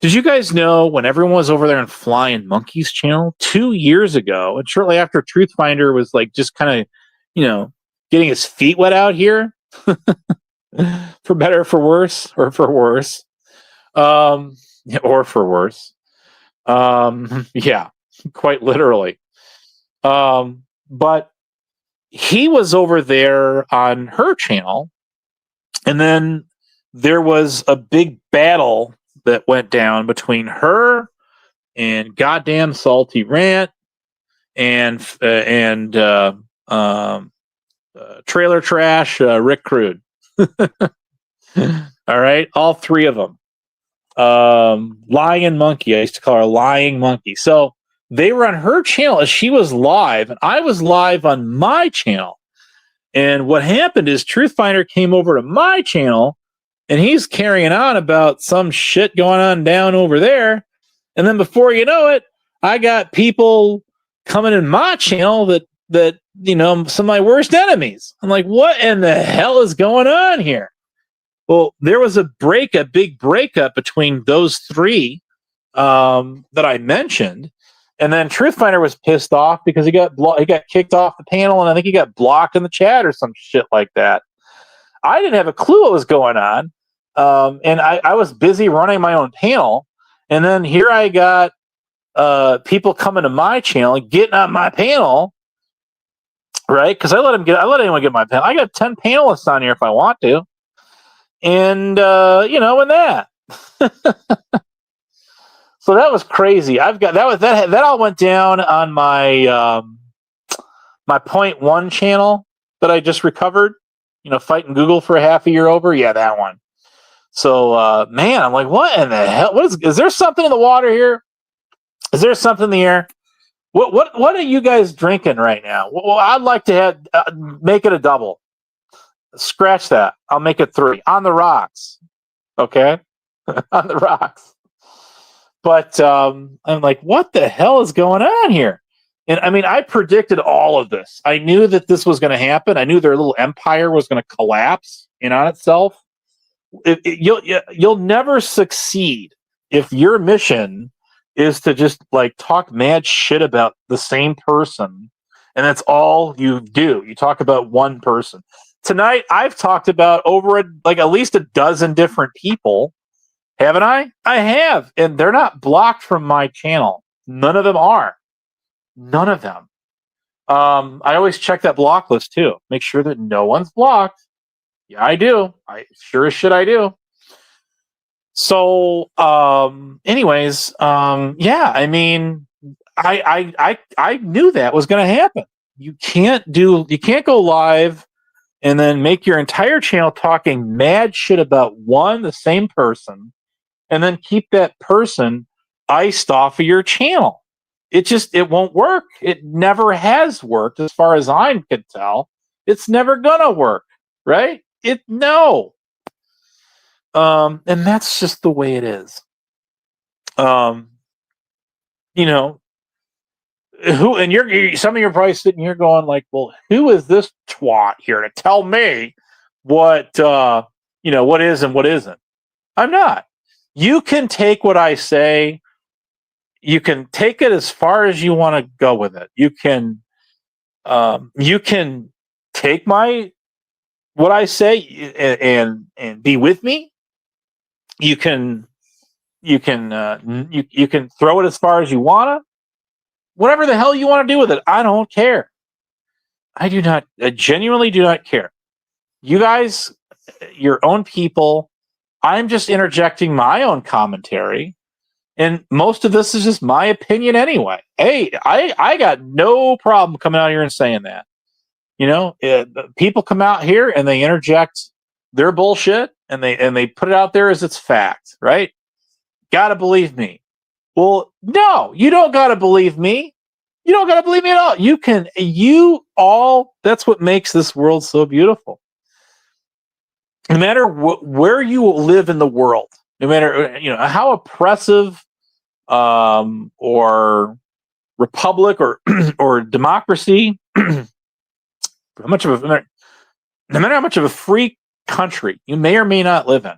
Did you guys know when everyone was over there on Flying Monkey's channel 2 years ago, and shortly after Truthfinder was like just kind of, getting his feet wet out here, for better, for worse, or for worse, yeah, quite literally. But he was over there on her channel, and then there was a big battle that went down between her and goddamn Salty Rant and Trailer Trash Rick Crude. All right, all three of them. Lying Monkey, I used to call her Lying Monkey. So they were on her channel as she was live, and I was live on my channel. And what happened is Truthfinder came over to my channel, and he's carrying on about some shit going on down over there. And then before you know it, I got people coming in my channel that some of my worst enemies. I'm like, what in the hell is going on here? Well, there was a big breakup between those three that I mentioned. And then Truthfinder was pissed off because he got kicked off the panel, and I think he got blocked in the chat or some shit like that. I didn't have a clue what was going on. And I was busy running my own panel. And then here I got people coming to my channel and getting on my panel, right? Because I let anyone get my panel. I got 10 panelists on here if I want to. And and that. So that was crazy. I've got that all went down on my my point one channel that I just recovered. Fighting Google for a half a year over. Yeah, that one. So man, I'm like, what in the hell? Is there something in the water here? Is there something in the air? What are you guys drinking right now? Well, I'd like to make it a double. Scratch that. I'll make it 3 on the rocks. Okay, on the rocks. But I'm like, what the hell is going on here? And I mean, I predicted all of this. I knew that this was going to happen. I knew their little empire was going to collapse in on itself. You'll never succeed if your mission is to just like talk mad shit about the same person, and that's all you do. You talk about one person. Tonight, I've talked about at least a dozen different people, haven't I? I have, and they're not blocked from my channel. None of them are. None of them. I always check that block list too. Make sure that no one's blocked. Yeah, I do. I sure as shit I do. So, anyways, yeah, I mean, I knew that was going to happen. You can't go live and then make your entire channel talking mad shit about the same person, and then keep that person iced off of your channel. It won't work. It never has worked as far as I can tell. It's never gonna work, right? No. And that's just the way it is. You know, some of you are probably sitting here going like, well, who is this twat here to tell me what what is and what isn't? I'm not. You can take what I say, you can take it as far as you want to go with it. You can take what I say and be with me. You can throw it as far as you wanna. Whatever the hell you want to do with it, I don't care. I genuinely do not care. You guys, your own people. I'm just interjecting my own commentary, and most of this is just my opinion anyway. Hey, I got no problem coming out here and saying that. People come out here and they interject their bullshit, and they put it out there as it's fact, right? Gotta believe me. Well, no, you don't gotta believe me. You don't gotta believe me at all. That's what makes this world so beautiful. No matter where you live in the world, no matter how oppressive or republic or or democracy, no matter how much of a free country you may or may not live in,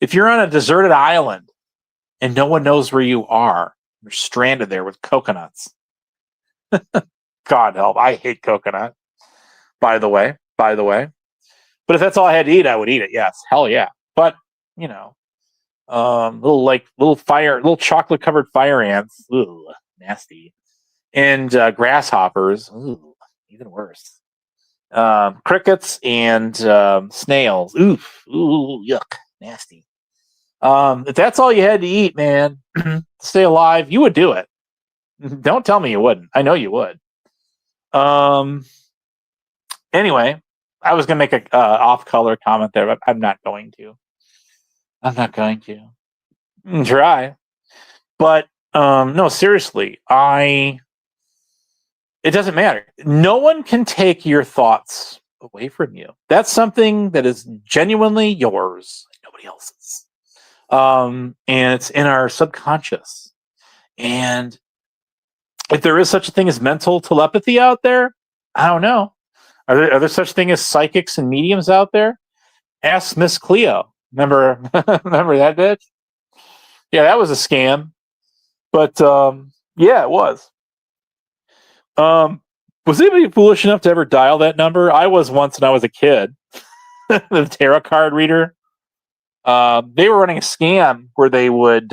if you're on a deserted island and no one knows where you are, you're stranded there with coconuts. God help, I hate coconut. By the way. But if that's all I had to eat, I would eat it. Yes, hell yeah. But little chocolate covered fire ants, ooh, nasty, and grasshoppers, ooh, even worse. Crickets and snails, oof, ooh, yuck, nasty. If that's all you had to eat, man, to stay alive, you would do it. Don't tell me you wouldn't. I know you would. Anyway, I was gonna make a off-color comment there, but I'm not going to. Try, but no, seriously, it doesn't matter. No one can take your thoughts away from you. That's something that is genuinely yours, nobody else's. And it's in our subconscious. And if there is such a thing as mental telepathy out there, I don't know. Are there such thing as psychics and mediums out there? Ask Miss Cleo. Remember that bitch? Yeah, that was a scam. But yeah, it was. Was anybody foolish enough to ever dial that number? I was once when I was a kid. The tarot card reader. They were running a scam where they would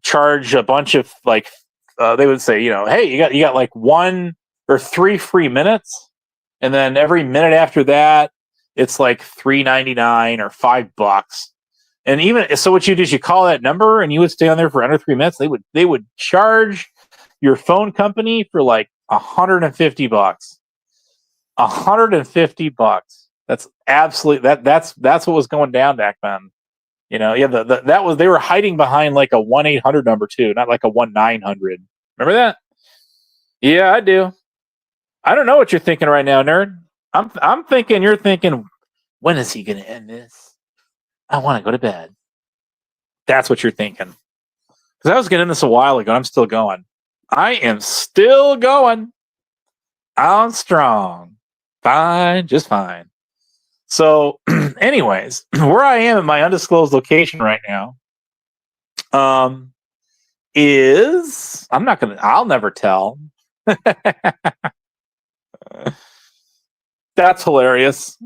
charge a bunch of they would say, hey, you got like 1 or 3 free minutes, and then every minute after that it's like $3.99 or $5. And even so, what you do is you call that number and you would stay on there for under 3 minutes. They would charge your phone company for like $150. $150. That's absolutely that's what was going down back then. Yeah, they were hiding behind like a 1-800 number too, not like a 1-900. Remember that? Yeah, I do. I don't know what you're thinking right now, nerd. I'm thinking you're thinking, when is he going to end this? I want to go to bed. That's what you're thinking. Because I was getting this a while ago. I'm still going. I am still going. I'm strong. Fine, just fine. So, anyways, where I am in my undisclosed location right now, is I'll never tell. That's hilarious.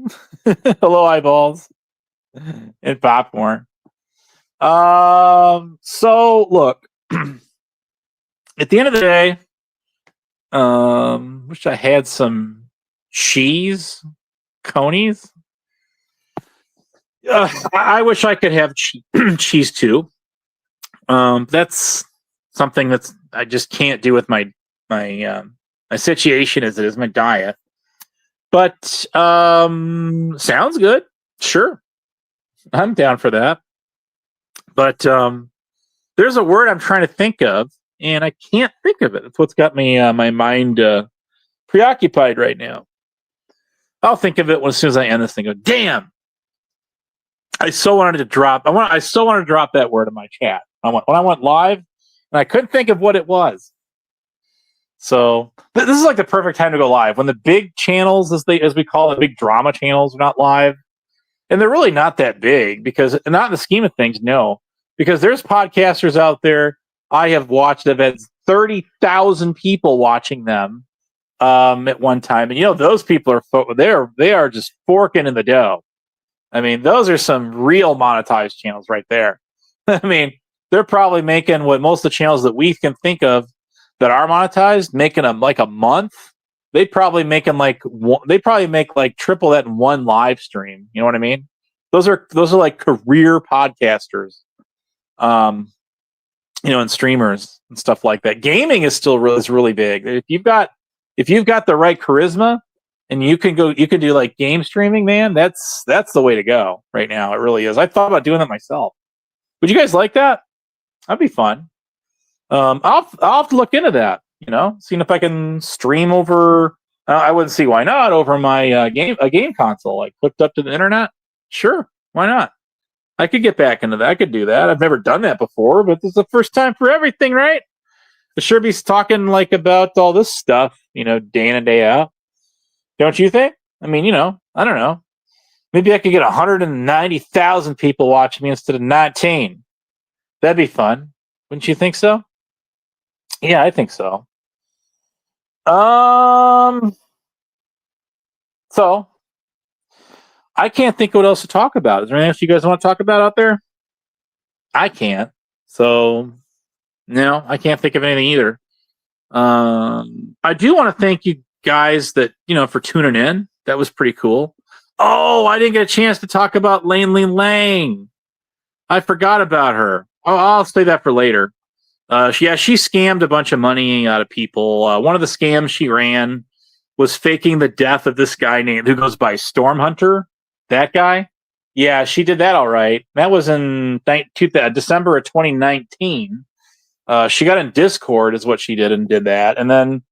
Hello, eyeballs and popcorn. So look, at the end of the day, wish I had some cheese conies. I wish I could have cheese too. That's something that's I just can't do with my situation as it is, my diet. But sounds good. Sure, I'm down for that. But there's a word I'm trying to think of, and I can't think of it. That's what's got me my mind preoccupied right now. I'll think of it as soon as I end this thing. Go, damn! I so wanted to drop. I so wanted to drop that word in my chat. When I went live, and I couldn't think of what it was. So this is like the perfect time to go live when the big channels, as we call it, big drama channels, are not live, and they're really not that big because not in the scheme of things, no. Because there's podcasters out there I have watched that have had 30,000 people watching them at one time, and those people are they are just forking in the dough. I mean, those are some real monetized channels right there. I mean, they're probably making what most of the channels that we can think of that are monetized making them like a month. They probably make like triple that in one live stream. You know what I mean? Those are like career podcasters, and streamers and stuff like that. Gaming is still really big. If you've got the right charisma and you can do like game streaming, man, that's the way to go right now. It really is. I thought about doing that myself. Would you guys like that? That'd be fun. I'll have to look into that. Seeing if I can stream over. I wouldn't see why not over my game console, like hooked up to the internet. Sure, why not? I could get back into that. I could do that. I've never done that before, but this is the first time for everything, right? I sure be talking like about all this stuff, day in and day out. Don't you think? I mean, I don't know. Maybe I could get 190,000 people watching me instead of 19. That'd be fun. Wouldn't you think so? Yeah, I think so. So I can't think of what else to talk about. Is there anything else you guys want to talk about out there? I can't. So no, I can't think of anything either. I do want to thank you guys that for tuning in. That was pretty cool. Oh, I didn't get a chance to talk about 𝔸𝕤 I forgot about her. Oh, I'll say that for later. She scammed a bunch of money out of people. One of the scams she ran was faking the death of this guy who goes by Storm Hunter. That guy. Yeah, she did that all right. That was in December of 2019. She got in Discord is what she did and did that. And then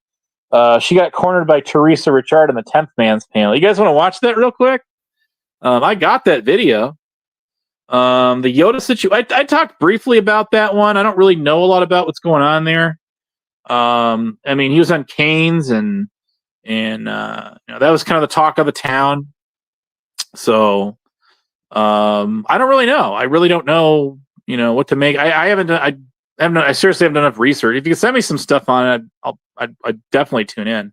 she got cornered by Teresa Richard in the 10th Man's panel. You guys want to watch that real quick? I got that video. The Yoda situation. I talked briefly about that one. I don't really know a lot about what's going on there. I mean, he was on Canes and that was kind of the talk of the town. So I don't really know. I really don't know. What to make. I seriously haven't done enough research. If you can send me some stuff on it, I'd definitely tune in.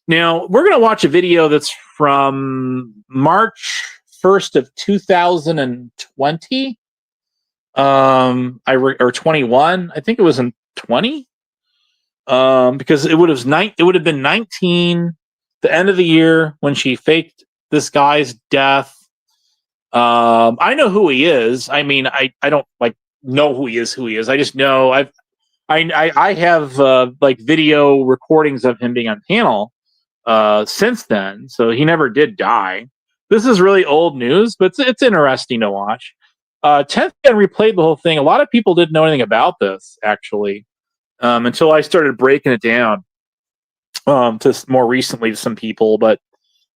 Now we're gonna watch a video that's from March 1st of 2020. Or 21. I think it was in 20. Because it would have been 19, the end of the year when she faked this guy's death. I know who he is. I mean, I don't know who he is. I just know I have like video recordings of him being on panel since then. So he never did die. This is really old news, but it's interesting to watch. 10th Man replayed the whole thing. A lot of people didn't know anything about this actually until I started breaking it down to more recently to some people, but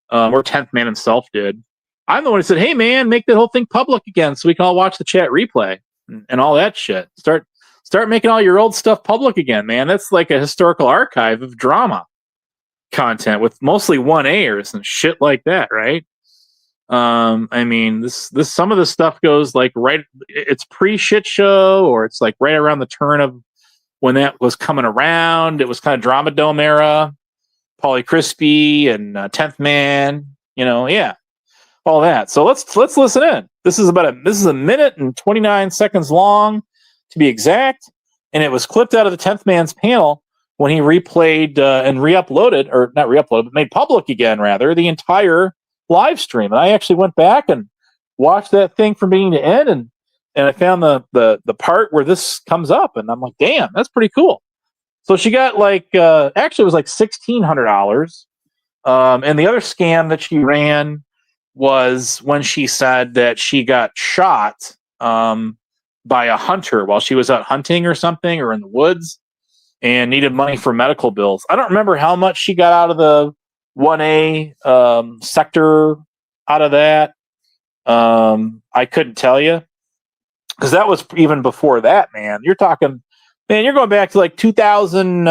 or 10th Man himself did. I'm the one who said, "Hey man, make that whole thing public again so we can all watch the chat replay and all that shit. Start making all your old stuff public again, man. That's like a historical archive of drama content with mostly 1A'ers and shit like that, right?" I mean, this some of the stuff goes like it's pre-shit show, or it's like right around the turn of when that was coming around. It was kind of Drama Dome era, Pauly Crispy and 10th Man, yeah, all that. So let's listen in. This is a minute and 29 seconds long, to be exact, and it was clipped out of the 10th Man's panel when he replayed and re-uploaded, or not re-uploaded, but made public again, rather, the entire live stream. And I actually went back and watched that thing from beginning to end, and I found the part where this comes up, and I'm like, damn, that's pretty cool. So she got like actually it was like $1,600. And the other scam that she ran was when she said that she got shot by a hunter while she was out hunting or something, or in the woods, and needed money for medical bills. I don't remember how much she got out of the 1A sector out of that. I couldn't tell you, because that was even before that, man. You're talking, man, you're going back to like 2000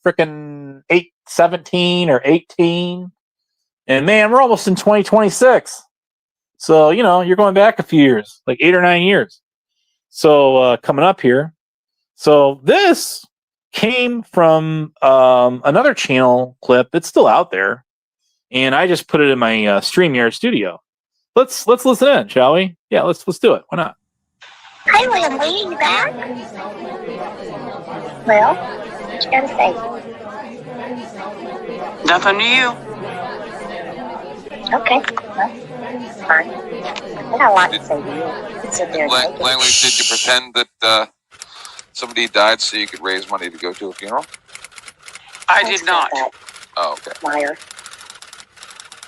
freaking 17 or 18. And man, we're almost in 2026. So, you know, you're going back a few years, like 8 or 9 years. So coming up here. So this came from another channel clip that's still out there, and I just put it in my StreamYard studio. Let's listen in, shall we? Yeah, let's do it. Why not? Hi, William Lee, you back? Well, what you gotta say? Nothing to you. Okay, well, fine. I got a lot to say to you. You can sit there and take it. Langley, did you pretend that somebody died so you could raise money to go to a funeral? I did not. Oh, okay. Liar.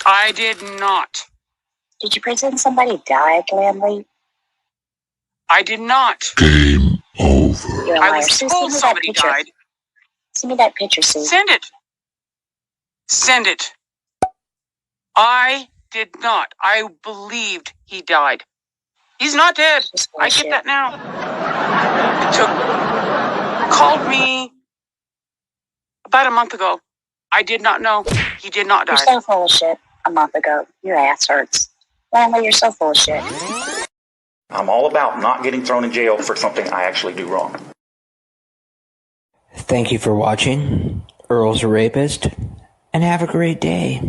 I did not. Did you pretend somebody died, Langley? I did not. Game over. You're a I liar. was Sue, told send me that somebody picture. died. Send me that picture, Sue. Send it. Send it. I did not. I believed he died. He's not dead. Just I bullshit. get that now. Called me about a month ago. I did not know. He did not die. You're so full of shit. A month ago. Your ass hurts. Langley, you're so full of shit. I'm all about not getting thrown in jail for something I actually do wrong. Thank you for watching. Earl's a Rapist, and have a great day.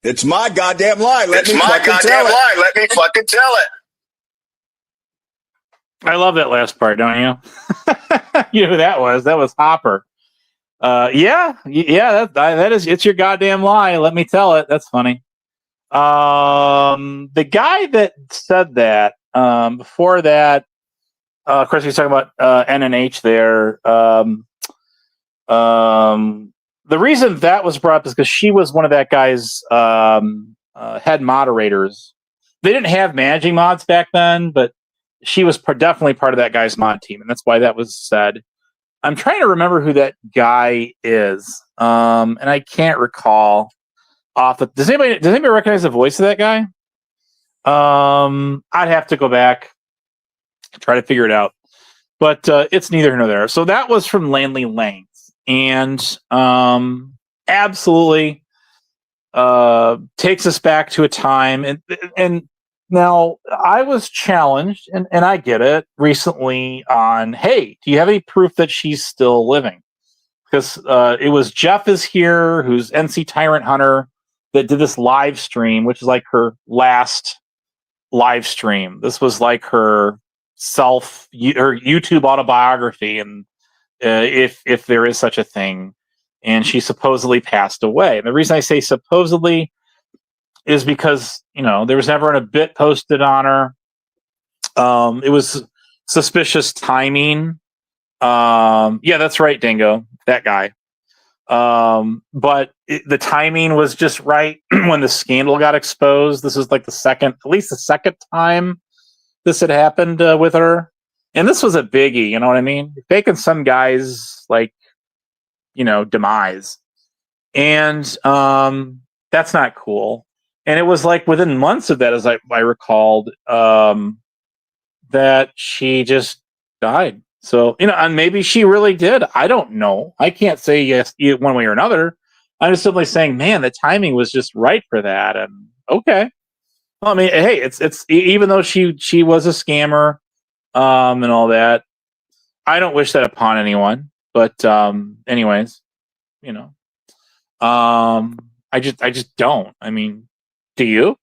It's my goddamn lie. Let It's me my fucking goddamn tell it. lie. Let me fucking tell it. I love that last part, don't you? You know who that was? That was Hopper. Yeah, that is. It's your goddamn lie. Let me tell it. That's funny. The guy that said that before that, of course, he's talking about N and H there. The reason that was brought up is because she was one of that guy's head moderators. They didn't have managing mods back then, but she was definitely part of that guy's mod team, and that's why that was said. I'm trying to remember who that guy is, and I can't recall off the. Does anybody recognize the voice of that guy? I'd have to go back, try to figure it out, but it's neither here nor there. So that was from Langley Langs, and absolutely takes us back to a time, and now I was challenged, and I get it recently on, hey, do you have any proof that she's still living? Because it was Jeff is here, who's NC Tyrant Hunter, that did this live stream, which is like her last live stream. This was like her YouTube autobiography, and if there is such a thing, and she supposedly passed away. And the reason I say supposedly is because, you know, there was never a bit posted on her. It was suspicious timing. Yeah, that's right, Dingo, that guy. But the timing was just right when the scandal got exposed. This was like at least the second time this had happened with her. And this was a biggie, you know what I mean? Faking some guy's, like, you know, demise. And that's not cool. And it was like within months of that, as I recalled, that she just died. So, you know, and maybe she really did. I don't know. I can't say yes one way or another. I'm just simply saying, man, the timing was just right for that. And okay. Well, I mean, hey, it's even though she was a scammer and all that, I don't wish that upon anyone. But anyways, you know, I just don't. I mean, do you?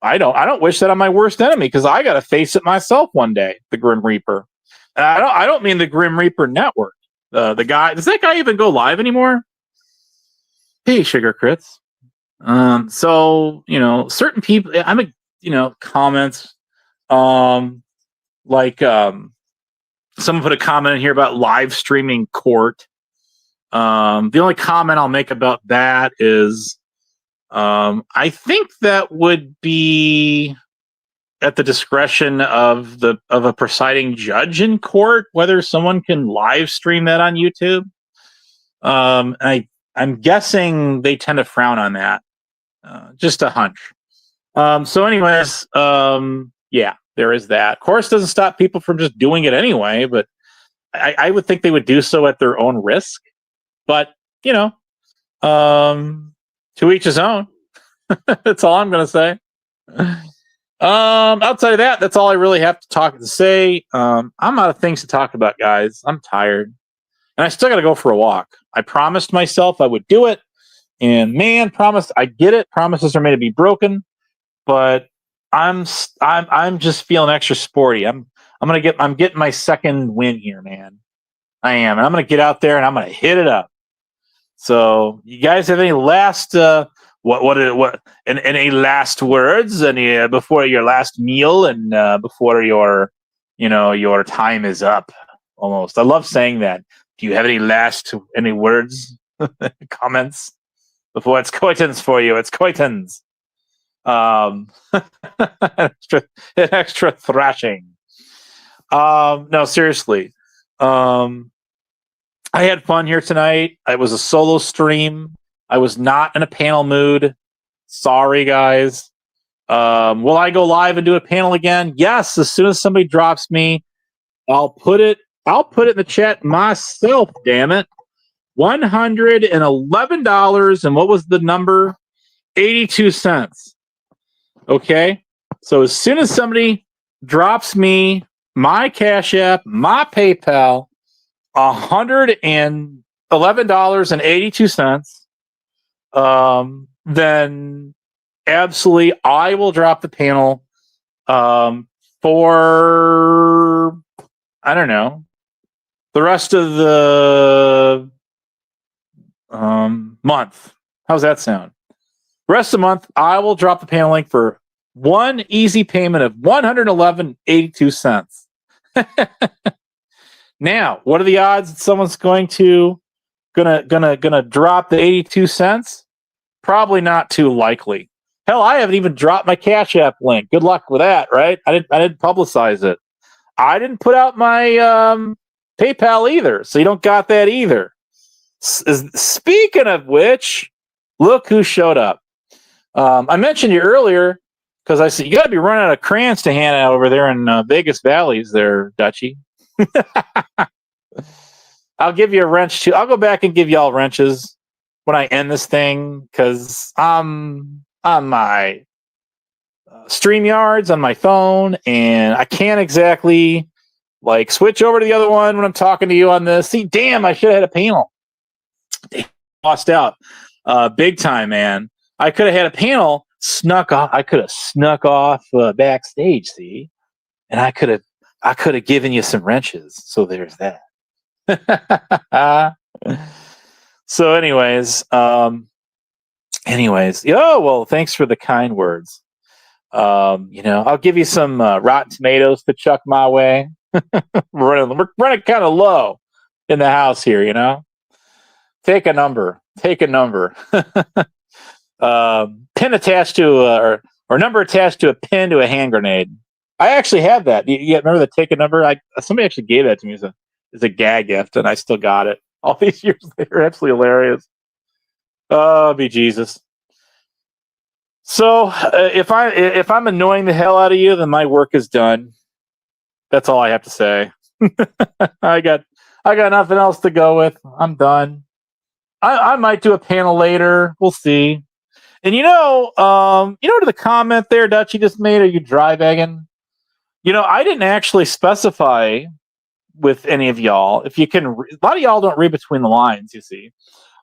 I don't wish that on my worst enemy because I got to face it myself one day. The Grim Reaper. And I don't mean the Grim Reaper Network. The guy, does that guy even go live anymore? Hey, Sugar Crits. So certain people. Comments. Someone put a comment in here about live streaming court. The only comment I'll make about that is, I think that would be at the discretion of a presiding judge in court whether someone can live stream that on YouTube. I'm guessing they tend to frown on that. Just a hunch. So, anyways, yeah, there is that. Of course, doesn't stop people from just doing it anyway, but I would think they would do so at their own risk. But to each his own. That's all I'm going to say. Outside of that, that's all I really have to say. I'm out of things to talk about, guys. I'm tired. And I still got to go for a walk. I promised myself I would do it. And man, I get it. Promises are made to be broken. But I'm just feeling extra sporty. I'm getting my second win here, man. I am. And I'm going to get out there and I'm going to hit it up. So, you guys have any last any last words before your last meal and before your time is up? Almost. I love saying that. Do you have any words, comments before it's coitins for you? It's coitins. An extra thrashing. No, seriously. I had fun here tonight. It was a solo stream. I was not in a panel mood. Sorry, guys. Will I go live and do a panel again? Yes, as soon as somebody drops me, I'll put it in the chat myself, damn it. $111, and what was the number? 82 cents. Okay? So as soon as somebody drops me my Cash App, my PayPal, $111.82, then absolutely I will drop the panel for, I don't know, the rest of the month. How's that sound? Rest of the month, I will drop the panel link for one easy payment of $111.82. Now, what are the odds that someone's gonna drop the 82 cents? Probably not too likely. Hell, I haven't even dropped my Cash App link. Good luck with that, right? I didn't publicize it. I didn't put out my PayPal either, so you don't got that either. Speaking of which, look who showed up. I mentioned you earlier because I said you got to be running out of crayons to hand out over there in Vegas Valleys, there, Dutchie. I'll give you a wrench too. I'll go back and give y'all wrenches when I end this thing because I'm on my StreamYards on my phone and I can't exactly switch over to the other one when I'm talking to you on this. See, damn, I should have had a panel. Damn, lost out big time, man. I could have had a panel snuck off. I could have snuck off backstage, see, and I could have given you some wrenches. So there's that. So anyways, well, thanks for the kind words. I'll give you some Rotten Tomatoes to chuck my way. We're running kind of low in the house here, Take a number. Pin attached to or number attached to a pin to a hand grenade. I actually have that. You remember the take a number? Somebody actually gave that to me as a gag gift, and I still got it all these years later. Absolutely hilarious. Oh, be Jesus. So if I'm annoying the hell out of you, then my work is done. That's all I have to say. I got nothing else to go with. I'm done. I might do a panel later. We'll see. And to the comment there Dutchie just made, are you dry begging? I didn't actually specify with any of y'all. If you can, a lot of y'all don't read between the lines, you see.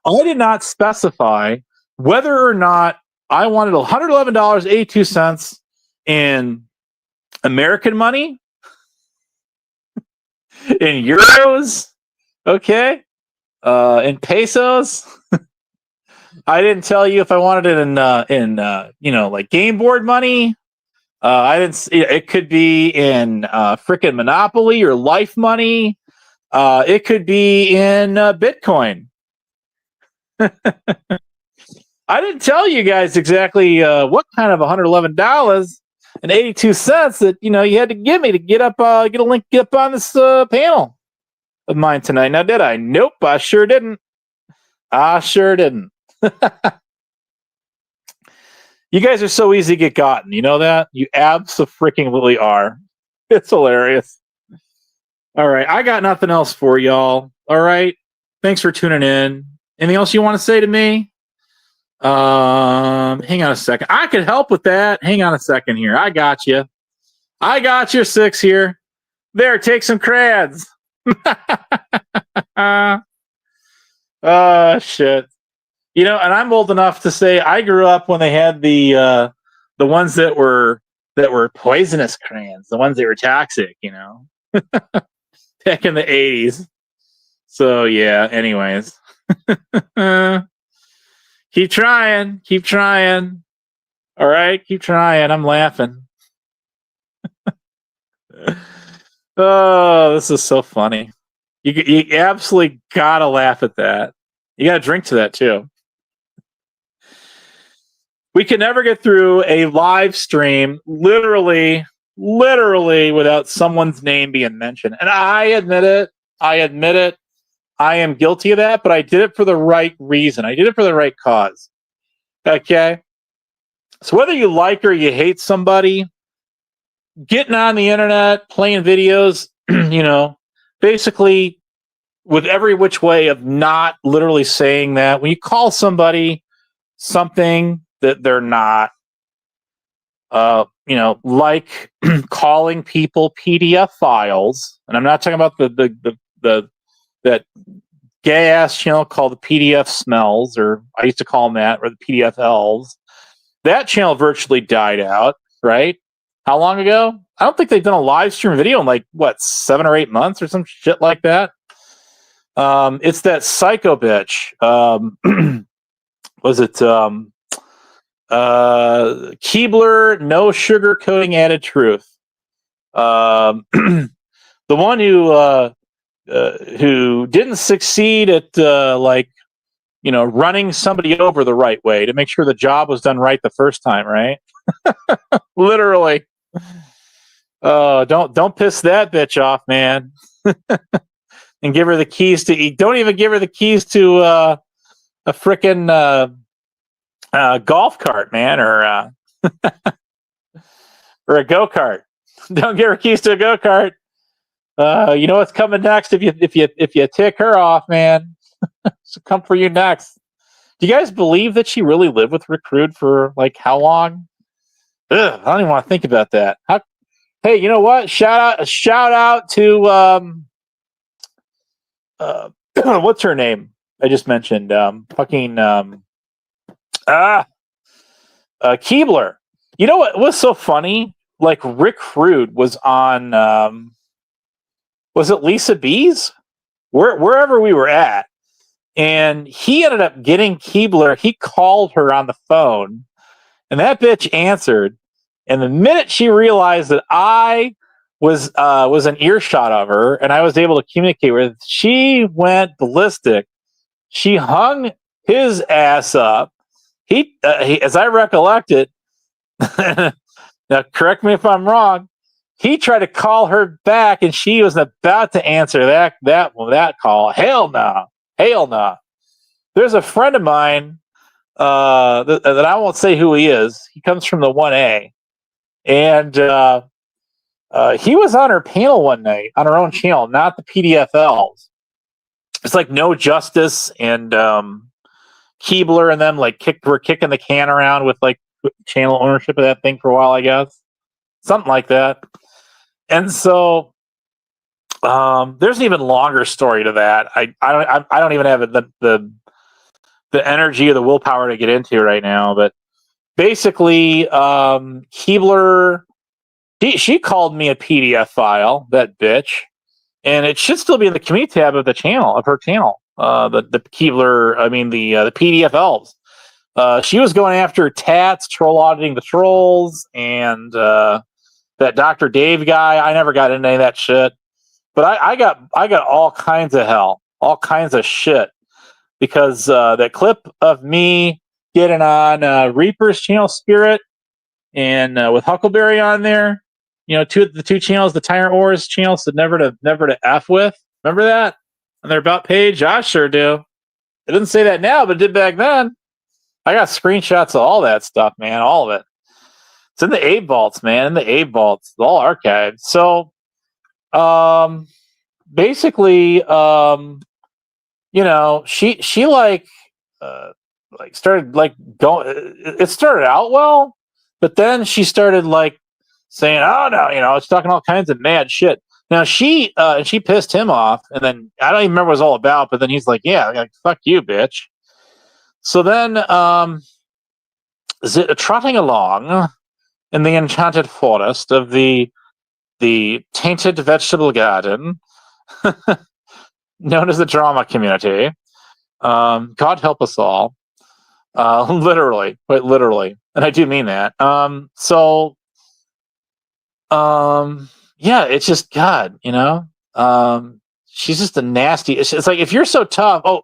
I did not specify whether or not I wanted $111.82 in American money, in euros, okay, in pesos. I didn't tell you if I wanted it in like game board money. I didn't. It could be in frickin' Monopoly or Life money. It could be in Bitcoin. I didn't tell you guys exactly what kind of $111.82 that you had to give me to get a link, get up on this panel of mine tonight. Now, did I? Nope, I sure didn't. I sure didn't. You guys are so easy to get gotten. You know that? You abso-freaking-lutely are. It's hilarious. All right, I got nothing else for y'all. All right, thanks for tuning in. Anything else you want to say to me? Hang on a second. I could help with that. Hang on a second here. I got you. I got your 6 here. There, take some crads. Shit. And I'm old enough to say I grew up when they had the ones that were poisonous crayons, the ones that were toxic, back in the 80s. So yeah, anyways. Keep trying. All right, keep trying. I'm laughing. Oh, this is so funny. You absolutely gotta laugh at that. You gotta drink to that too. We can never get through a live stream literally without someone's name being mentioned. And I admit it. I am guilty of that, but I did it for the right reason. I did it for the right cause. Okay? So whether you like or you hate somebody, getting on the internet, playing videos, basically with every which way of not literally saying that. When you call somebody something that they're not, like calling people PDF files, and I'm not talking about that gay ass channel called the PDF Smells, or I used to call them that, or the PDF Elves. That channel virtually died out, right? How long ago? I don't think they've done a live stream video in 7 or 8 months or some shit like that. It's that psycho bitch. Was it 𝔸𝕤 𝕋𝕙𝕒 𝔻𝕣𝕒 𝔻𝕣𝕒 the one who didn't succeed at running somebody over the right way to make sure the job was done right the first time, right? Literally. Don't piss that bitch off, man. And give her the keys to eat. Don't even give her the keys to a frickin' golf cart, man, or or a go-kart. Don't give her keys to a go-kart. You know what's coming next if you tick her off, man. She'll come for you next. Do you guys believe that she really lived with Rick Rude for how long? Ugh, I don't even want to think about that. Hey, you know what? Shout out to what's her name? I just mentioned 𝔸𝕤. You know what was so funny? Rick Rude was on was it Lisa B's? Wherever we were at. And he ended up getting 𝔸𝕤. He called her on the phone, and that bitch answered. And the minute she realized that I was an earshot of her and I was able to communicate with her, she went ballistic. She hung his ass up. He as I recollect it, now correct me if I'm wrong, he tried to call her back and she was about to answer that call. Hell no. Hell no. There's a friend of mine that I won't say who he is. He comes from the 1A. And he was on her panel one night on her own channel, not the PDF Elves. It's No Justice and 𝔸𝕤 and them were kicking the can around with channel ownership of that thing for a while, I guess. Something like that. And so there's an even longer story to that. I don't even have the energy or the willpower to get into right now, but basically, Keebler, she called me a PDF file, that bitch, and it should still be in the community tab of the channel, of her channel. The Keebler, I mean the PDF elves. She was going after Tats, troll auditing the trolls, and that Dr. Dave guy. I never got into any of that shit, but I got all kinds of hell, all kinds of shit, because that clip of me getting on Reaper's channel, Spirit, and with Huckleberry on there, you know, the two channels, the Tyrant Wars channel, said never to F with. Remember that on their about page? I sure do. It didn't say that now, but it did back then. I got screenshots of all that stuff, man, all of it. It's in the Abe vaults, man, in the Abe vaults, it's all archived. So, basically, you know, she like started like going. It started out well, but then she started like saying, "Oh no," you know, it's talking all kinds of mad shit. Now she pissed him off, and then I don't even remember what it was all about. But then he's like, "Yeah, like, fuck you, bitch." So then, trotting along in the enchanted forest of the tainted vegetable garden, known as the drama community. God help us all. Literally, quite literally, and I do mean that. Yeah, it's just God, you know. She's just a nasty. It's like, if you're so tough. Oh,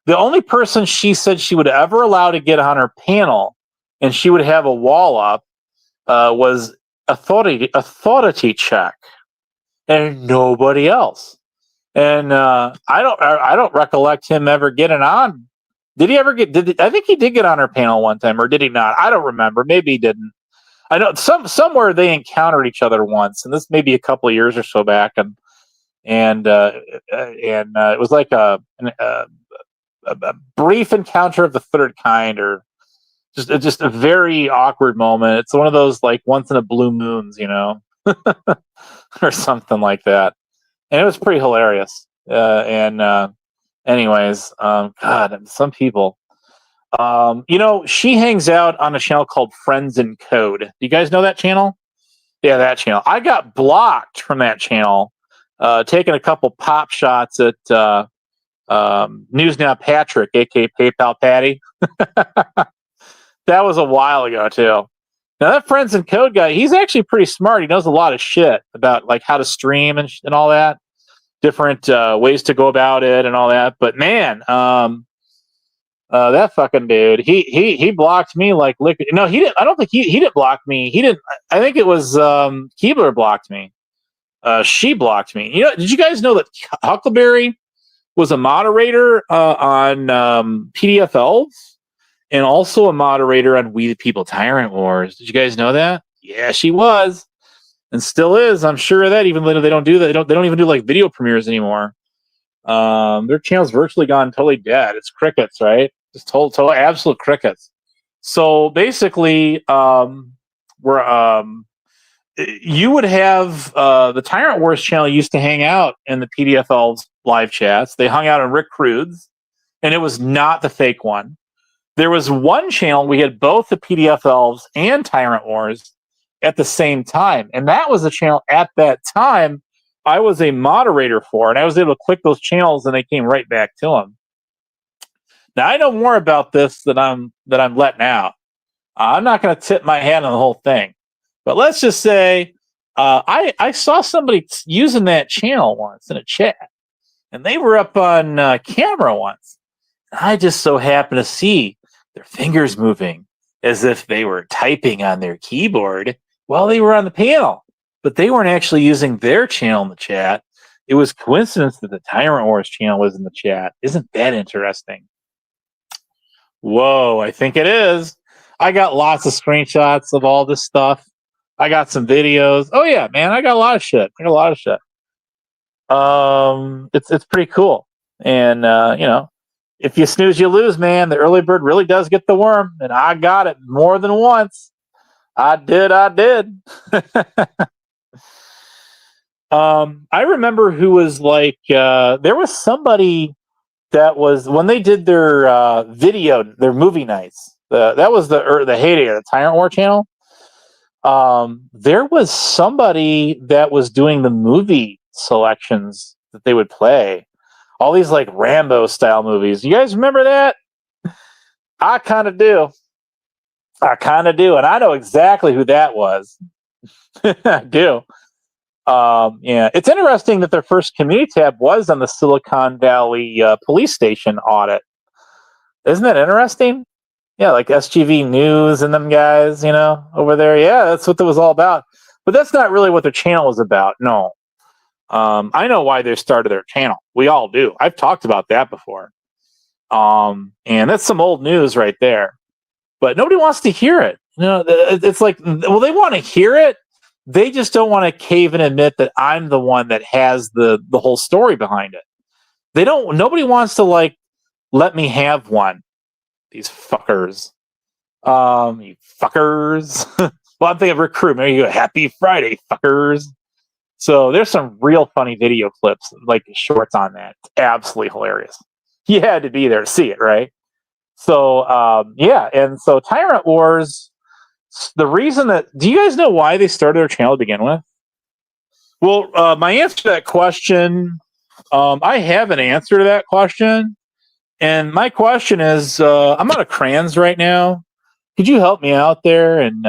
the only person she said she would ever allow to get on her panel, and she would have a wall up, was authority check, and nobody else. And I don't recollect him ever getting on. Did he ever get? I think he did get on her panel one time, or did he not? I don't remember. Maybe he didn't. I know somewhere they encountered each other once, and this may be a couple of years or so back, and it was like a brief encounter of the third kind, or just a very awkward moment. It's one of those like once in a blue moons, you know, or something like that. And it was pretty hilarious. Anyways, God, some people, you know, she hangs out on a channel called Friends in Code. Do you guys know that channel? Yeah, that channel. I got blocked from that channel, taking a couple pop shots at News Now Patrick, aka PayPal Patty. That was a while ago too. Now that Friends in Code guy, he's actually pretty smart. He knows a lot of shit about like how to stream and all that, different ways to go about it and all that. But man, that fucking dude, he blocked me like liquid. No, he didn't. I don't think he didn't block me. He didn't. I think it was Keebler blocked me. She blocked me. You know, did you guys know that Huckleberry was a moderator on PDF Elves? And also a moderator on We the People Tyrant Wars. Did you guys know that? Yeah, she was, and still is. I'm sure of that. Even though they don't do that, they don't even do like video premieres anymore. Their channel's virtually gone totally dead. It's crickets, right? Just total absolute crickets. So basically, you would have the Tyrant Wars channel used to hang out in the PDF Elves live chats. They hung out on Rick Crude's, and it was not the fake one. There was one channel we had both the PDF Elves and Tyrant Wars at the same time, and that was the channel at that time I was a moderator for, and I was able to click those channels, and they came right back to them. Now I know more about this than I'm letting out. I'm not going to tip my hand on the whole thing, but let's just say I saw somebody using that channel once in a chat, and they were up on camera once. I just so happened to see their fingers moving as if they were typing on their keyboard while they were on the panel, but they weren't actually using their channel in the chat. It was coincidence that the Tyrant Wars channel was in the chat. Isn't that interesting? Whoa, I think it is. I got lots of screenshots of all this stuff. I got some videos. Oh yeah, man, I got a lot of shit. It's pretty cool. And you know, if you snooze, you lose, man. The early bird really does get the worm, and I got it more than once. I did. I remember who was like, there was somebody that was, when they did their their movie nights, That was the heyday of the Tyrant War channel. There was somebody that was doing the movie selections that they would play. All these like Rambo style movies. You guys remember that? I kind of do. And I know exactly who that was. I do. Yeah, it's interesting that their first community tab was on the Silicon Valley police station audit. Isn't that interesting? Yeah, like SGV News and them guys, over there. Yeah, that's what it was all about. But that's not really what their channel is about. No. I know why they started their channel. We all do. I've talked about that before. And that's some old news right there. But nobody wants to hear it. It's like, well, they want to hear it. They just don't want to cave and admit that I'm the one that has the whole story behind it. Nobody wants to like let me have one. These fuckers. You fuckers. Well, I'm thinking of recruit. There you go. Happy Friday, fuckers. So there's some real funny video clips, like shorts on that. It's absolutely hilarious. You had to be there to see it, right? So, yeah. And so Tyrant Wars, the reason do you guys know why they started their channel to begin with? Well, my answer to that question, I have an answer to that question. And my question is, I'm out of crayons right now. Could you help me out there and,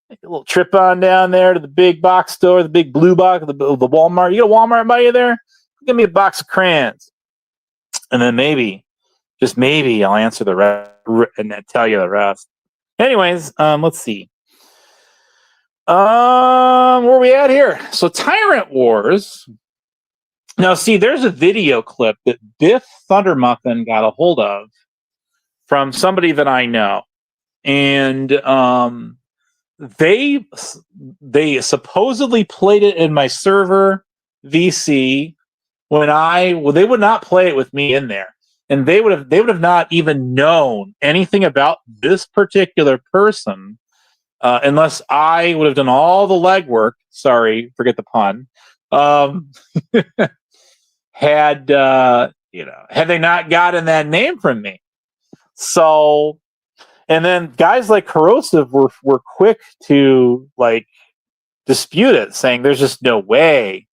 make a little trip on down there to the big box store, the big blue box, the Walmart. You got a Walmart by you there? Give me a box of crayons. And then maybe, just maybe, I'll answer the rest and then tell you the rest. Anyways, let's see. Where are we at here? So Tyrant Wars. Now, see, there's a video clip that Biff Thundermuffin got a hold of from somebody that I know. And they supposedly played it in my server VC when they would not play it with me in there. And they would have not even known anything about this particular person unless I would have done all the legwork. Sorry, forget the pun. Had they not gotten that name from me. So, and then guys like Corrosive were quick to like dispute it, saying there's just no way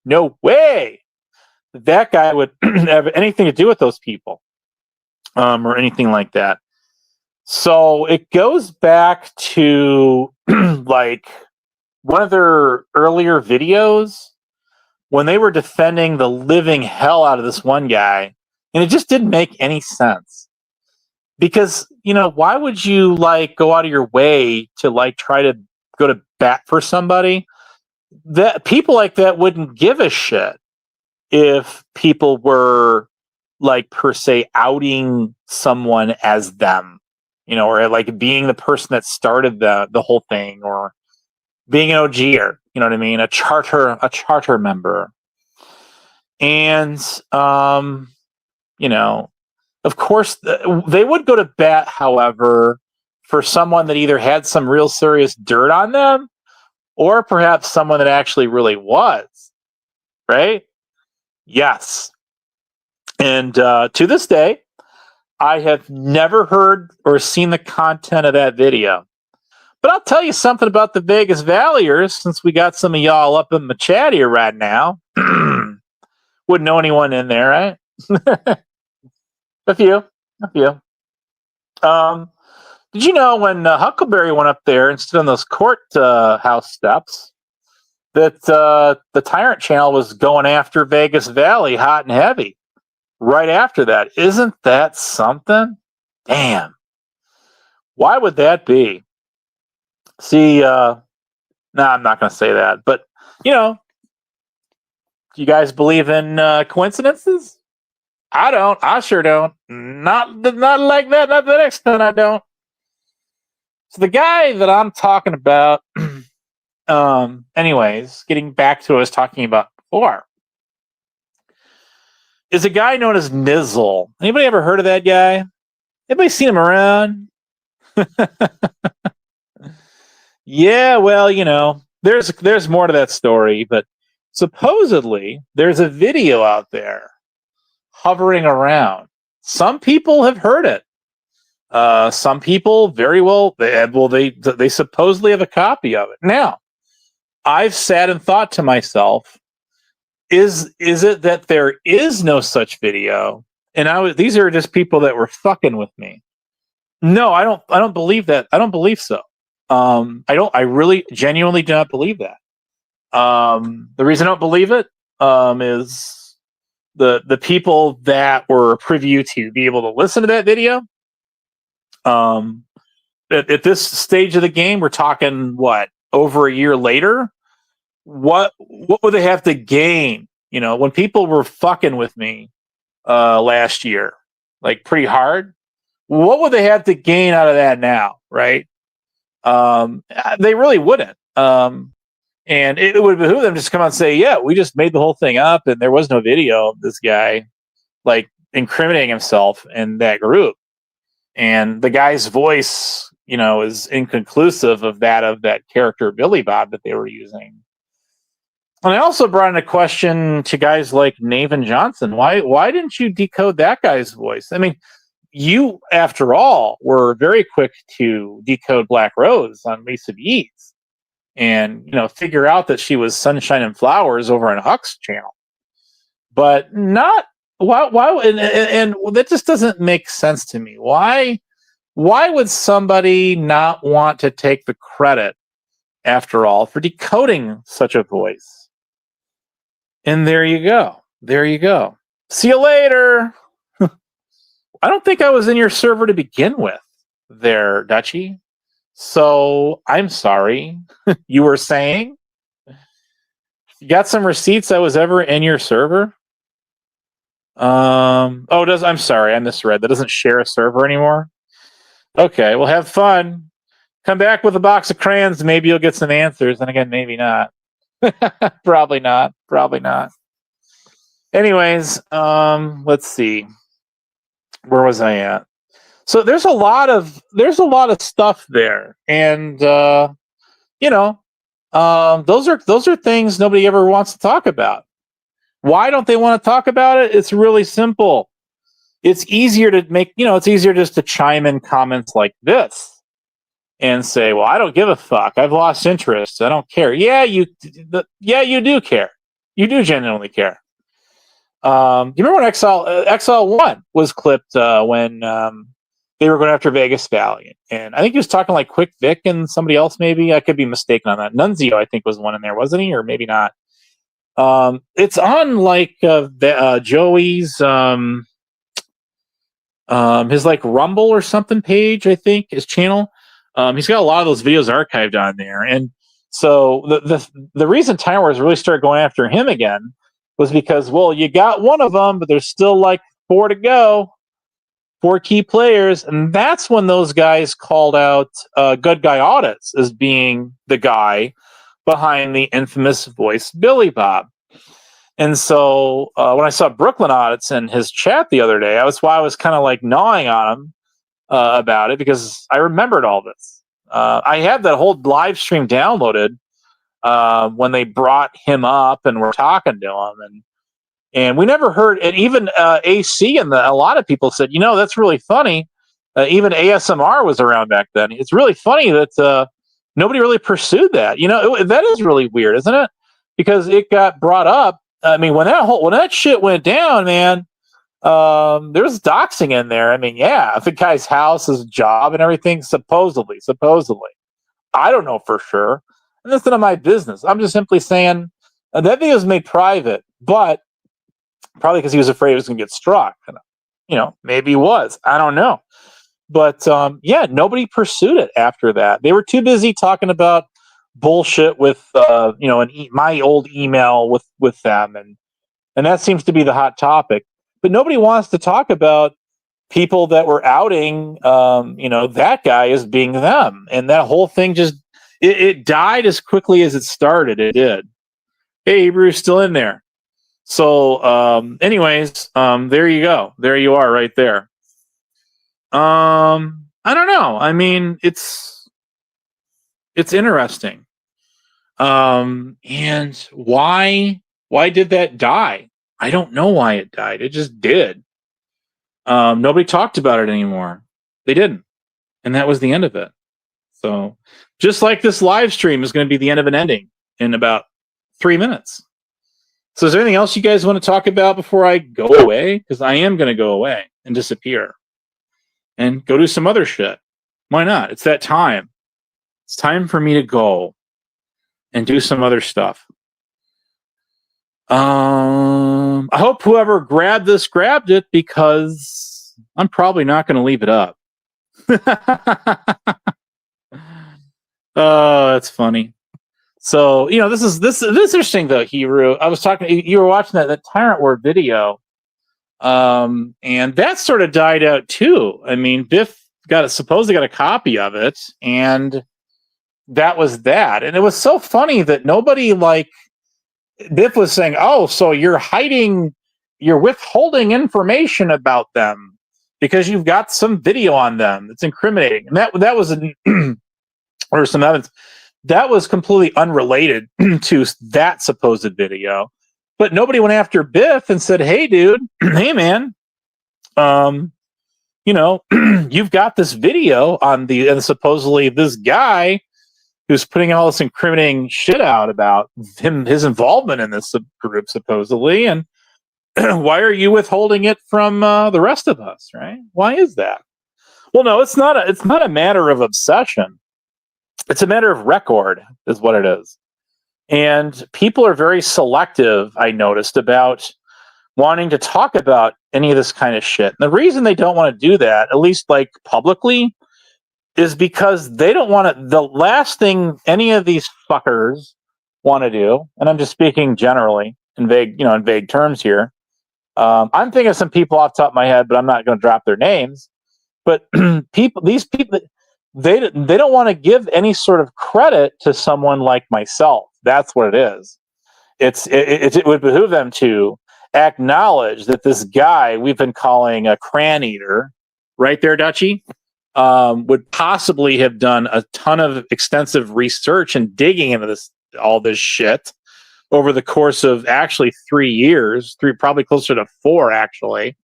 that guy would have anything to do with those people. Or anything like that. So it goes back to like one of their earlier videos when they were defending the living hell out of this one guy, and it just didn't make any sense. Because, why would you like go out of your way to like try to go to bat for somebody? That people like that wouldn't give a shit if people were like per se outing someone as them, or like being the person that started the whole thing, or being an OGer, you know what I mean? A charter member. And, of course they would go to bat, however, for someone that either had some real serious dirt on them or perhaps someone that actually really was, right? Yes. And to this day, I have never heard or seen the content of that video. But I'll tell you something about the Vegas Valleyers, since we got some of y'all up in the chat here right now. Wouldn't know anyone in there, right? A few. Did you know when Huckleberry went up there and stood on those court house steps, that the Tyrant channel was going after Vegas Valley hot and heavy? Right after that. Isn't that something? Damn. Why would that be? See, no, I'm not going to say that. But, do you guys believe in coincidences? I don't. I sure don't. Not like that. Not to that extent, I don't. So the guy that I'm talking about, anyways, getting back to what I was talking about before, is a guy known as Nizzle. Anybody ever heard of that guy? Anybody seen him around? Yeah, well, there's more to that story, but supposedly there's a video out there hovering around. Some people have heard it. Some people very well, they supposedly have a copy of it. Now, I've sat and thought to myself, is it that there is no such video? And these are just people that were fucking with me. No, I don't believe that. I don't believe so. I really genuinely do not believe that. The reason I don't believe it is the people that were privy to be able to listen to that video. At this stage of the game, we're talking what, over a year later. What would they have to gain? You know, when people were fucking with me last year, like pretty hard, what would they have to gain out of that now, right? They really wouldn't. And it would behoove them just to come out and say, yeah, we just made the whole thing up and there was no video of this guy like incriminating himself in that group. And the guy's voice, you know, is inconclusive of that character Billy Bob that they were using. And I also brought in a question to guys like Nathan Johnson. Why didn't you decode that guy's voice? I mean, you, after all, were very quick to decode Black Rose on Lisa Beats and, you know, figure out that she was Sunshine and Flowers over on Huck's channel. But not why and that just doesn't make sense to me. Why would somebody not want to take the credit, after all, for decoding such a voice? And there you go. There you go. See you later. I don't think I was in your server to begin with there, Dutchie. So I'm sorry. You were saying? You got some receipts I was ever in your server? I'm sorry, I misread. That doesn't share a server anymore? Okay, well, have fun. Come back with a box of crayons. Maybe you'll get some answers. And again, maybe not. Probably not. Probably not. Anyways, let's see. Where was I at? So there's a lot of stuff there, and you know, those are things nobody ever wants to talk about. Why don't they want to talk about it? It's really simple. It's easier to make, you know, it's easier just to chime in comments like this and say, well, I don't give a fuck. I've lost interest. I don't care. Yeah, you do care. You do genuinely care. You remember when XL1 was clipped when they were going after Vegas Valley? And I think he was talking like Quick Vic and somebody else, maybe. I could be mistaken on that. Nunzio, I think, was one in there, wasn't he? Or maybe not. It's on like Joey's his like Rumble or something page, I think, his channel. He's got a lot of those videos archived on there. And so the reason Time Wars really started going after him again was because, well, you got one of them, but there's still like 4 to go, 4 key players. And that's when those guys called out Good Guy Audits as being the guy behind the infamous voice Billy Bob. And so when I saw Brooklyn Audits in his chat the other day, that's why I was kind of like gnawing on him about it, because I remembered all this. I had that whole live stream downloaded when they brought him up and were talking to him, and we never heard. And even AC and a lot of people said, you know, that's really funny. Even ASMR was around back then. It's really funny that nobody really pursued that. You know, that is really weird, isn't it? Because it got brought up. I mean, when that shit went down, man, there was doxing in there. I mean, yeah, the guy's house, his job, and everything. Supposedly, I don't know for sure. And that's none of my business. I'm just simply saying that video was made private, but probably because he was afraid he was going to get struck. You know, maybe he was. I don't know. But yeah, nobody pursued it after that. They were too busy talking about bullshit with you know, my old email with them, and that seems to be the hot topic. But nobody wants to talk about people that were outing you know, that guy as being them, and that whole thing just it died as quickly as it started. It did. Hey, Hebrew's still in there. So anyways, there you go. There you are, right there. I don't know. I mean, it's interesting. And why did that die? I don't know why it died. It just did. Nobody talked about it anymore. They didn't. And that was the end of it. So just like this live stream is going to be the end of an ending in about 3 minutes. So is there anything else you guys want to talk about before I go away? Because I am going to go away and disappear and go do some other shit. Why not? It's that time. It's time for me to go and do some other stuff. I hope whoever grabbed this grabbed it, because I'm probably not going to leave it up. Oh, that's funny. So, this is interesting though, Hero. I was talking, you were watching that Tyrant War video, and that sort of died out too. I mean, Biff supposedly got a copy of it, and that was that. And it was so funny that nobody, like, Biff was saying, "Oh, so you're withholding information about them because you've got some video on them that's incriminating." And that was or some evidence that was completely unrelated to that supposed video. But nobody went after Biff and said, "Hey, dude, hey, man, you've got this video on and supposedly this guy who's putting all this incriminating shit out about his involvement in this group, supposedly, and why are you withholding it from the rest of us, right? Why is that?" Well, no, it's not a matter of obsession. It's a matter of record, is what it is. And people are very selective, I noticed, about wanting to talk about any of this kind of shit. And the reason they don't want to do that, at least like publicly, is because they don't want to. The last thing any of these fuckers want to do, and I'm just speaking generally in vague terms here. I'm thinking of some people off the top of my head, but I'm not going to drop their names. But these people, they don't want to give any sort of credit to someone like myself. That's what it is. It would behoove them to acknowledge that this guy we've been calling a cran eater, right there, Dutchie, would possibly have done a ton of extensive research and digging into all this shit over the course of actually 3 years, probably closer to 4 actually,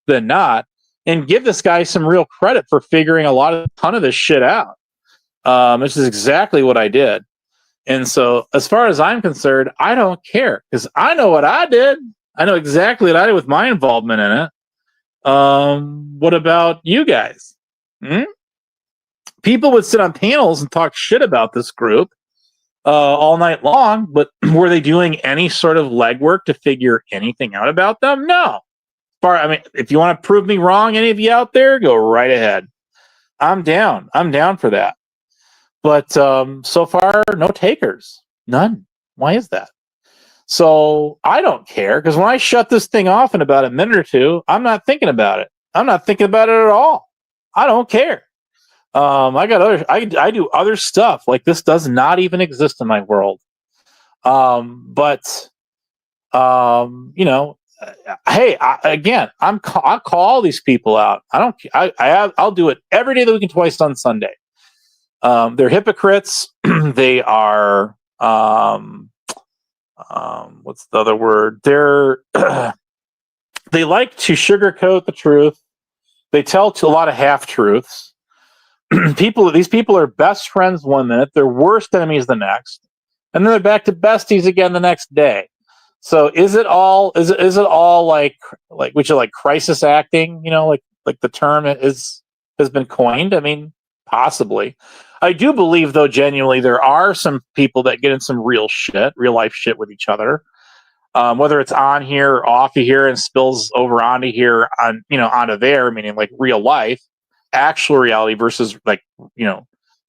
than not, and give this guy some real credit for figuring a ton of this shit out. Which is exactly what I did. And so as far as I'm concerned, I don't care, because I know what I did. I know exactly what I did with my involvement in it. What about you guys? People would sit on panels and talk shit about this group all night long, but were they doing any sort of legwork to figure anything out about them? No. If you want to prove me wrong, any of you out there, go right ahead. I'm down. I'm down for that. But so far, no takers. None. Why is that? So I don't care, because when I shut this thing off in about a minute or two, I'm not thinking about it. I'm not thinking about it at all. I don't care. I do other stuff. Like, this does not even exist in my world. Hey, I'll call all these people out. I'll do it every day of the week and twice on Sunday. They're hypocrites. They are, what's the other word? They like to sugarcoat the truth. They tell a lot of half-truths. These people are best friends one minute, they're worst enemies the next, and then they're back to besties again the next day. So is it all like crisis acting? Like the term has been coined. I mean, possibly. I do believe, though, genuinely, there are some people that get in some real life shit with each other. Whether it's on here or off of here and spills over onto here onto there, meaning like real life, actual reality versus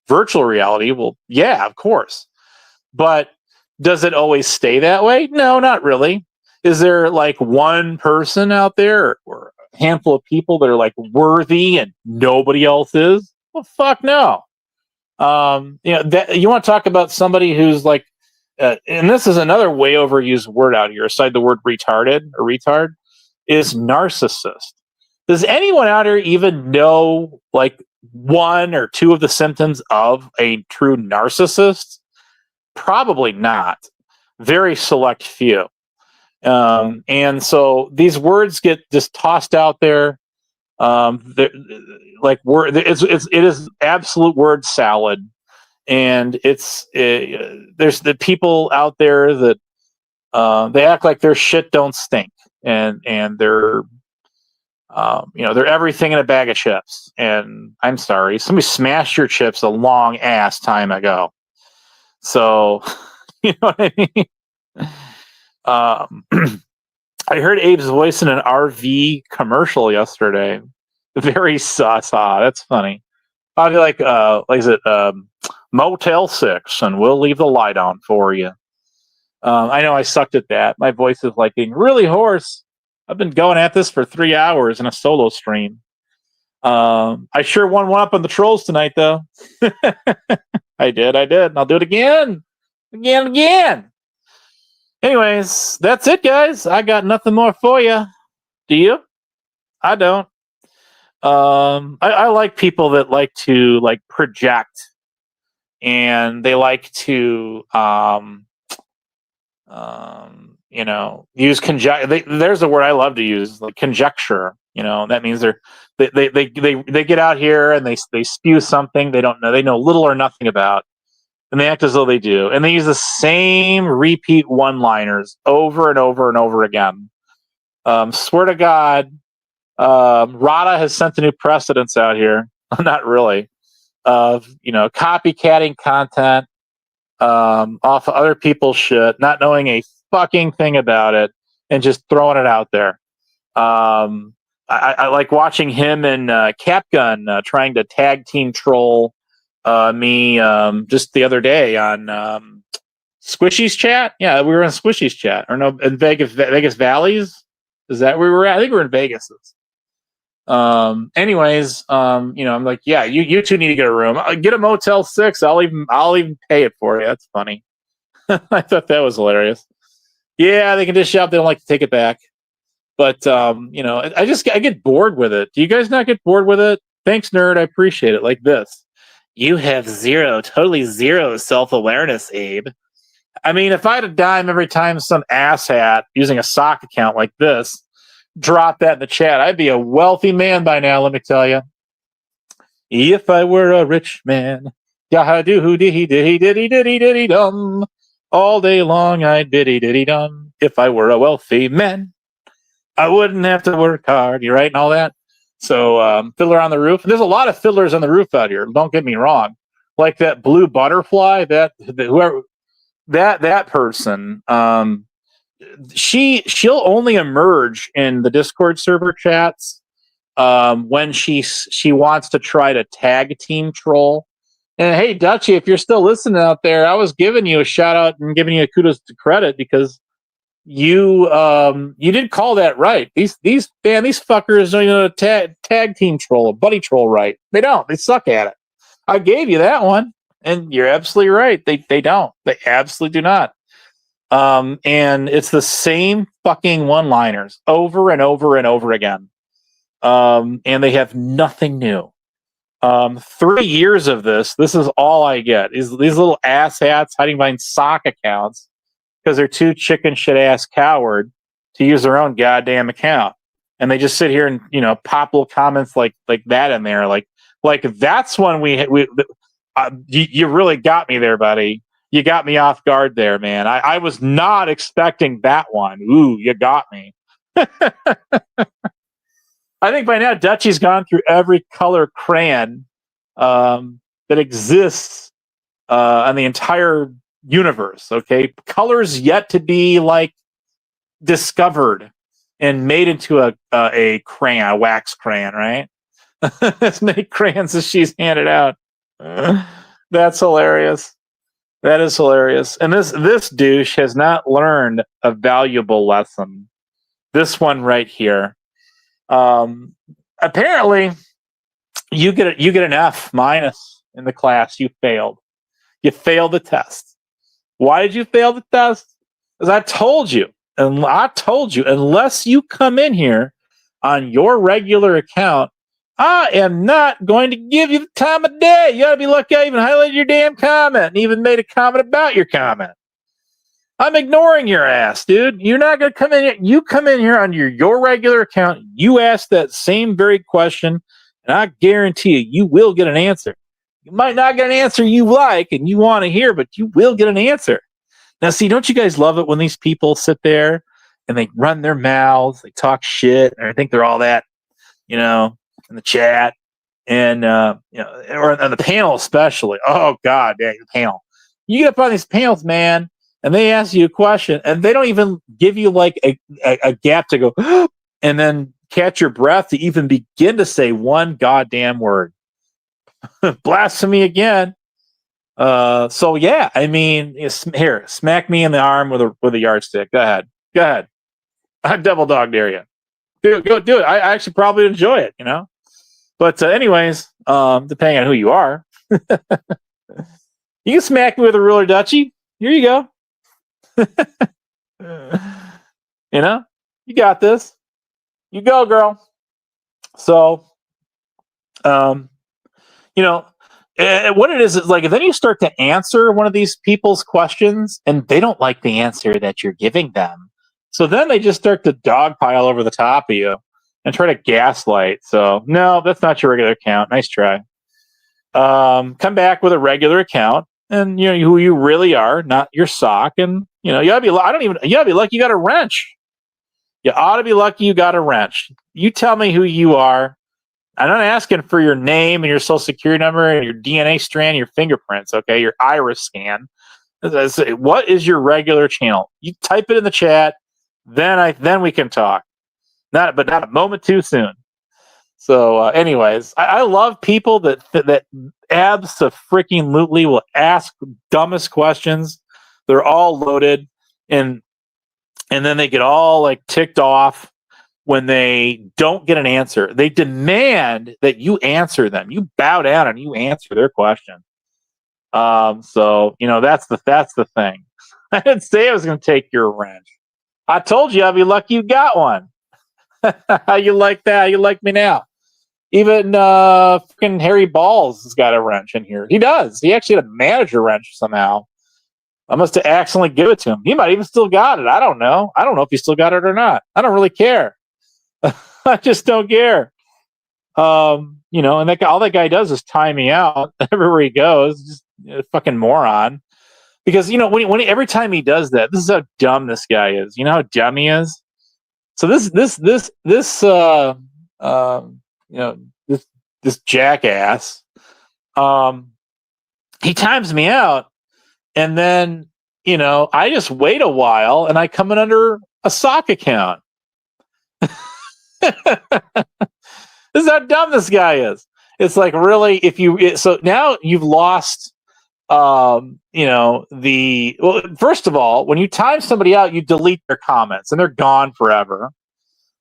virtual reality. Well, yeah, of course. But does it always stay that way? No, not really. Is there like one person out there or a handful of people that are like worthy and nobody else is? Well, fuck no. You want to talk about somebody who's like, and this is another way overused word out here, aside the word retarded or retard, is narcissist. Does anyone out here even know like 1 or 2 of the symptoms of a true narcissist? Probably not. Very select few. And so these words get just tossed out there. It is absolute word salad, and there's the people out there that they act like their shit don't stink, and they're they're everything in a bag of chips. And I'm sorry, somebody smashed your chips a long ass time ago. So you know what I mean. I heard Abe's voice in an RV commercial yesterday. Very sus. That's funny. I'd be like is it Motel 6, and we'll leave the light on for you. I know I sucked at that. My voice is like being really hoarse. I've been going at this for 3 hours in a solo stream. I sure won one up on the trolls tonight, though. I did. And I'll do it again. Again. Anyways, that's it, guys. I got nothing more for you. Do you? I don't. I like people that like to project, and they like to use conjecture. There's a word I love to use, like conjecture. That means they get out here and they spew something they don't know, they know little or nothing about, and they act as though they do, and they use the same repeat one-liners over and over and over again. Swear to God, Rada has sent a new precedence out here. Not really, of copycatting content off of other people's shit, not knowing a fucking thing about it, and just throwing it out there. I like watching him and Capgun trying to tag team troll me just the other day on Squishy's chat. Yeah, we were in Squishy's chat, or no, in Vegas Valleys. Is that where we were at? I think we're in Vegas. Anyways, I'm like, yeah, you two need to get a room. Get a Motel 6. I'll even pay it for you. That's funny. I thought that was hilarious. Yeah, they can dish out. They don't like to take it back. But I get bored with it. Do you guys not get bored with it? Thanks, nerd. I appreciate it. Like this. You have totally zero self-awareness, Abe. I mean, if I had a dime every time some asshat using a sock account like this drop that in the chat, I'd be a wealthy man by now, let me tell you. If I were a rich man, dum. All day long I'd biddy-diddy-dum. If I were a wealthy man, I wouldn't have to work hard. You right and all that? So Fiddler on the Roof. There's a lot of fiddlers on the roof out here, don't get me wrong. Like that blue butterfly, that person, she'll only emerge in the Discord server chats when she wants to try to tag team troll. And hey, Dutchy, if you're still listening out there, I was giving you a shout out and giving you a kudos to credit because you did call that right. These fuckers don't even know tag team troll, a buddy troll right. They don't. They suck at it. I gave you that one, and you're absolutely right. They don't. They absolutely do not. And it's the same fucking one-liners over and over and over again. And they have nothing new. 3 years of this is all I get. Is these little asshats hiding behind sock accounts because they're too chicken shit ass coward to use their own goddamn account. And they just sit here and, pop little comments like that in there. Like that's when you really got me there, buddy. You got me off guard there, man. I was not expecting that one. Ooh, you got me. I think by now Dutchy's gone through every color crayon that exists on the entire universe. Okay, colors yet to be discovered and made into a crayon, a wax crayon, right? As many crayons as she's handed out. That's hilarious. That is hilarious. And this douche has not learned a valuable lesson. This one right here. Apparently, you get an F- in the class. You failed. You failed the test. Why did you fail the test? Because I told you, unless you come in here on your regular account, I am not going to give you the time of day. You ought to be lucky I even highlighted your damn comment and even made a comment about your comment. I'm ignoring your ass, dude. You're not going to come in here. You come in here on your regular account. You ask that same very question, and I guarantee you will get an answer. You might not get an answer you like and you want to hear, but you will get an answer. Now, see, don't you guys love it when these people sit there and they run their mouths, they talk shit, and I think they're all that, in the chat and, or on the panel especially. Oh, God, dang, the panel. You get up on these panels, man, and they ask you a question, and they don't even give you like a gap to go and then catch your breath to even begin to say one goddamn word. Blasphemy again. So yeah, I mean, here, smack me in the arm with a yardstick. Go ahead. I double dog dare you. Go do it. I actually probably enjoy it, But anyways, depending on who you are, you can smack me with a ruler duchy. Here you go. You got this. You go, girl. So, what it is like, if then you start to answer one of these people's questions and they don't like the answer that you're giving them. So then they just start to dogpile over the top of you and try to gaslight. So no, that's not your regular account. Nice try. Come back with a regular account and who you really are, not your sock. And you ought to be lucky you got a wrench. You ought to be lucky you got a wrench. You tell me who you are. I'm not asking for your name and your social security number and your DNA strand, your fingerprints, okay, your iris scan. What is your regular channel? You type it in the chat, then we can talk. Not a moment too soon. So, anyways, I love people that abso-freaking-lutely will ask dumbest questions. They're all loaded, and then they get all like ticked off when they don't get an answer. They demand that you answer them. You bow down and you answer their question. So that's the thing. I didn't say I was going to take your wrench. I told you I'd be lucky you got one. How you like that? How you like me now? Even freaking Harry Balls has got a wrench in here. He does. He actually had a manager wrench somehow. I must have accidentally given it to him. He might even still got it. I don't know. I don't know if he still got it or not. I don't really care. I just don't care. And all that guy does is tie me out everywhere he goes. Just a fucking moron. Because when every time he does that, this is how dumb this guy is. You know how dumb he is. So this jackass, he times me out, and then I just wait a while, and I come in under a sock account. This is how dumb this guy is. It's like, really, so now you've lost, first of all, when you time somebody out, you delete their comments and they're gone forever.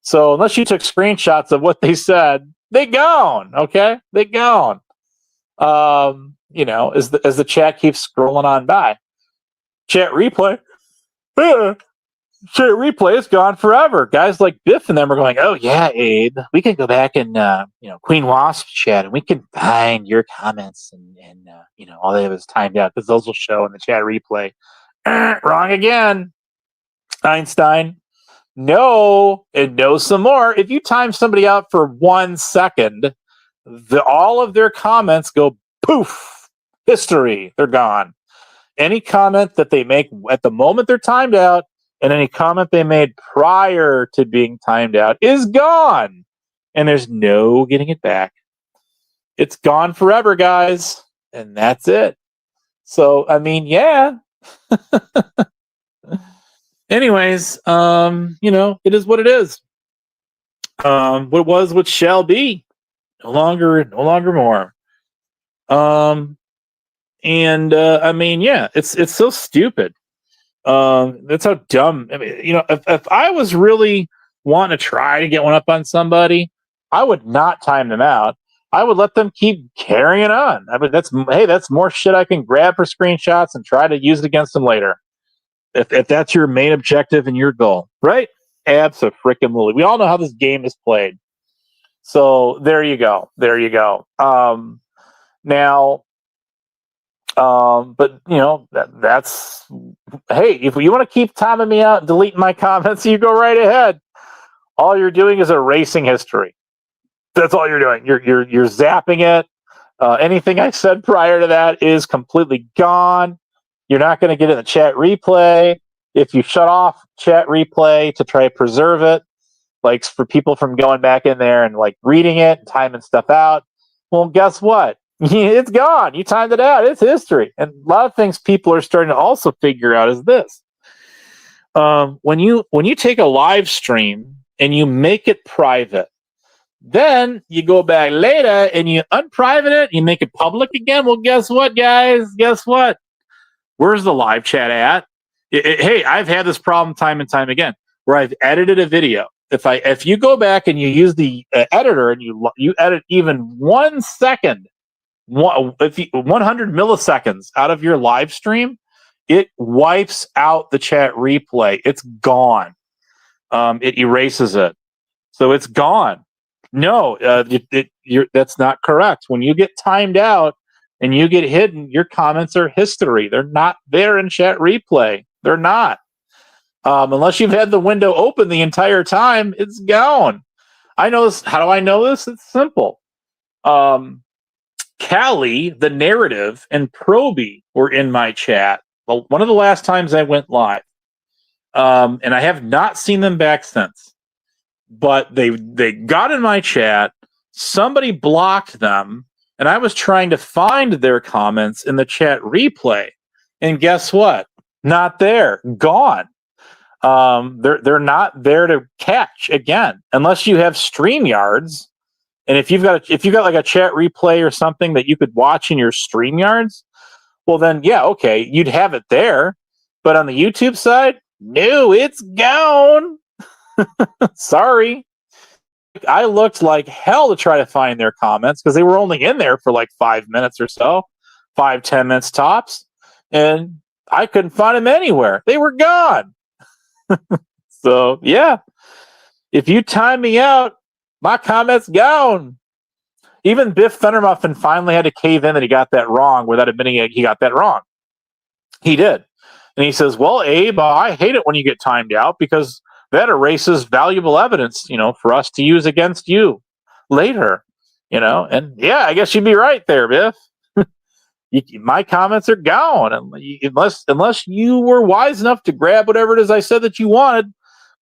So unless you took screenshots of what they said, they gone. Okay. They gone. As the chat keeps scrolling on by. Chat replay is gone forever. Guys like Biff and them are going, oh yeah, Abe, we can go back and Queen Wasp chat and we can find your comments and all they have is timed out because those will show in the chat replay. Wrong again, Einstein. No, and no some more. If you time somebody out for 1 second, all of their comments go poof, history, they're gone. Any comment that they make at the moment they're timed out and any comment they made prior to being timed out is gone. And there's no getting it back. It's gone forever, guys. And that's it. So, I mean, yeah. Anyways, it is what it is. What it was, what shall be. No longer more. I mean, yeah, it's so stupid. That's how dumb. I mean, if I was really wanting to try to get one up on somebody, I would not time them out. I would let them keep carrying on. I mean, that's more shit I can grab for screenshots and try to use it against them later. If that's your main objective and your goal, right? Abso-freaking-lutely. We all know how this game is played. So there you go. Now, But that's hey, if you want to keep timing me out and deleting my comments, you go right ahead. All you're doing is erasing history. That's all you're doing. You're zapping it. Anything I said prior to that is completely gone. You're not going to get it in the chat replay. If you shut off chat replay to try to preserve it, like for people from going back in there and like reading it and timing stuff out, well, guess what? It's gone. You timed it out. It's history. And a lot of things people are starting to also figure out is this. When you take a live stream and you make it private, then you go back later and you unprivate it, you make it public again. Well, guess what, guys? Guess what? Where's the live chat at? Hey, I've had this problem time and time again where I've edited a video. If you go back and you use the editor and you edit even 1 second, 100 milliseconds out of your live stream, it wipes out the chat replay. It's gone. It erases it. So it's gone. No, that's not correct. When you get timed out and you get hidden, your comments are history. They're not there in chat replay. They're not. Unless you've had the window open the entire time, it's gone. I know this. How do I know this? It's simple. 𝔸𝕤 𝕒𝕙𝕒 and 𝕗𝕤𝕒 were in my chat. Well, one of the last times I went live. And I have not seen them back since. But they got in my chat. Somebody blocked them, and I was trying to find their comments in the chat replay. And guess what? Not there. Gone. They're not there to catch again, unless you have StreamYards. And if you've got like a chat replay or something that you could watch in your StreamYards, well then yeah, okay, you'd have it there. But on the YouTube side, no, it's gone. Sorry. I looked like hell to try to find their comments because they were only in there for like 5 minutes or so, 5-10 minutes tops, and I couldn't find them anywhere. They were gone. So yeah, if you time me out, my comments gone. Even Biff Thundermuffin finally had to cave in that he got that wrong without admitting he got that wrong. He did. And he says, well, Abe, I hate it when you get timed out because that erases valuable evidence, for us to use against you later, And yeah, I guess you'd be right there, Biff. My comments are gone unless you were wise enough to grab whatever it is I said that you wanted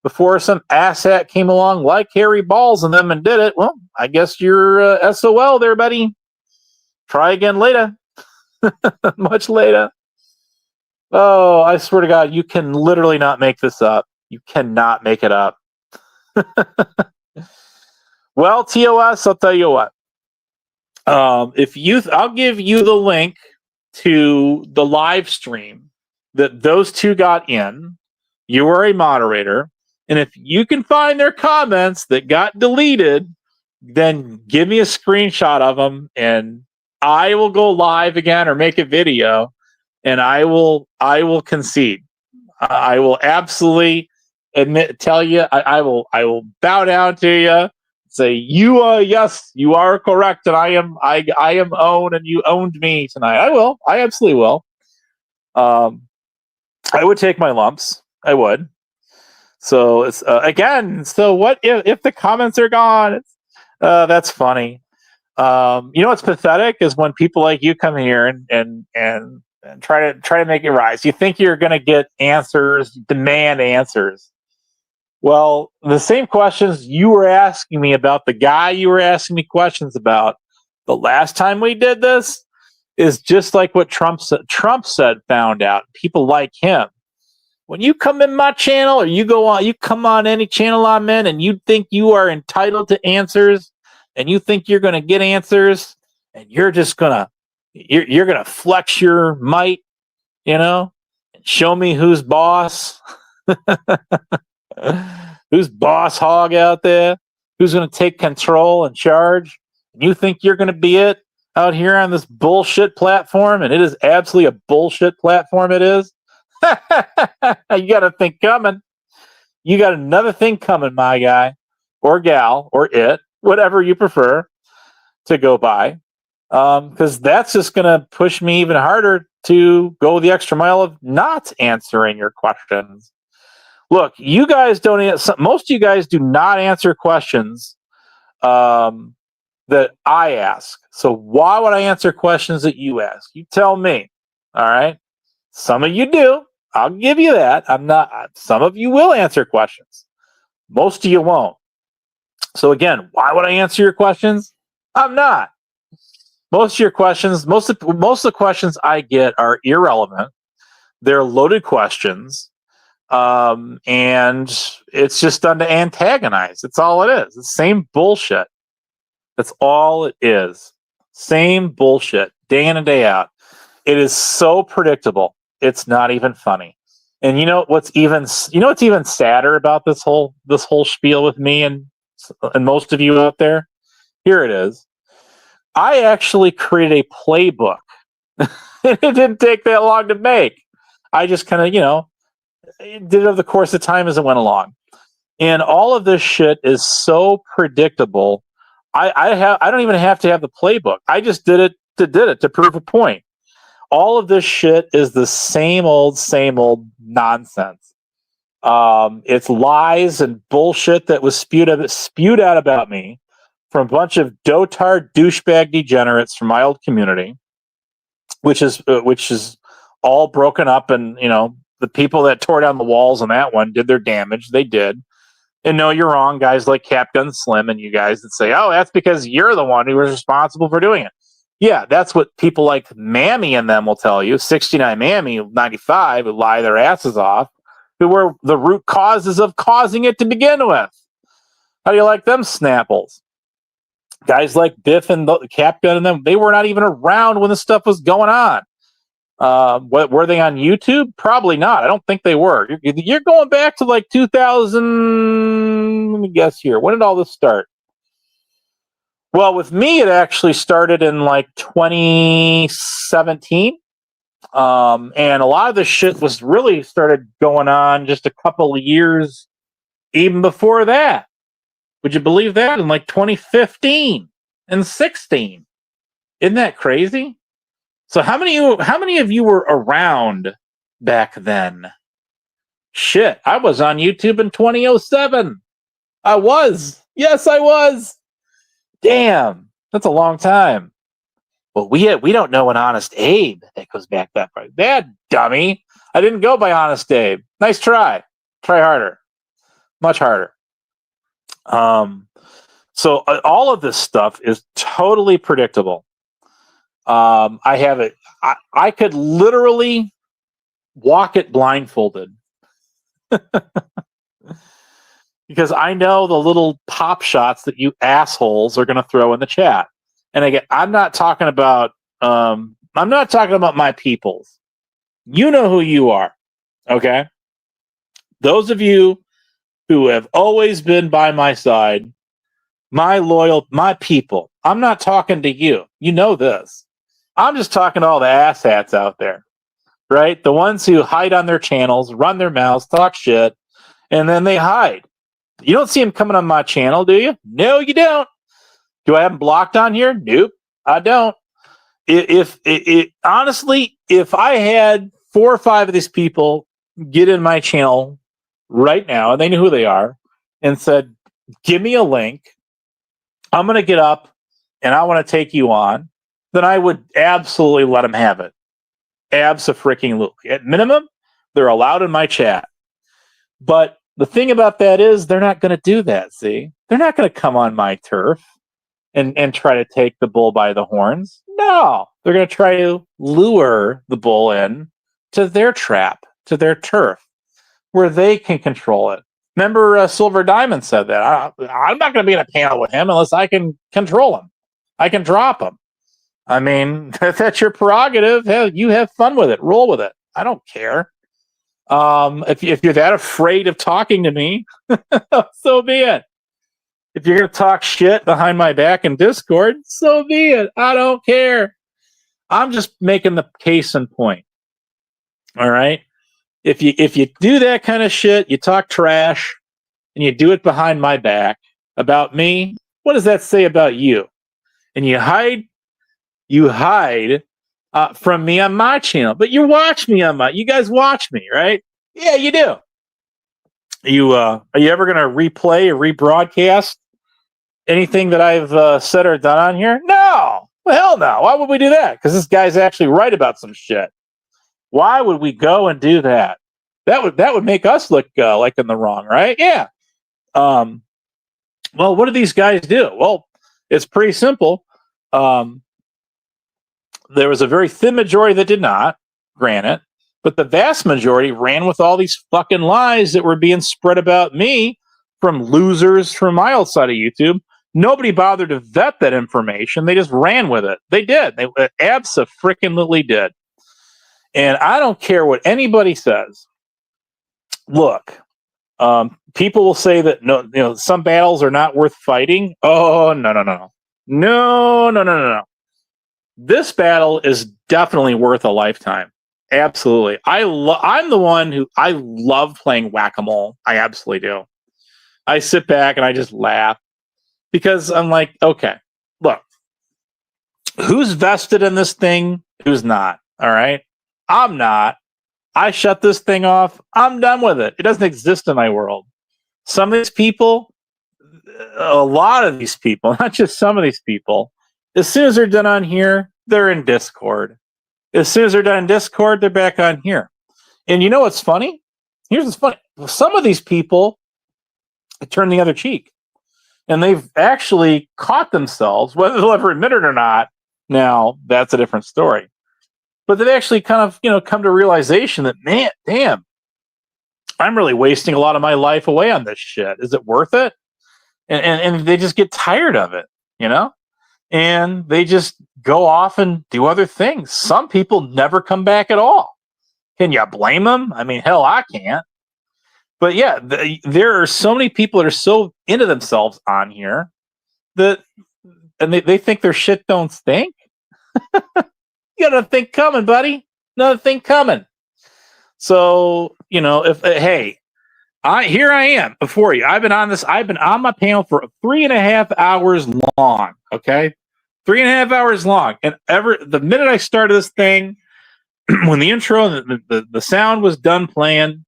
before some asshat came along like Harry Balls and them and did it. Well, I guess you're SOL there, buddy. Try again later. Much later. Oh, I swear to God, you can literally not make this up. You cannot make it up. Well, TOS, I'll tell you what. I'll give you the link to the live stream that those two got in. You are a moderator, and if you can find their comments that got deleted, then give me a screenshot of them, and I will go live again or make a video, and I will concede. I will absolutely tell you. I will bow down to you. Say yes, you are correct, and I am owned, and you owned me tonight. I will. I absolutely will. I would take my lumps. I would. So it's again. So what if the comments are gone? That's funny. What's pathetic is when people like you come here and try to make it rise. You think you're going to get answers, demand answers. Well, the same questions you were asking me about the guy you were asking me questions about the last time we did this is just like what Trump said, found out. People like him. When you come in my channel or you come on any channel I'm in and you think you are entitled to answers and you think you're going to get answers and you're just going to flex your might, and show me who's boss. Who's boss hog out there? Who's going to take control and charge? And you think you're going to be it out here on this bullshit platform? And it is absolutely a bullshit platform. It is. You got a thing coming. You got another thing coming, my guy or gal or it, whatever you prefer to go by. because that's just going to push me even harder to go the extra mile of not answering your questions. Look, you guys most of you guys do not answer questions that I ask. So why would I answer questions that you ask? You tell me. All right. Some of you do. I'll give you that. Some of you will answer questions. Most of you won't. So again, why would I answer your questions? I'm not. Most of your questions, most of the questions I get are irrelevant. They're loaded questions. And it's just done to antagonize. That's all it is. It's the same bullshit. That's all it is. Same bullshit, day in and day out. It is so predictable. It's not even funny. And you know what's even sadder about this whole spiel with me and most of you out there? Here it is. I actually created a playbook. It didn't take that long to make. I just kind of, did it over the course of time as it went along. And all of this shit is so predictable. I don't even have to have the playbook. I just did it to prove a point. All of this shit is the same old nonsense. It's lies and bullshit that was spewed out about me from a bunch of dotard douchebag degenerates from my old community, which is all broken up, and the people that tore down the walls on that one did their damage. They did. And no, you're wrong, guys like Capgun Slim and you guys that say, oh, that's because you're the one who was responsible for doing it. Yeah, that's what people like Mammy and them will tell you. 69 Mammy, 95, who lie their asses off, who were the root causes of causing it to begin with. How do you like them snapples? Guys like Biff and Capgun and them, they were not even around when the stuff was going on. Were they on YouTube? Probably not. I don't think they were. You're going back to like 2000. Let me guess here. When did all this start? Well, with me, it actually started in like 2017. And a lot of this shit was really started going on just a couple of years even before that. Would you believe that? In like 2015 and 16. Isn't that crazy? So how many of you were around back then? Shit, I was on YouTube in 2007. I was. Yes, I was. Damn, that's a long time. Well, we don't know an Honest Abe that goes back that far. That dummy. I didn't go by Honest Abe. Nice try. Try harder. Much harder. So all of this stuff is totally predictable. I have it. I could literally walk it blindfolded because I know the little pop shots that you assholes are going to throw in the chat. And again, I'm not talking about my peoples. You know who you are, okay? Those of you who have always been by my side, my people. I'm not talking to you. You know this. I'm just talking to all the asshats out there, right? The ones who hide on their channels, run their mouths, talk shit, and then they hide. You don't see them coming on my channel, do you? No, you don't. Do I have them blocked on here? Nope, I don't. Honestly, if I had 4 or 5 of these people get in my channel right now, and they knew who they are, and said, give me a link, I'm going to get up and I want to take you on, then I would absolutely let them have it. Abso-freaking-lutely. At minimum, they're allowed in my chat. But the thing about that is they're not going to do that, see? They're not going to come on my turf and try to take the bull by the horns. No, they're going to try to lure the bull in to their trap, to their turf, where they can control it. Remember, Silver Diamond said that. I'm not going to be in a panel with him unless I can control him. I can drop him. I mean, that's your prerogative. Hell, you have fun with it. Roll with it. I don't care. If you're that afraid of talking to me, so be it. If you're going to talk shit behind my back in Discord, so be it. I don't care. I'm just making the case in point. All right? If you do that kind of shit, you talk trash, and you do it behind my back about me, what does that say about you? And you hide you hide from me on my channel, but you watch me on you guys watch me, right? Yeah, you do. Are you ever going to replay or rebroadcast anything that I've said or done on here? No. Well, hell no. Why would we do that? Because this guy's actually right about some shit. Why would we go and do that? That would make us look like in the wrong, right? Yeah. Well, what do these guys do? Well, it's pretty simple. There was a very thin majority that did not, granted, but the vast majority ran with all these fucking lies that were being spread about me from losers from my old side of YouTube. Nobody bothered to vet that information. They just ran with it. They did. They abso-freaking-lutely did. And I don't care what anybody says. Look, people will say that no, some battles are not worth fighting. Oh, no. This battle is definitely worth a lifetime. Absolutely. I'm the one who I love playing whack-a-mole. I absolutely do. I sit back and I just laugh because I'm like, okay, look, who's vested in this thing? Who's not? All right. I'm not. I shut this thing off. I'm done with it. It doesn't exist in my world. Some of these people, a lot of these people, not just some of these people, as soon as they're done on here, they're in Discord. As soon as they're done in Discord, they're back on here. And you know what's funny? Here's what's funny. Some of these people turn the other cheek. And they've actually caught themselves, whether they'll ever admit it or not. Now, that's a different story. But they've actually kind of, come to realization that, man, damn, I'm really wasting a lot of my life away on this shit. Is it worth it? And they just get tired of it, and they just go off and do other things. Some people never come back at all. Can you blame them? I mean, hell, I can't. But yeah, there are so many people that are so into themselves on here and they think their shit don't stink. You got another thing coming, buddy. Another thing coming. So, here I am before you. I've been on my panel for 3.5 hours long. Okay. 3.5 hours long. And the minute I started this thing, when the intro and the sound was done playing,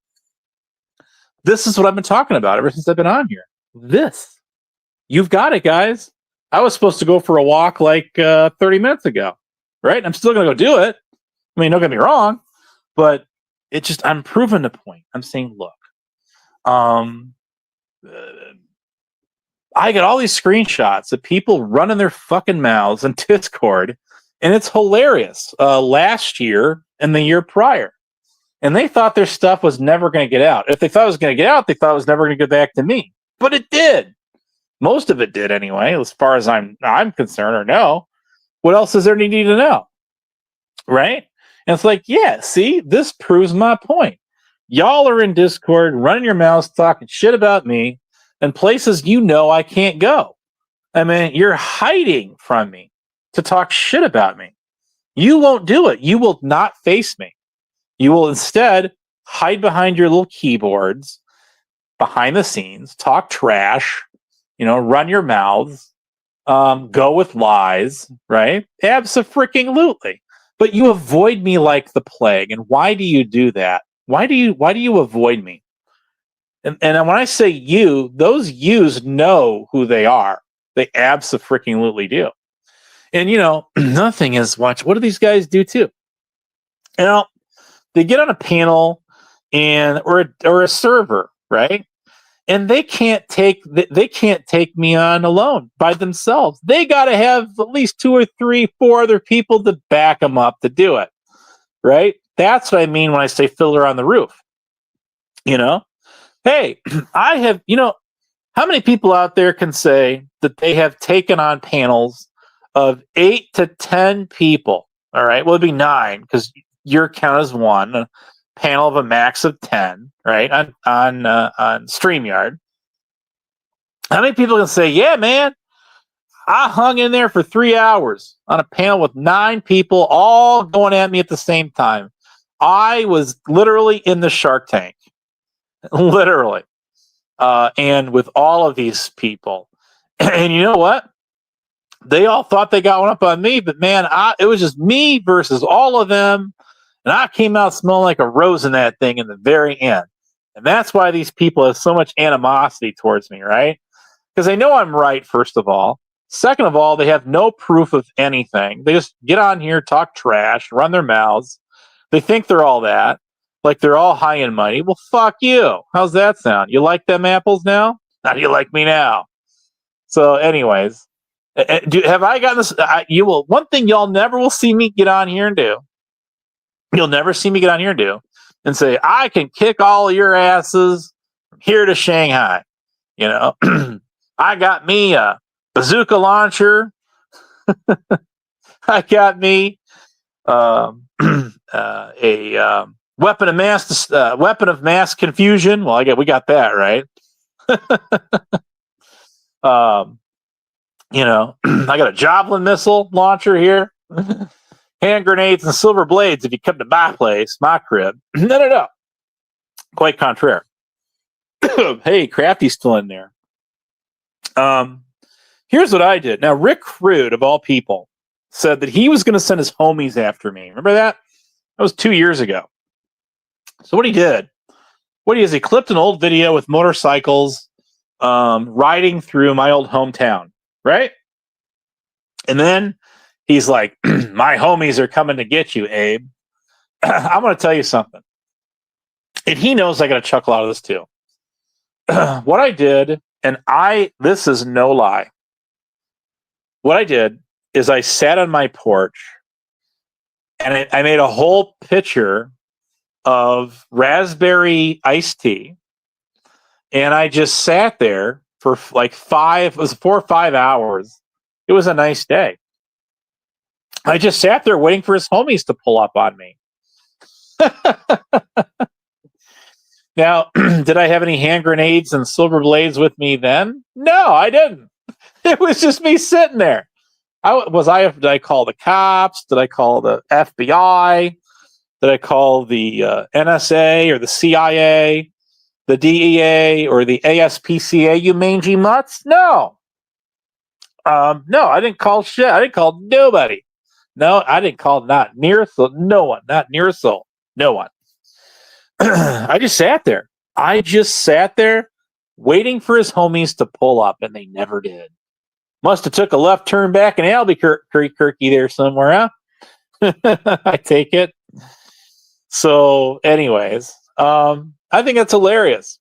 this is what I've been talking about ever since I've been on here. This. You've got it, guys. I was supposed to go for a walk like 30 minutes ago. Right? I'm still going to go do it. I mean, don't get me wrong, but I'm proving the point. I'm saying, look, I get all these screenshots of people running their fucking mouths in Discord, and it's hilarious. Last year and the year prior, and they thought their stuff was never going to get out. If they thought it was going to get out, they thought it was never going to get back to me. But it did. Most of it did anyway, as far as I'm concerned, or no. What else is there need to know? Right? And it's like, yeah, see, this proves my point. Y'all are in Discord, running your mouths, talking shit about me, and places I can't go. I mean, you're hiding from me to talk shit about me. You won't do it. You will not face me. You will instead hide behind your little keyboards, behind the scenes, talk trash, run your mouths, go with lies, right? Abso-freaking-lutely. But you avoid me like the plague. And why do you do that? Why do you avoid me? And when I say you, those yous know who they are. They abso-freaking-lutely do. And another thing is, what do these guys do too? They get on a panel or a server, right? And they can't take me on alone by themselves. They got to have at least 2 or 3, 4 other people to back them up to do it, right? That's what I mean when I say Fiddler on the Roof. Hey, I have. How many people out there can say that they have taken on panels of 8 to 10 people? All right, well, it'd be 9 because your count is 1. A panel of a max of 10, right? On StreamYard. How many people can say, yeah, man, I hung in there for 3 hours on a panel with 9 people all going at me at the same time. I was literally in the Shark Tank. Literally. And with all of these people. And you know what? they all thought they got one up on me, but man, it was just me versus all of them. And I came out smelling like a rose in that thing in the very end. And that's why these people have so much animosity towards me, right? Because they know I'm right, first of all. Second of all, they have no proof of anything. They just get on here, talk trash, run their mouths. They think they're all that. Like they're all high and mighty. Well, fuck you. How's that sound? You like them apples now? How do you like me now? So anyways, have I gotten this? You will. One thing y'all never will see me get on here and do. You'll never see me get on here and do and say, I can kick all of your asses from here to Shanghai. You know, I got me a bazooka launcher. I got me a weapon of mass confusion. Well, we got that right. You know, I got a javelin missile launcher here. Hand grenades and silver blades if you come to my place, my crib. No. Quite contrary. Hey, Crafty's still in there. Here's what I did. Now, Rick Rude, of all people, said that he was going to send his homies after me. Remember that? That was 2 years ago. So what he did, he clipped an old video with motorcycles riding through my old hometown, right? And then he's like, my homies are coming to get you, Abe. I'm going to tell you something. And he knows I got a chuckle out of this too. What I did, and this is no lie. What I did is I sat on my porch and I made a whole pitcher of raspberry iced tea. And I just sat there for like 4 or 5 hours. It was a nice day. I just sat there waiting for his homies to pull up on me. Now, did I have any hand grenades and silver blades with me then? No, I didn't. It was just me sitting there. Did I call the cops? Did I call the FBI? Did I call the NSA or the CIA, the DEA or the ASPCA, you mangy mutts? No. No, I didn't call shit. I didn't call nobody. No, I didn't call not near a soul. No one. Not near a soul. No one. I just sat there. Waiting for his homies to pull up, and they never did. Must have took a left turn back in Albuquerque there somewhere, huh? I take it. So, anyways, I think that's hilarious.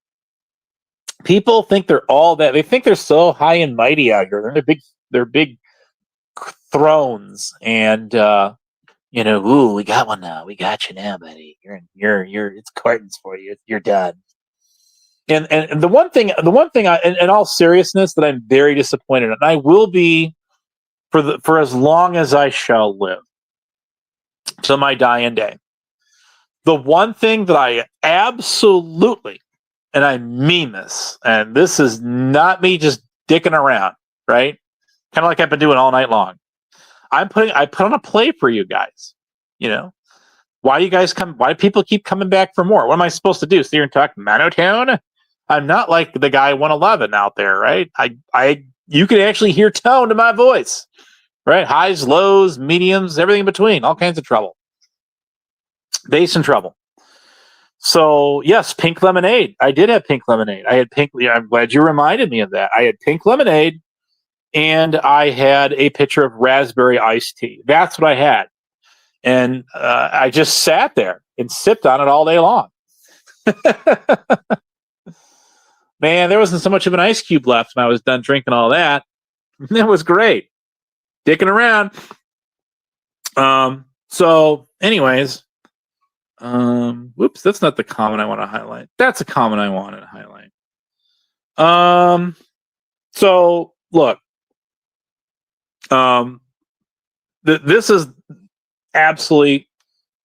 People think they're all that. They think they're so high and mighty out here. They're big thrones, and ooh, we got one now. We got you now, buddy. You're. It's curtains for you. You're done. And the one thing, in all seriousness, that I'm very disappointed in, and I will be for as long as I shall live, till my dying day. The one thing that I absolutely, and I mean this, and this is not me just dicking around, right? Kind of like I've been doing all night long. I put on a play for you guys. You know, why do people keep coming back for more? What am I supposed to do? Sit here and talk monotone? I'm not like the guy 111 out there, right? You can actually hear tone to my voice, right? Highs, lows, mediums, everything in between, all kinds of trouble. Bass and trouble. So yes, pink lemonade. I did have pink lemonade. I had pink. I'm glad you reminded me of that. I had pink lemonade, and I had a pitcher of raspberry iced tea. That's what I had, and I just sat there and sipped on it all day long. Man, there wasn't so much of an ice cube left when I was done drinking all that. It was great. Dicking around. So anyways, whoops, that's not the comment I want to highlight. That's a comment I wanted to highlight. So look, this is absolutely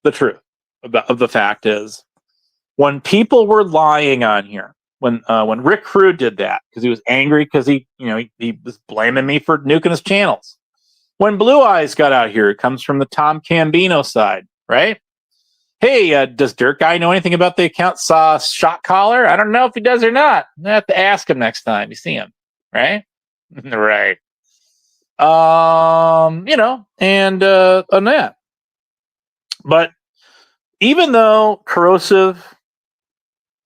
the truth of the fact is when people were lying on here, when Rick Crew did that because he was angry because he was blaming me for nuking his channels. When Blue Eyes got out here, it comes from the Tom Cambino side, right? Hey, does Dirt Guy know anything about the account Shot Caller? I don't know if he does or not. I have to ask him next time you see him, right? Right. and on that. But even though Corrosive,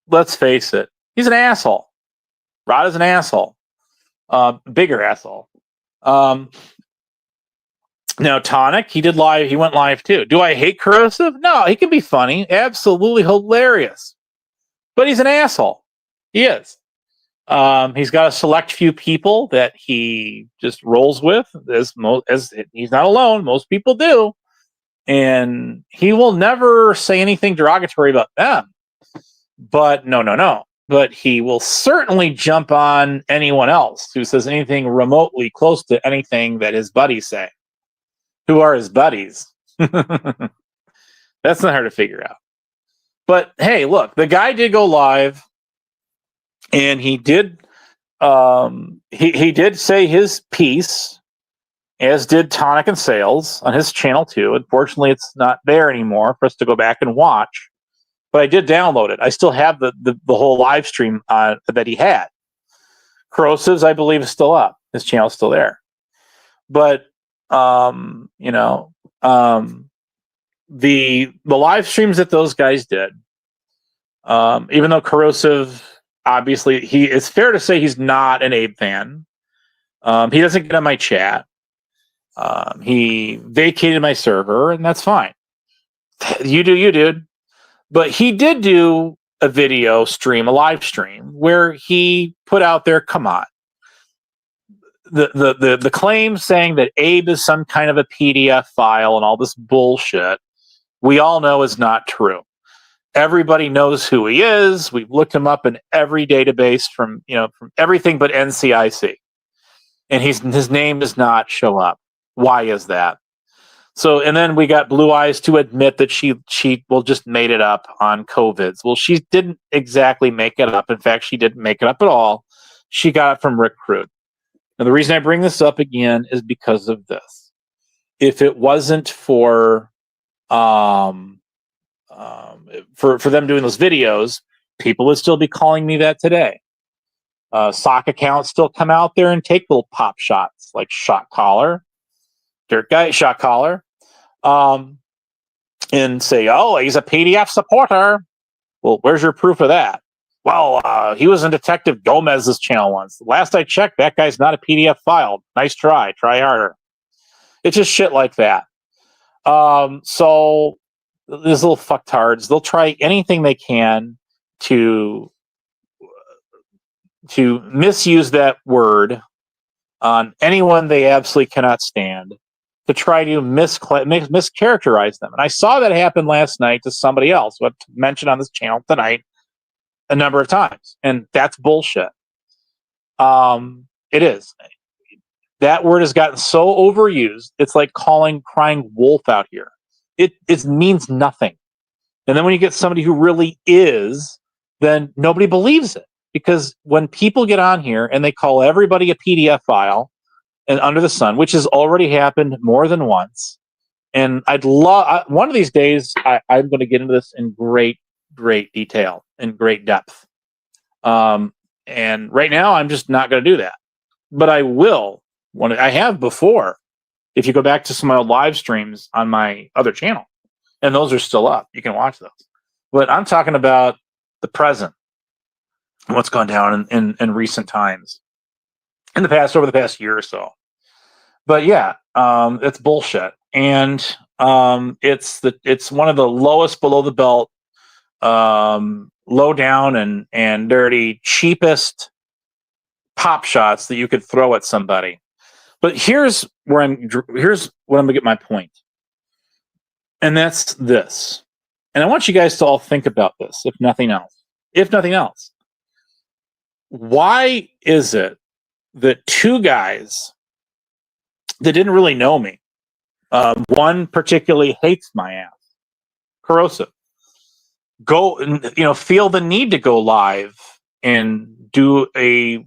let's face it, he's an asshole. Rod is an asshole. Bigger asshole. Now Tonic, he went live too. Do I hate Corrosive? No, he can be funny, absolutely hilarious. But he's an asshole. He is. He's got a select few people that he just rolls with, as he's not alone. Most people do. And he will never say anything derogatory about them. But no. But he will certainly jump on anyone else who says anything remotely close to anything that his buddies say. Who are his buddies? That's not hard to figure out. But hey, look, the guy did go live, and he did he did say his piece, as did Tonic and Sales on his channel too. Unfortunately, it's not there anymore for us to go back and watch. But I did download it. I still have the whole live stream that he had. Corrosives, I believe, is still up. His channel's still there. But the live streams that those guys did, even though Corrosive, obviously, it's fair to say he's not an Abe fan. He doesn't get on my chat. He vacated my server, and that's fine. You do you, dude. But he did do a video stream, a live stream, where he put out there, come on. The claim saying that Abe is some kind of a PDF file and all this bullshit, we all know is not true. Everybody knows who he is. We've looked him up in every database from everything but NCIC. And his name does not show up. Why is that? So, and then we got Blue Eyes to admit that she just made it up on COVIDs. Well, she didn't exactly make it up. In fact, she didn't make it up at all. She got it from Rick Crude. Now, the reason I bring this up again is because of this. If it wasn't for them doing those videos, people would still be calling me that today. Sock accounts still come out there and take little pop shots like Shot Caller, Dirt Guy, Shot Caller, and say, oh, he's a PDF supporter. Well, where's your proof of that? Well, he was in Detective Gomez's channel once. Last I checked, that guy's not a PDF file. Nice try. Try harder. It's just shit like that. So these little fucktards, they'll try anything they can to misuse that word on anyone they absolutely cannot stand, to try to mischaracterize them. And I saw that happen last night to somebody else, what mentioned on this channel tonight a number of times. And that's bullshit. It is. That word has gotten so overused, it's like crying wolf out here. It means nothing. And then when you get somebody who really is, then nobody believes it. Because when people get on here and they call everybody a PDF file and under the sun, which has already happened more than once, and I'd love one of these days I'm going to get into this in great detail, in great depth. And right now I'm just not going to do that, but I will. I have before. If you go back to some of my old live streams on my other channel, and those are still up, you can watch those. But I'm talking about the present. What's gone down in recent times, over the past year or so. But yeah, it's bullshit, and it's one of the lowest below the belt, low down and dirty, cheapest pop shots that you could throw at somebody. But here's what I'm gonna get my point, and that's this. And I want you guys to all think about this, if nothing else. Why is it that two guys that didn't really know me, one particularly hates my ass, Corrosive, go and feel the need to go live and do a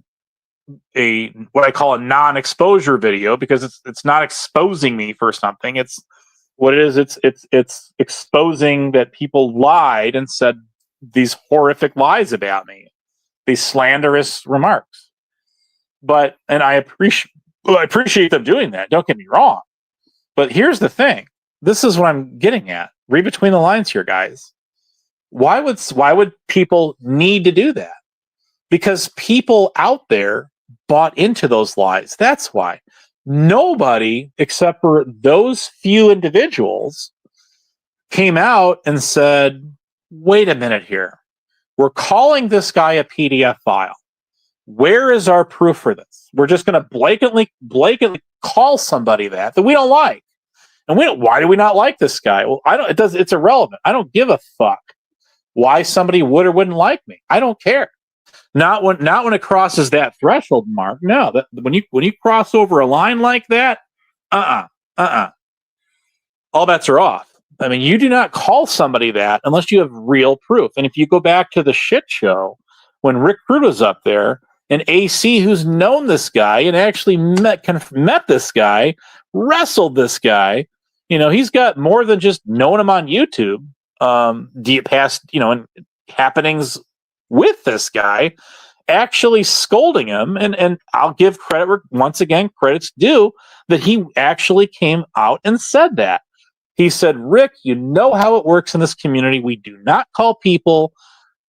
what I call a non-exposure video, because it's not exposing me for something. It's what it is. It's exposing that people lied and said these horrific lies about me, these slanderous remarks. And I Well, I appreciate them doing that. Don't get me wrong. But here's the thing. This is what I'm getting at. Read between the lines here, guys. Why would people need to do that? Because people out there bought into those lies. That's why. Nobody except for those few individuals came out and said, wait a minute here. We're calling this guy a PDF file. Where is our proof for this? We're just going to blatantly call somebody that we don't like. And why do we not like this guy? Well, it's irrelevant. I don't give a fuck why somebody would or wouldn't like me. I don't care. Not when it crosses that threshold mark. No, when you cross over a line like that, all bets are off. I mean, you do not call somebody that unless you have real proof. And if you go back to the shit show when Rick Crude was up there, and AC, who's known this guy and actually met this guy, wrestled this guy, he's got more than just knowing him on YouTube. And happenings with this guy, actually scolding him, and I'll give credit once again, credit's due, that he actually came out and said that. He said, Rick, you know how it works in this community. We do not call people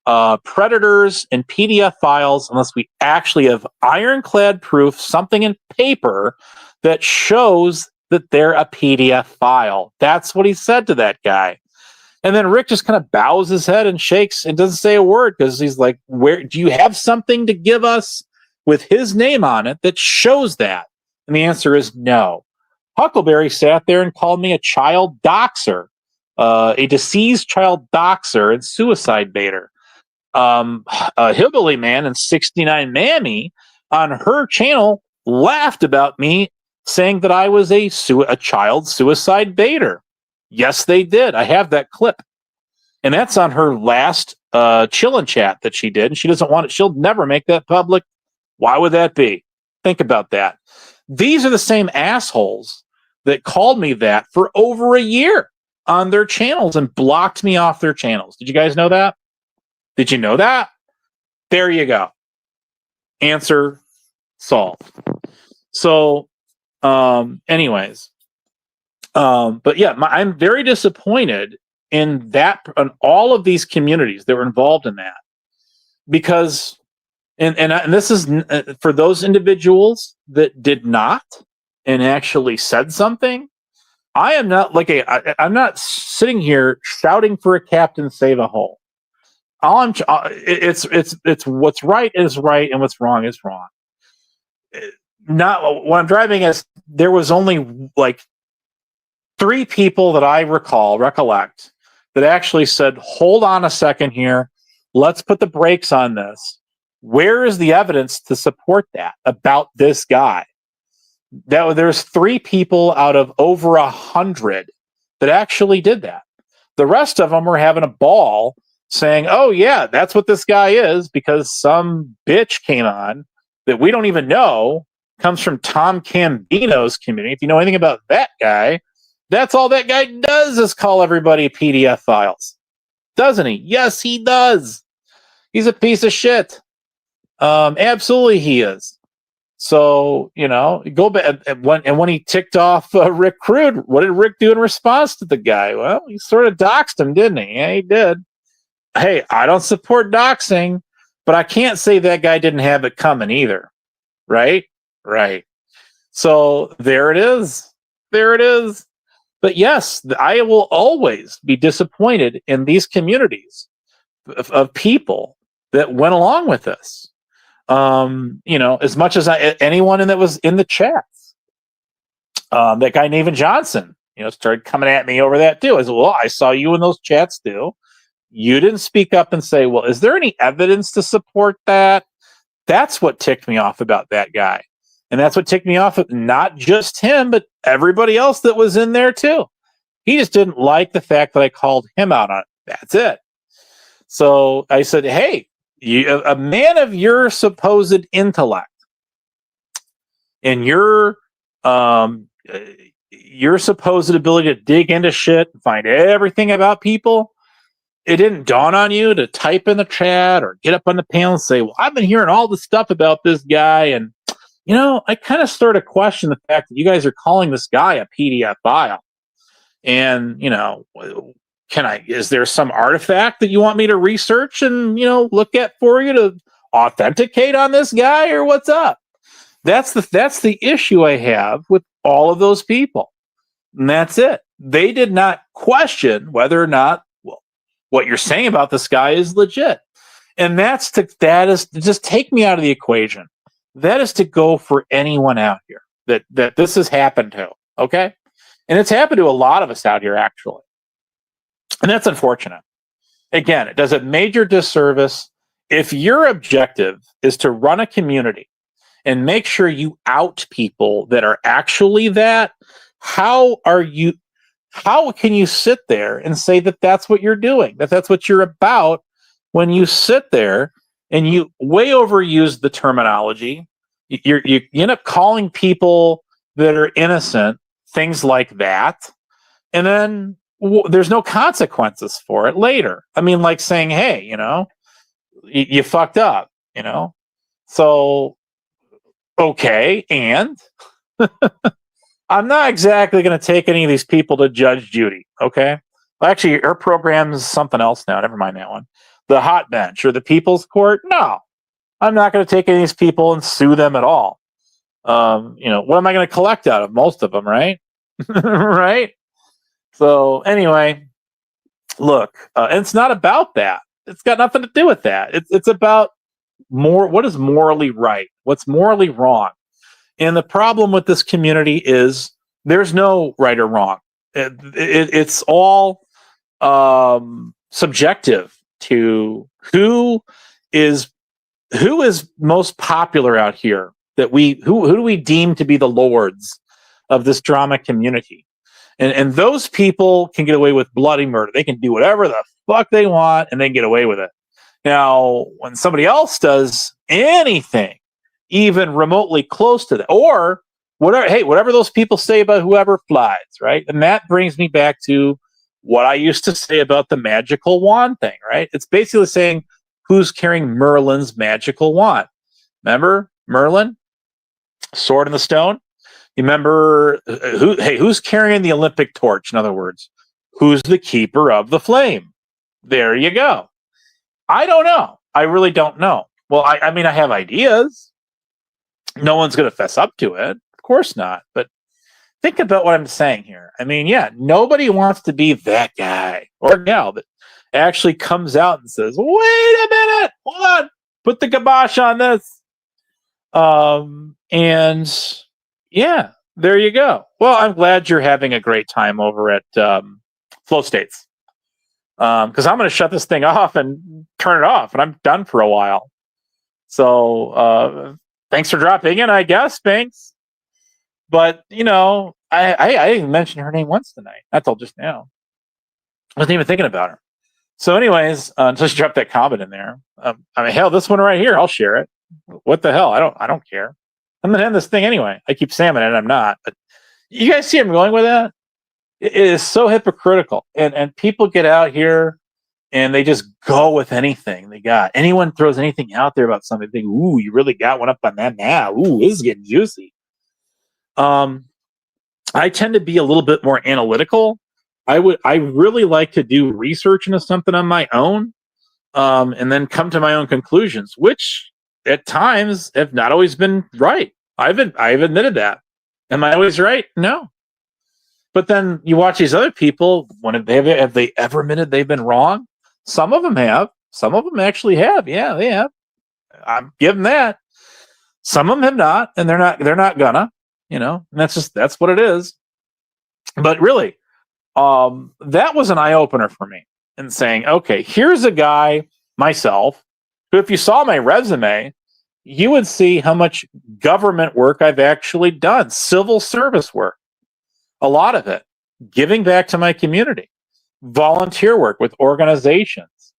predators and PDF files unless we actually have ironclad proof, something in paper that shows that they're a PDF file. That's what he said to that guy. And then Rick just kind of bows his head and shakes and doesn't say a word because he's like, where do you have something to give us with his name on it that shows that? And the answer is no. Huckleberry sat there and called me a child doxer, a deceased child doxer and suicide baiter. A hillbilly man and 69 Mammy on her channel laughed about me saying that I was a child suicide baiter. Yes, they did. I have that clip. And that's on her last chill and chat that she did. And she doesn't want it. She'll never make that public. Why would that be? Think about that. These are the same assholes that called me that for over a year on their channels and blocked me off their channels. Did you guys know that? Did you know that? There you go. Answer solved. So, anyways, but yeah, I'm very disappointed in all of these communities that were involved in that, because, and this is for those individuals that did not and actually said something. I am not I'm not sitting here shouting for a captain save a hole. It's what's right is right and what's wrong is wrong. Not when I'm driving, as there was only like 3 people that I recollect that actually said, hold on a second here. Let's put the brakes on this. Where is the evidence to support that about this guy? There's 3 people out of over 100 that actually did that. The rest of them were having a ball saying, oh yeah, that's what this guy is, because some bitch came on that we don't even know, comes from Tom Cambino's community. If you know anything about that guy, that's all that guy does is call everybody PDF files. Doesn't he? Yes, he does. He's a piece of shit. Absolutely he is. So, go back. And when he ticked off Rick Crude, what did Rick do in response to the guy? Well, he sort of doxed him, didn't he? Yeah, he did. Hey, I don't support doxing, but I can't say that guy didn't have it coming either. Right? Right. So there it is. There it is. But yes, I will always be disappointed in these communities of people that went along with this. As much as anyone that was in the chats, that guy Nathan Johnson, started coming at me over that too. I said, well, I saw you in those chats too. You didn't speak up and say, well, is there any evidence to support that? That's what ticked me off about that guy. And that's what ticked me off, not just him, but everybody else that was in there too. He just didn't like the fact that I called him out on it. That's it. So I said, hey, a man of your supposed intellect and your supposed ability to dig into shit and find everything about people, it didn't dawn on you to type in the chat or get up on the panel and say, well, I've been hearing all this stuff about this guy, and I kind of start to question the fact that you guys are calling this guy a PDF file. And, is there some artifact that you want me to research and, look at for you to authenticate on this guy, or what's up? That's the issue I have with all of those people. And that's it. They did not question whether or not, what you're saying about this guy is legit. And that is to just take me out of the equation. That is to go for anyone out here that this has happened to. Okay. And it's happened to a lot of us out here, actually. And that's unfortunate. Again, it does a major disservice. If your objective is to run a community and make sure you out people that are actually that, how can you sit there and say that that's what you're doing, that that's what you're about, when you sit there and you way overuse the terminology? You end up calling people that are innocent things like that, and then there's no consequences for it later. I mean, like saying, hey, you fucked up, so okay. And I'm not exactly going to take any of these people to Judge Judy. Okay. Well, actually, her program is something else now. Never mind that one. The hot bench or the people's court. No, I'm not going to take any of these people and sue them at all. What am I going to collect out of most of them? Right. Right. So anyway, look, and it's not about that. It's got nothing to do with that. It's about what is morally right, what's morally wrong. And the problem with this community is there's no right or wrong. It's all subjective to who is most popular out here. Who do we deem to be the lords of this drama community? And those people can get away with bloody murder. They can do whatever the fuck they want and they can get away with it. Now, when somebody else does anything even remotely close to that, or whatever those people say about whoever flies, right? And that brings me back to what I used to say about the magical wand thing, right? It's basically saying who's carrying Merlin's magical wand. Remember Merlin? Sword in the Stone? You remember who's carrying the Olympic torch? In other words, who's the keeper of the flame? There you go. I don't know. I really don't know. Well, I mean, I have ideas. No one's going to fess up to it. Of course not. But think about what I'm saying here. I mean, yeah, nobody wants to be that guy or gal that actually comes out and says, wait a minute, hold on, put the kibosh on this. And yeah, there you go. Well, I'm glad you're having a great time over at Flow States. Because I'm going to shut this thing off and turn it off, and I'm done for a while. So thanks for dropping in, I guess. Thanks. But, I didn't mention her name once tonight. That's all just now. I wasn't even thinking about her. So anyways, just drop that comment in there. Hell, this one right here, I'll share it. What the hell? I don't care. I'm going to end this thing anyway. I keep saying it, and I'm not. But you guys see where I'm going with that? It is so hypocritical. And people get out here and they just go with anything they got. Anyone throws anything out there about something, they think, ooh, you really got one up on that now. Ooh, this is getting juicy. I tend to be a little bit more analytical. I really like to do research into something on my own, and then come to my own conclusions, which at times have not always been right. I've admitted that. Am I always right? No. But then you watch these other people. Have they ever admitted they've been wrong? Some of them have. Some of them actually have. Yeah, they have. I'm giving that. Some of them have not, and they're not gonna. And that's what it is. But really, that was an eye opener for me in saying, okay, here's a guy, myself, who, if you saw my resume, you would see how much government work I've actually done, civil service work. A lot of it, giving back to my community, volunteer work with organizations.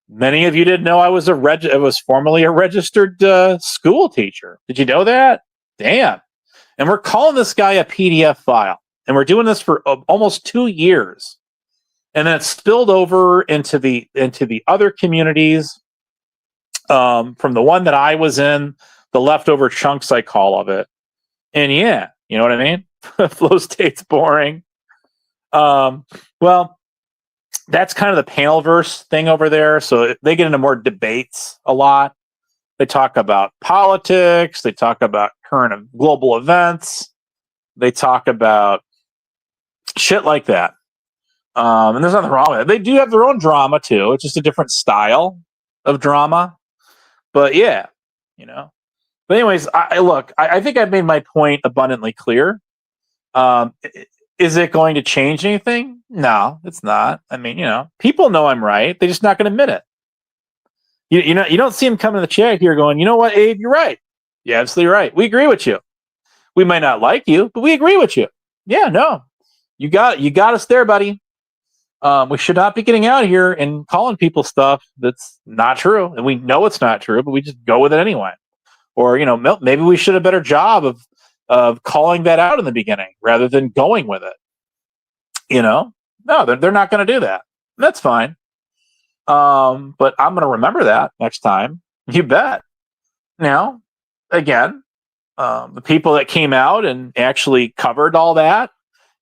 Many of you didn't know I was formerly a registered school teacher. Did you know that? Damn. And we're calling this guy a PDF file. And we're doing this for almost 2 years. And then it spilled over into the other communities, from the one that I was in, the leftover chunks I call of it. And yeah, you know what I mean? Flow state's boring. Well, that's kind of the panelverse thing over there. So they get into more debates a lot. They talk about politics. They talk about current global events. They talk about shit like that. And there's nothing wrong with it. They do have their own drama too. It's just a different style of drama. But yeah, you know. But anyways, I think I've made my point abundantly clear. Is it going to change anything? No, it's not. I mean, you know, people know I'm right. They're just not going to admit it. You know, you don't see them coming to the chat here going, you know what, Abe, you're right. You're absolutely right. We agree with you. We might not like you, but we agree with you. Yeah, no, you got us there, buddy. We should not be getting out of here and calling people stuff that's not true, and we know it's not true, but we just go with it anyway. Or, you know, maybe we should have a better job of calling that out in the beginning rather than going with it. You know, no, they're not going to do that. That's fine. But I'm going to remember that next time. You bet. Now, again, the people that came out and actually covered all that,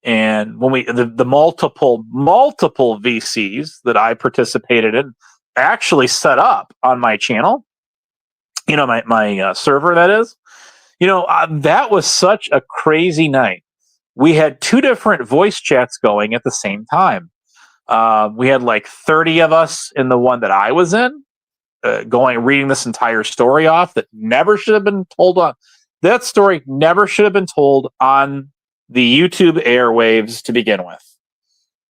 and when the multiple VCs that I participated in actually set up on my channel, you know, my server, that is, you know, that was such a crazy night. We had 2 different voice chats going at the same time. We had like 30 of us in the one that I was in, reading this entire story off that never should have been told on. That story never should have been told on the YouTube airwaves to begin with.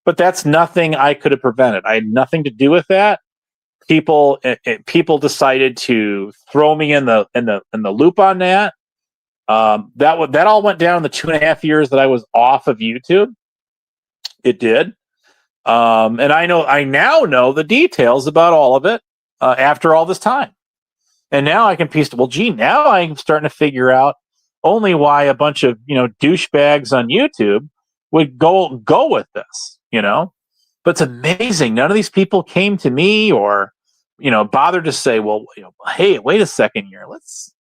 But that's nothing I could have prevented. I had nothing to do with that. People decided to throw me in the loop on that. That all went down in the 2.5 years that I was off of YouTube. It did. And I now know the details about all of it after all this time. And now I can now I'm starting to figure out only why a bunch of, you know, douchebags on YouTube would go with this, you know. But it's amazing. None of these people came to me or, you know, bothered to say, well, you know, hey, wait a second here. Let's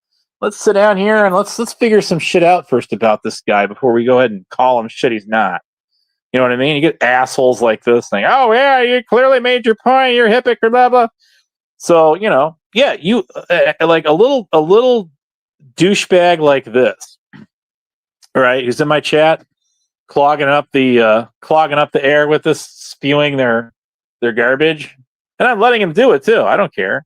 sit down here and let's figure some shit out first about this guy before we go ahead and call him shit he's not. You know what I mean? You get assholes like this saying, oh yeah, you clearly made your point, you're a hypocrite, blah blah. So, you know, yeah, you like a little douchebag like this, right? Who's in my chat, clogging up the air with this, spewing their garbage, and I'm letting him do it too. I don't care.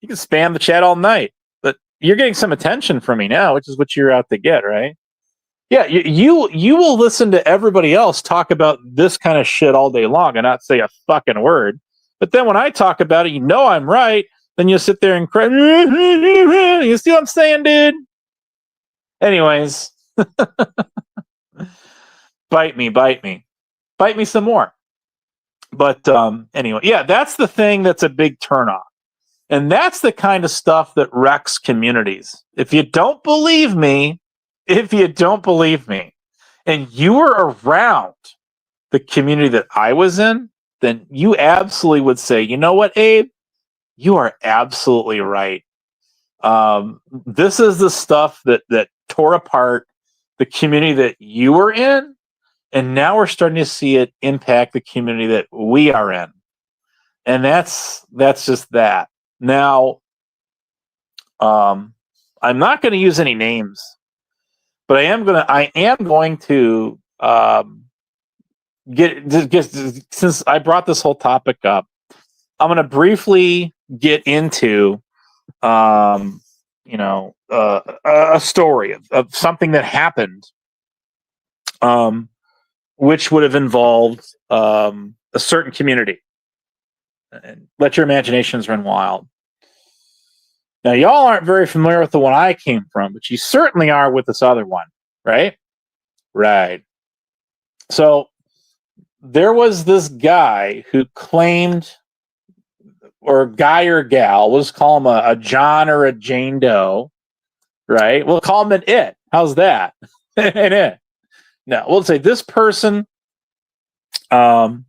You can spam the chat all night, but you're getting some attention from me now, which is what you're out to get, right? Yeah, you will listen to everybody else talk about this kind of shit all day long and not say a fucking word. But then when I talk about it, you know I'm right. Then you'll sit there and cry. You see what I'm saying, dude? Anyways, bite me some more. But anyway, yeah, that's the thing that's a big turnoff. And that's the kind of stuff that wrecks communities. If you don't believe me, and you were around the community that I was in, then you absolutely would say, you know what, Abe? You are absolutely right. This is the stuff that tore apart the community that you were in, and now we're starting to see it impact the community that we are in. And that's just that. Now, I'm not going to use any names, but I am going to since I brought this whole topic up, I'm going to briefly get into a story of something that happened, which would have involved a certain community. And let your imaginations run wild. Now, y'all aren't very familiar with the one I came from, but you certainly are with this other one, right? Right. So there was this guy who claimed, or guy or gal, let's call him a John or a Jane Doe, right? We'll call him an it. How's that? An it. No, we'll say this person felt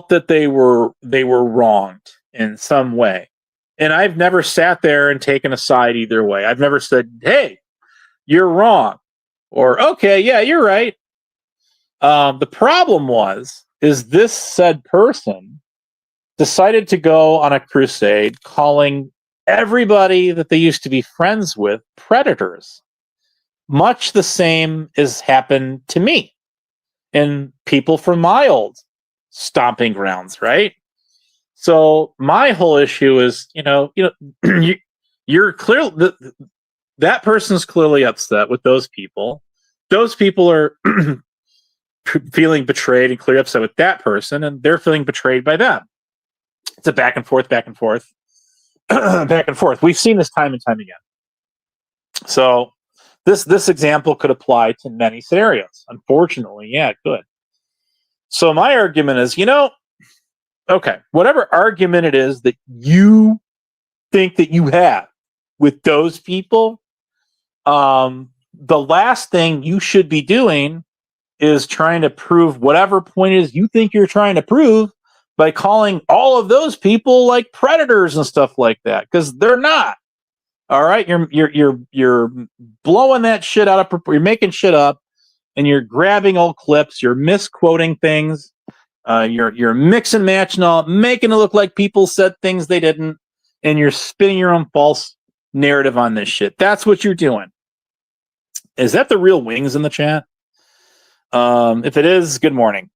that they were wronged in some way. And I've never sat there and taken a side either way. I've never said, hey, you're wrong. Or, okay, yeah, you're right. The problem is this said person decided to go on a crusade calling everybody that they used to be friends with predators. Much the same has happened to me and people from my old stomping grounds, right? So my whole issue is, you're clear that person's clearly upset with those people. Those people are feeling betrayed and clearly upset with that person, and they're feeling betrayed by them. It's a back and forth, back and forth, back and forth. We've seen this time and time again. So this example could apply to many scenarios. Unfortunately, yeah, it could. So my argument is, okay, whatever argument it is that you think that you have with those people, the last thing you should be doing is trying to prove whatever point it is you think you're trying to prove by calling all of those people like predators and stuff like that, because they're not. All right, you're blowing that shit out of proportion. You're making shit up, and you're grabbing old clips. You're misquoting things. You're mix and matching all, making it look like people said things they didn't, and you're spinning your own false narrative on this shit. That's what you're doing. Is that the real Wings in the chat? If it is, good morning.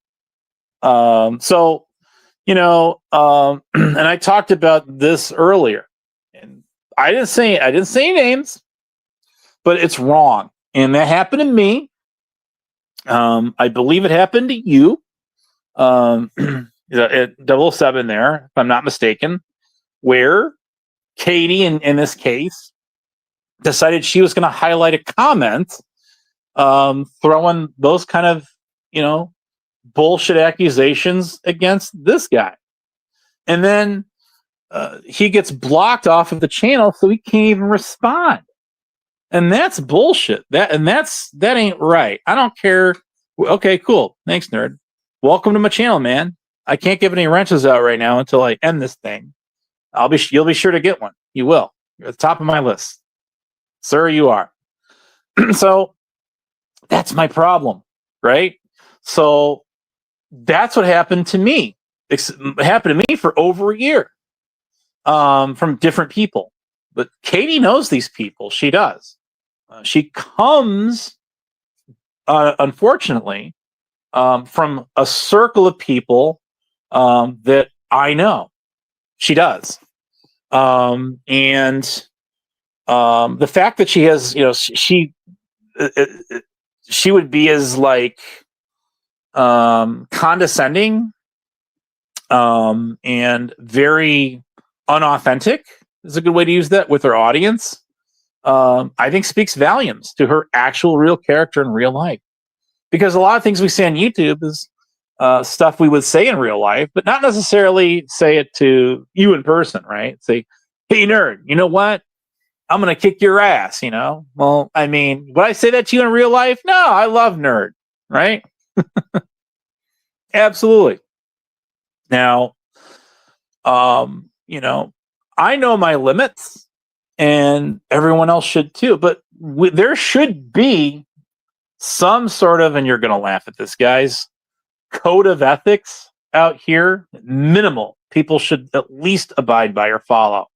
So, and I talked about this earlier, and I didn't say names, but it's wrong, and that happened to me. I believe it happened to you. At 007 there, if I'm not mistaken, where Katie, in this case, decided she was going to highlight a comment, throwing those kind of, bullshit accusations against this guy. And then he gets blocked off of the channel, so he can't even respond. And that's bullshit. That ain't right. I don't care. Okay, cool. Thanks, nerd. Welcome to my channel, man. I can't give any wrenches out right now until I end this thing. You'll be sure to get one. You will. You're at the top of my list. Sir, you are. So that's my problem, right? So that's what happened to me. It happened to me for over a year, from different people. But Katie knows these people. She does. She comes, unfortunately, from a circle of people that I know. She does. And the fact that she has, she would be as like condescending and very unauthentic is a good way to use that with her audience. I think speaks volumes to her actual real character in real life, because a lot of things we say on YouTube is stuff we would say in real life, but not necessarily say it to you in person, right? Say, hey, nerd, you know what? I'm going to kick your ass, Well, I mean, would I say that to you in real life? No, I love nerd, right? Absolutely. Now, I know my limits, and everyone else should too, but there should be some sort of, and you're going to laugh at this, guys, code of ethics out here. Minimal. People should at least abide by or follow.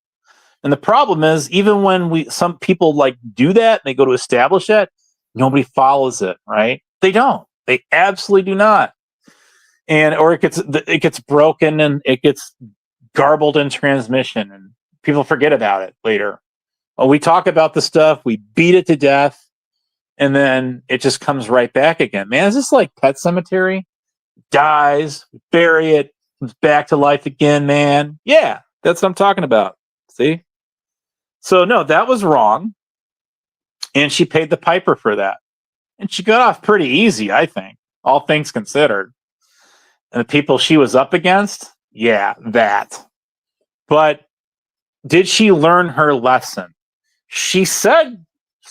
And the problem is, even when some people like do that, and they go to establish that, nobody follows it, right? They don't. They absolutely do not. Or it gets broken and it gets garbled in transmission, and people forget about it later. Well, we talk about the stuff, we beat it to death, and then it just comes right back again. Man, is this like Pet Cemetery? Dies, bury it, comes back to life again, man. Yeah, that's what I'm talking about. See? So no, that was wrong. And she paid the piper for that. And she got off pretty easy, I think, all things considered. And the people she was up against, yeah, that. But did she learn her lesson? She said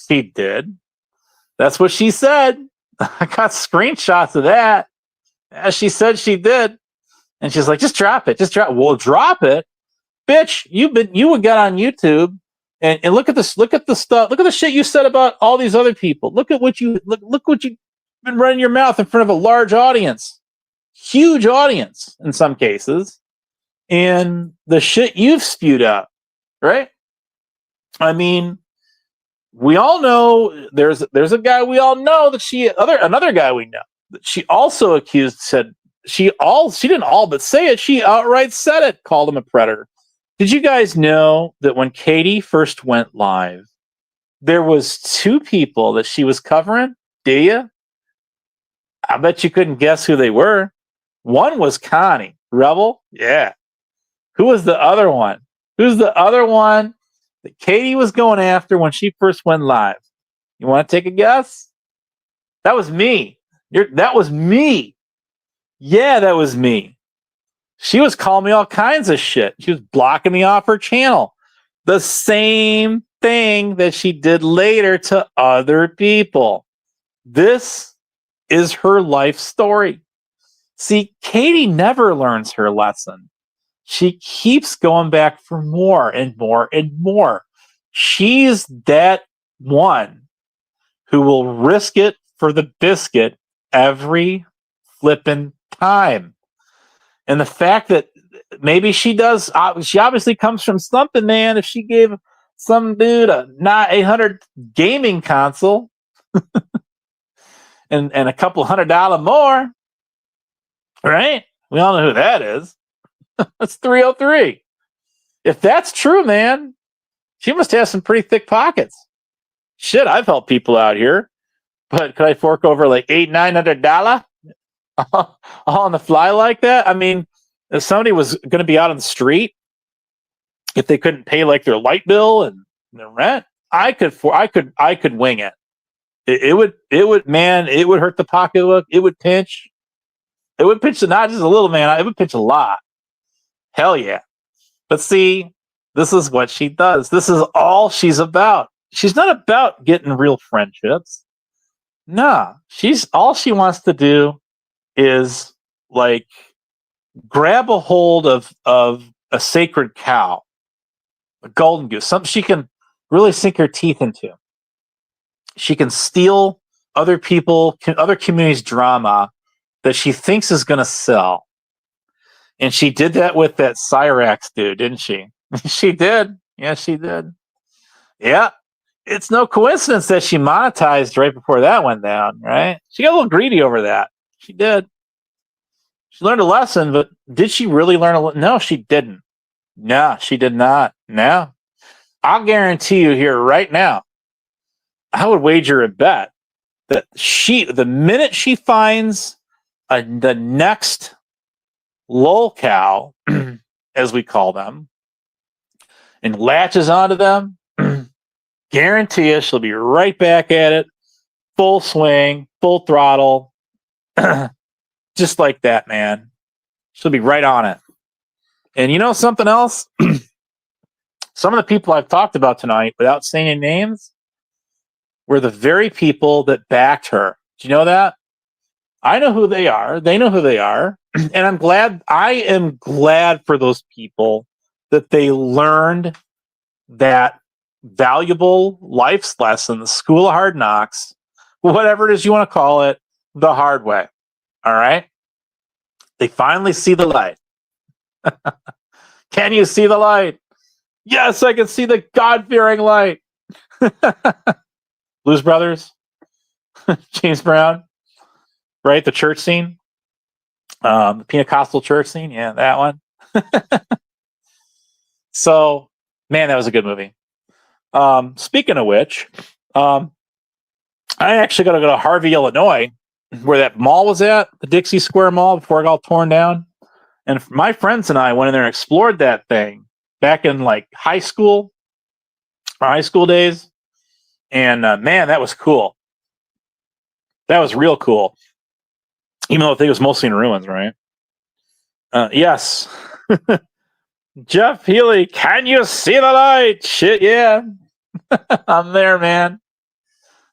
she did. That's what she said. I got screenshots of that. As she said she did. And she's like, just drop it. Just drop it. Well, drop it. bitch, you would get on YouTube and look at this, look at the stuff, look at the shit you said about all these other people. Look what you've been running your mouth in front of a large audience, huge audience in some cases, and the shit you've spewed out, right? I mean, we all know there's a guy we all know that another guy we know that she also accused, said she didn't all but say it, she outright said it, called him a predator. Did you guys know that when Katie first went live, there was 2 people that she was covering? Do you? I bet you couldn't guess who they were. One was Connie Rebel. Yeah. Who was the other one? Who's the other one that Katie was going after when she first went live? You want to take a guess? That was me. That was me. Yeah, that was me. She was calling me all kinds of shit. She was blocking me off her channel. The same thing that she did later to other people. This is her life story. See, Katie never learns her lesson. She keeps going back for more and more and more. She's that one who will risk it for the biscuit every flippin' time. And the fact that maybe she obviously comes from something, man. If she gave some dude a 800 gaming console and a couple $100 more, right? We all know who that is. That's 303. If that's true, man, she must have some pretty thick pockets. Shit, I've helped people out here, but could I fork over like $800-900 all on the fly like that? I mean, if somebody was going to be out on the street, if they couldn't pay like their light bill and their rent, I could wing it. It would hurt the pocketbook. It would pinch. It would pinch not just a little, man. It would pinch a lot. Hell yeah. But see, this is what she does. This is all she's about. She's not about getting real friendships. Nah, all she wants to do is like grab a hold of a sacred cow, a golden goose, something she can really sink her teeth into. She can steal other communities' drama that she thinks is going to sell. And she did that with that Cyrax dude, didn't she? She did. Yeah, she did. Yeah. It's no coincidence that she monetized right before that went down, right? She got a little greedy over that. She did. She learned a lesson, but did she really learn a lesson? No, she didn't. No, she did not. No. I'll guarantee you here right now, I would wager a bet that the minute she finds the next lol cow, as we call them, and latches onto them, guarantee you she'll be right back at it, full swing, full throttle, just like that, man. She'll be right on it. And you know something else? Some of the people I've talked about tonight, without saying any names, were the very people that backed her. Do you know that? I know who they are. They know who they are. And I am glad for those people that they learned that valuable life's lesson, the school of hard knocks, whatever it is you want to call it, the hard way. All right? They finally see the light. Can you see the light? Yes, I can see the God-fearing light. Blues Brothers, James Brown, right? The church scene, the Pentecostal church scene. Yeah, that one. So, man, that was a good movie. Speaking of which, I actually got to go to Harvey, Illinois, where that mall was at, the Dixie Square Mall, before it got all torn down. And my friends and I went in there and explored that thing back in like high school days. And man, that was cool. That was real cool. Even though I think it was mostly in ruins, right? Yes. Jeff Healy, can you see the light? Shit, yeah. I'm there, man.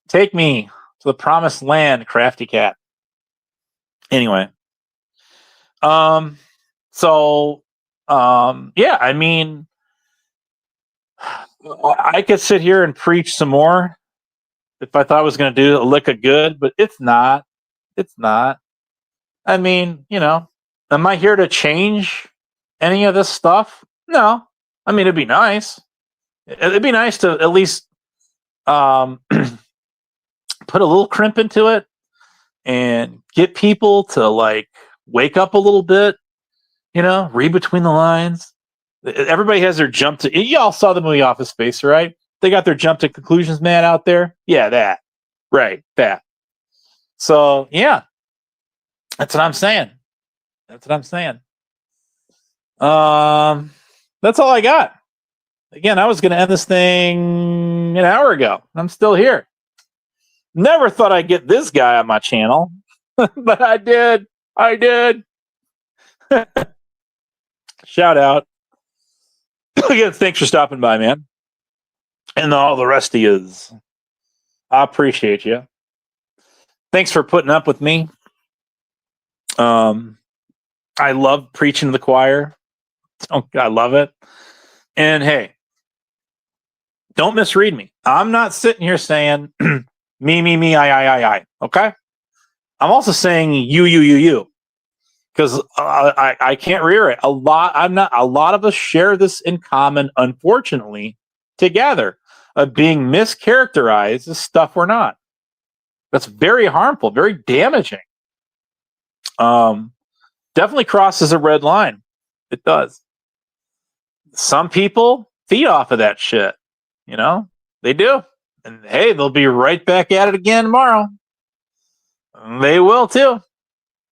Take me to the promised land, Crafty Cat. Anyway. yeah, I mean, I could sit here and preach some more if I thought I was going to do a lick of good, but it's not. It's not. I mean, am I here to change any of this stuff? No. I mean, it'd be nice. It'd be nice to at least put a little crimp into it and get people to like wake up a little bit, read between the lines. Everybody has their jump to. Y'all saw the movie Office Space, right? They got their jump to conclusions man out there. Yeah, that. Right, that. So, yeah. That's what I'm saying. That's all I got. Again, I was going to end this thing an hour ago. I'm still here. Never thought I'd get this guy on my channel, but I did. Shout out. Again, thanks for stopping by, man. And all the rest of yous. I appreciate you. Thanks for putting up with me. I love preaching to the choir. I love it. And hey, don't misread me. I'm not sitting here saying me, I. Okay? I'm also saying you. Because I can't reiterate. A lot of us share this in common, unfortunately, together, of being mischaracterized as stuff we're not. That's very harmful, very damaging. Definitely crosses a red line. It does. Some people feed off of that shit. They do. And hey, they'll be right back at it again tomorrow. They will too.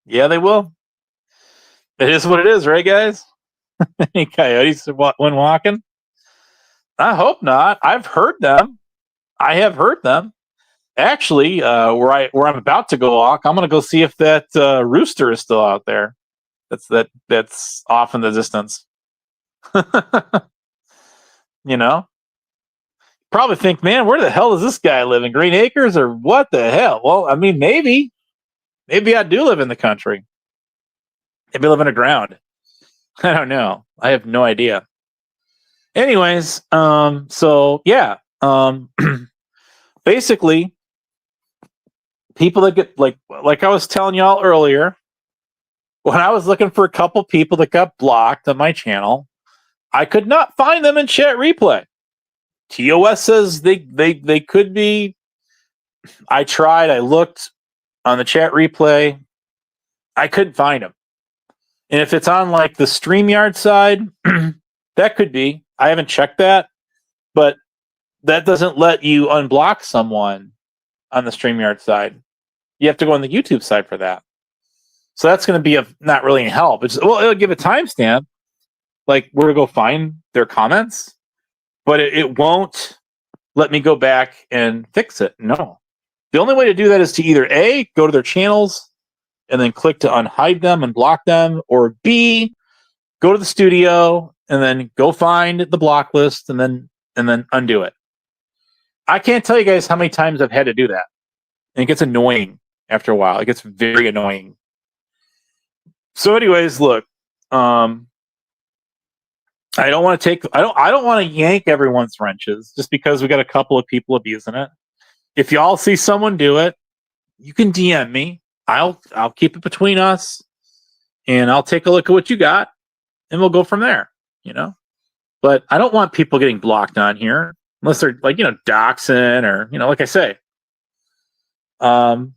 Yeah, they will. It is what it is, right, guys? Any coyotes when walking? I hope not. I've heard them. I have heard them. Actually, where I'm about to go walk, I'm going to go see if that rooster is still out there. That's off in the distance. Probably think, man, where the hell does this guy live, in Green Acres or what the hell? Well, I mean, maybe I do live in the country. Maybe I live underground. I don't know. I have no idea. Anyways, so yeah, basically, people that get like I was telling y'all earlier, when I was looking for a couple people that got blocked on my channel, I could not find them in chat replay. TOS says they could be. I tried. I looked on the chat replay. I couldn't find them. And if it's on like the StreamYard side, that could be. I haven't checked that, but that doesn't let you unblock someone on the StreamYard side. You have to go on the YouTube side for that. So that's going to be not really any help. It'll give a timestamp, like where to go find their comments, but it won't let me go back and fix it. No. The only way to do that is to either A, go to their channels and then click to unhide them and block them, or B, go to the studio and then go find the block list and then undo it. I can't tell you guys how many times I've had to do that. And it gets annoying after a while. It gets very annoying. So anyways, look, I don't want to yank everyone's wrenches just because we got a couple of people abusing it. If y'all see someone do it, you can DM me. I'll keep it between us, and I'll take a look at what you got, and we'll go from there. But I don't want people getting blocked on here unless they're like doxing or like I say.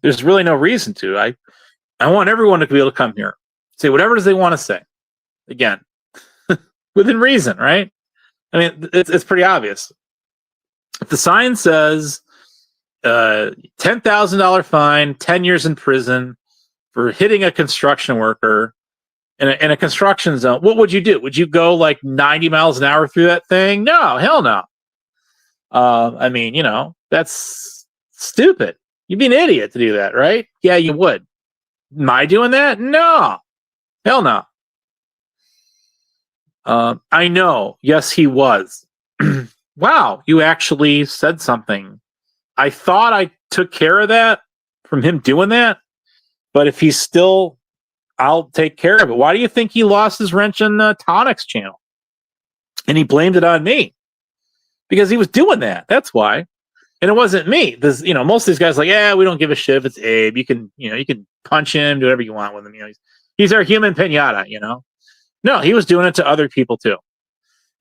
There's really no reason to. I want everyone to be able to come here, say whatever it is they want to say. Again, within reason, right? I mean, it's pretty obvious. If the sign says $10,000 fine, 10 years in prison for hitting a construction worker in a construction zone, what would you do? Would you go like 90 miles an hour through that thing? No, hell no. I mean, that's stupid. You'd be an idiot to do that, right? Yeah, you would. Am I doing that? No. Hell no. I know. Yes, he was. Wow, you actually said something. I thought I took care of that from him doing that, but if he's still I'll take care of it. Why do you think he lost his wrench in Tonic's channel? And he blamed it on me because he was doing that. That's why. And it wasn't me. This, most of these guys are like, yeah, we don't give a shit if it's Abe. You can punch him, do whatever you want with him. He's our human pinata. No, he was doing it to other people too,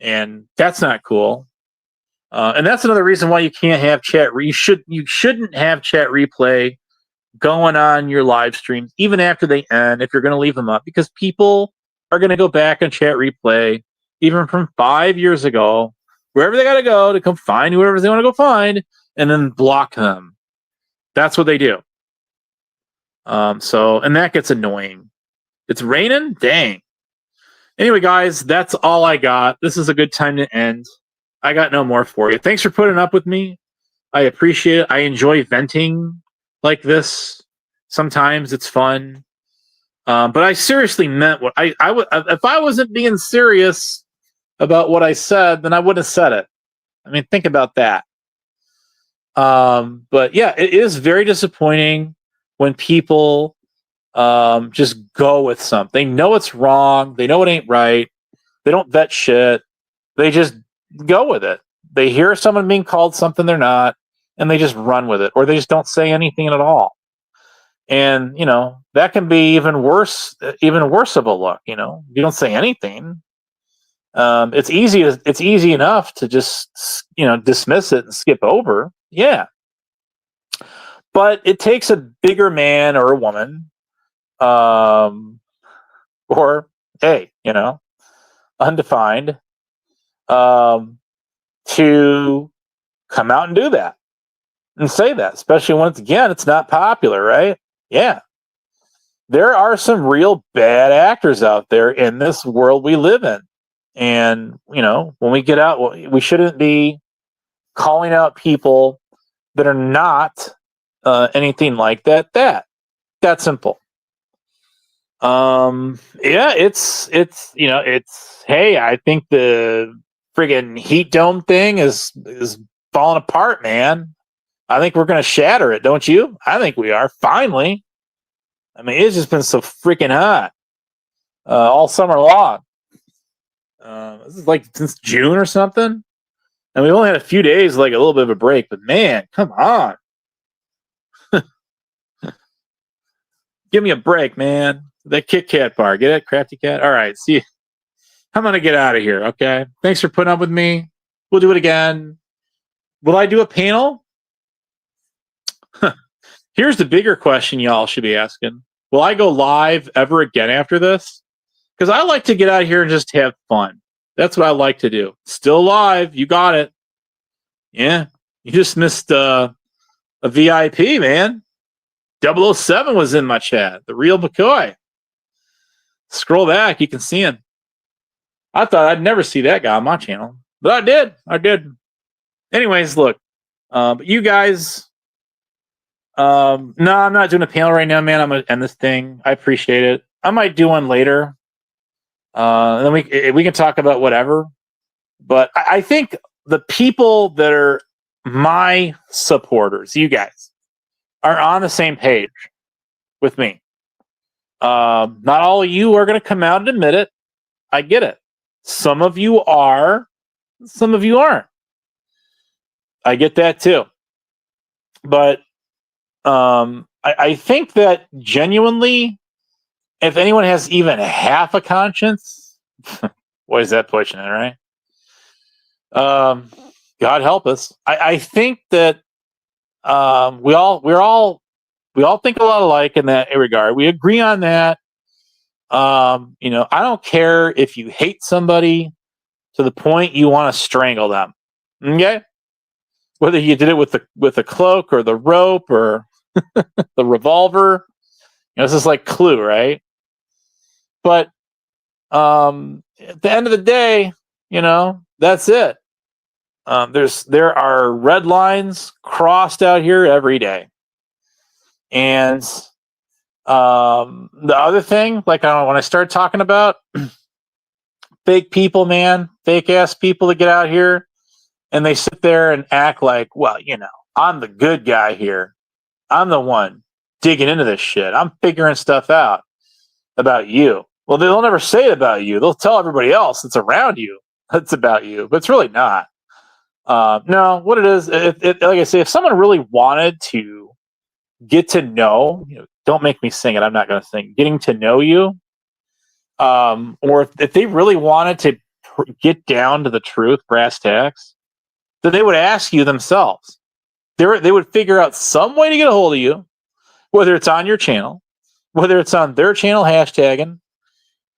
and that's not cool. And that's another reason why you can't have chat. You shouldn't have chat replay going on your live streams even after they end if you're going to leave them up, because people are going to go back and chat replay even from 5 years ago, wherever they got to go to come find whoever they want to go find, and then block them. That's what they do. And that gets annoying. It's raining? Dang. Anyway, guys, that's all I got. This is a good time to end. I got no more for you. Thanks for putting up with me. I appreciate it. I enjoy venting like this. Sometimes it's fun. But I seriously meant what I would. If I wasn't being serious about what I said, then I wouldn't have said it. I mean, think about that. But yeah, it is very disappointing when people just go with something. They know it's wrong. They know it ain't right. They don't vet shit. They just go with it. They hear someone being called something they're not, and they just run with it, or they just don't say anything at all. And that can be even worse of a look. You don't say anything. It's easy enough to just dismiss it and skip over. Yeah. But it takes a bigger man or a woman, or undefined, to come out and do that and say that, especially when it's not popular, right? Yeah. There are some real bad actors out there in this world we live in. And, when we get out, we shouldn't be calling out people that are not anything like that. That simple. Yeah, it's hey, I think the friggin' heat dome thing is falling apart, man. I think we're gonna shatter it, don't you? I think we are, finally. I mean, it's just been so freaking hot all summer long. This is like since June or something. And we only had a few days, like a little bit of a break, but man, come on. Give me a break, man. That Kit Kat bar. Get it? Crafty Cat? All right. See you. I'm going to get out of here. Okay. Thanks for putting up with me. We'll do it again. Will I do a panel? Here's the bigger question y'all should be asking. Will I go live ever again after this? Because I like to get out here and just have fun. That's what I like to do. Still live. You got it. Yeah. You just missed a VIP, man. 007 was in my chat. The real McCoy. Scroll back. You can see him. I thought I'd never see that guy on my channel. But I did. Anyways, look. But you guys... no, I'm not doing a panel right now, man. I'm going to end this thing. I appreciate it. I might do one later. And then we can talk about whatever. But I think the people that are my supporters, you guys, are on the same page with me. Not all of you are going to come out and admit it. I get it. Some of you are. Some of you aren't. I get that too. But I think that genuinely, if anyone has even half a conscience, boy, is that pushing it, right? God help us. I think that we all think a lot alike in that regard. We agree on that. I don't care if you hate somebody to the point you want to strangle them. Okay, whether you did it with the cloak or the rope or the revolver. This is like Clue, right? But at the end of the day, that's it. There are red lines crossed out here every day. And the other thing, like when I start talking about fake people, man, fake ass people that get out here and they sit there and act like, well, I'm the good guy here. I'm the one digging into this shit. I'm figuring stuff out. about you. Well, they'll never say it about you. They'll tell everybody else that's around you that's about you, but it's really not. No, what it is, like I say, if someone really wanted to get to know, don't make me sing it. I'm not going to sing. Getting to know you, or if they really wanted to get down to the truth, brass tacks, then they would ask you themselves. They would figure out some way to get a hold of you, whether it's on your channel, whether it's on their channel, hashtagging,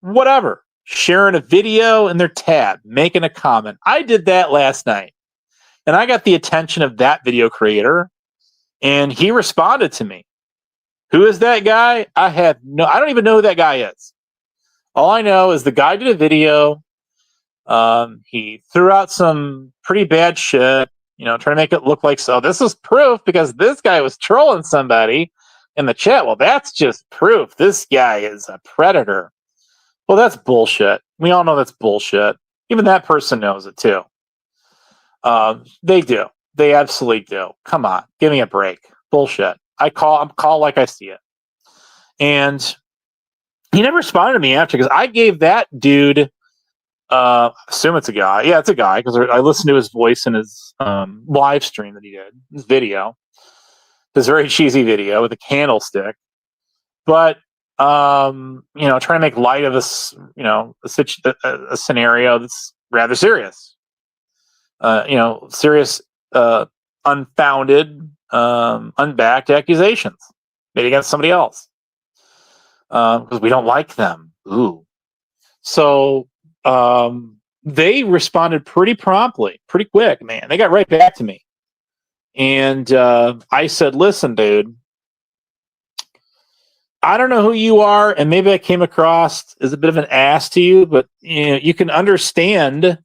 whatever, sharing a video in their tab, making a comment. I did that last night, and I got the attention of that video creator, and he responded to me. Who is that guy? I don't even know who that guy is. All I know is the guy did a video. He threw out some pretty bad shit, trying to make it look like, so this is proof because this guy was trolling somebody in the chat. Well, that's just proof. This guy is a predator. Well, that's bullshit. We all know that's bullshit. Even that person knows it too. They do. They absolutely do. Come on, give me a break. Bullshit. I'm call like I see it. And he never responded to me after, because I gave that dude, assume it's a guy. Yeah, it's a guy, because I listened to his voice in his live stream that he did, his video, this very cheesy video with a candlestick. But trying to make light of this, a scenario that's rather serious. Serious, unfounded, unbacked accusations made against somebody else, because we don't like them. Ooh. So they responded pretty promptly, pretty quick, man. They got right back to me. And I said, listen, dude, I don't know who you are, and maybe I came across as a bit of an ass to you, but you can understand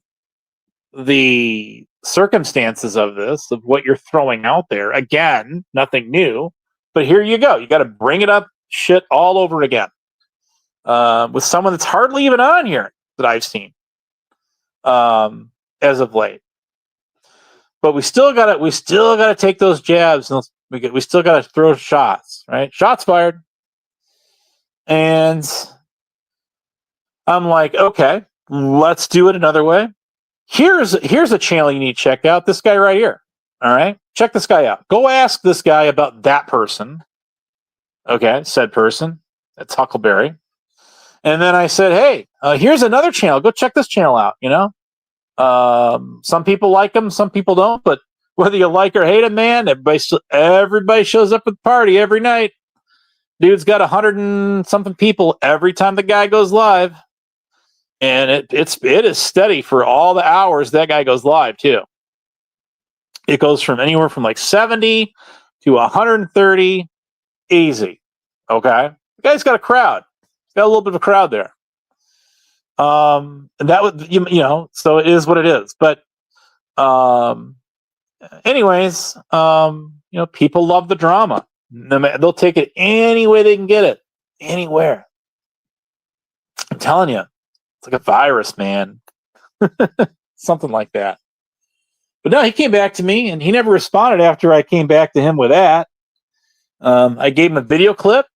the circumstances of this, of what you're throwing out there. Again, nothing new, but here you go. You got to bring it up shit all over again, with someone that's hardly even on here that I've seen as of late. But we still got to take those jabs, and we still got to throw shots, right? Shots fired. And I'm like, okay, let's do it another way. Here's a channel you need to check out. This guy right here. All right, check this guy out. Go ask this guy about that person. Okay, said person. That's Huckleberry. And then I said, hey, here's another channel. Go check this channel out. Some people like him, some people don't. But whether you like or hate him, man, everybody shows up at the party every night. Dude's got 100 and something people every time the guy goes live. And it is steady for all the hours that guy goes live too. It goes from anywhere from like 70 to 130 easy. Okay. The guy's got a crowd. He's got a little bit of a crowd there. And that would, so it is what it is. But anyways, people love the drama. They'll take it any way they can get it. Anywhere. I'm telling you. It's like a virus, man. Something like that. But no, he came back to me, and he never responded after I came back to him with that. I gave him a video clip.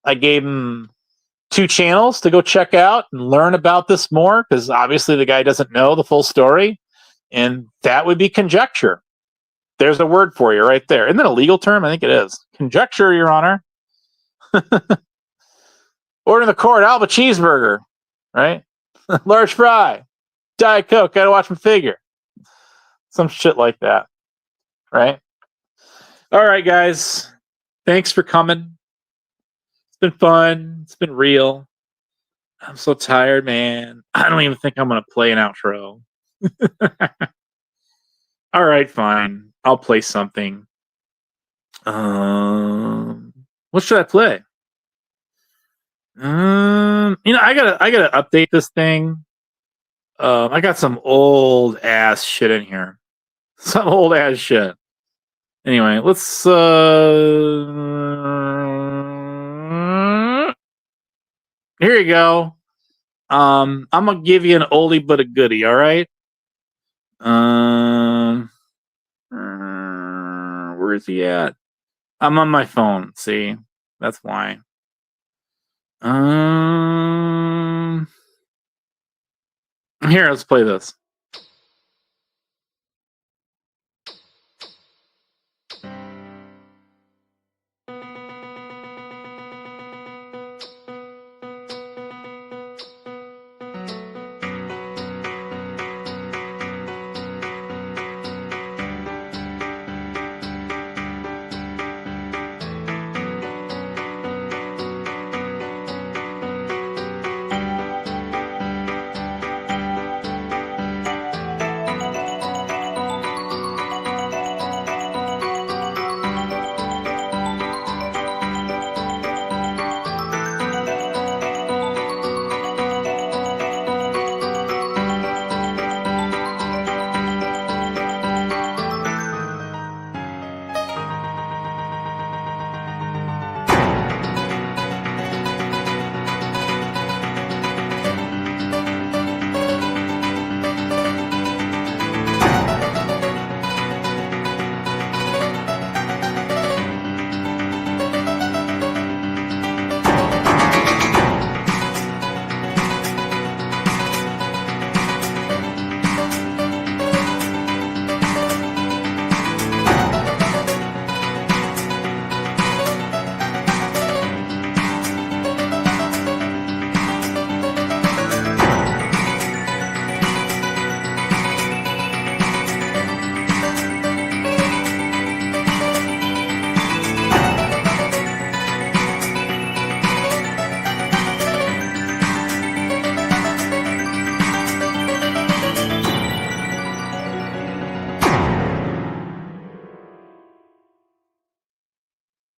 I gave him 2 channels to go check out and learn about this more, because obviously the guy doesn't know the full story, and that would be conjecture. There's a word for you right there. Isn't that a legal term? I think it is. Conjecture, Your Honor. Order in the court, Alba cheeseburger, right? Large fry, Diet Coke, gotta watch them figure. Some shit like that, right? All right, guys. Thanks for coming. It's been fun. It's been real. I'm so tired, man. I don't even think I'm going to play an outro. All right, fine. I'll play something. What should I play? I gotta update this thing. I got some old ass shit in here. Some old ass shit. Anyway, let's here you go. I'm gonna give you an oldie but a goodie, all right? Where is he at? I'm on my phone, see? That's why. Here, let's play this.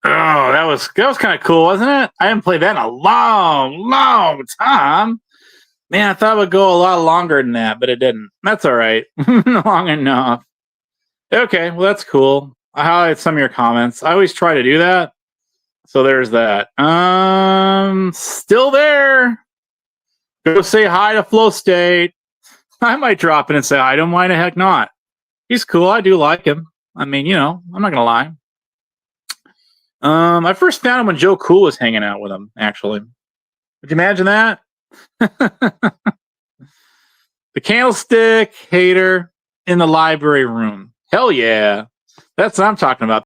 Oh, that was kind of cool, wasn't it? I haven't played that in a long time. Man, I thought it would go a lot longer than that, but it didn't. That's all right. Long enough. Okay, well, that's cool. I highlighted some of your comments. I always try to do that. So there's that. Still there. Go say hi to Flow State. I might drop in and say hi to him. Why the heck not? He's cool. I do like him. I mean, you know, I'm not going to lie. I first found him when Joe Cool was hanging out with him, actually. Would you imagine that? The candlestick hater in the library room. Hell yeah. That's what I'm talking about.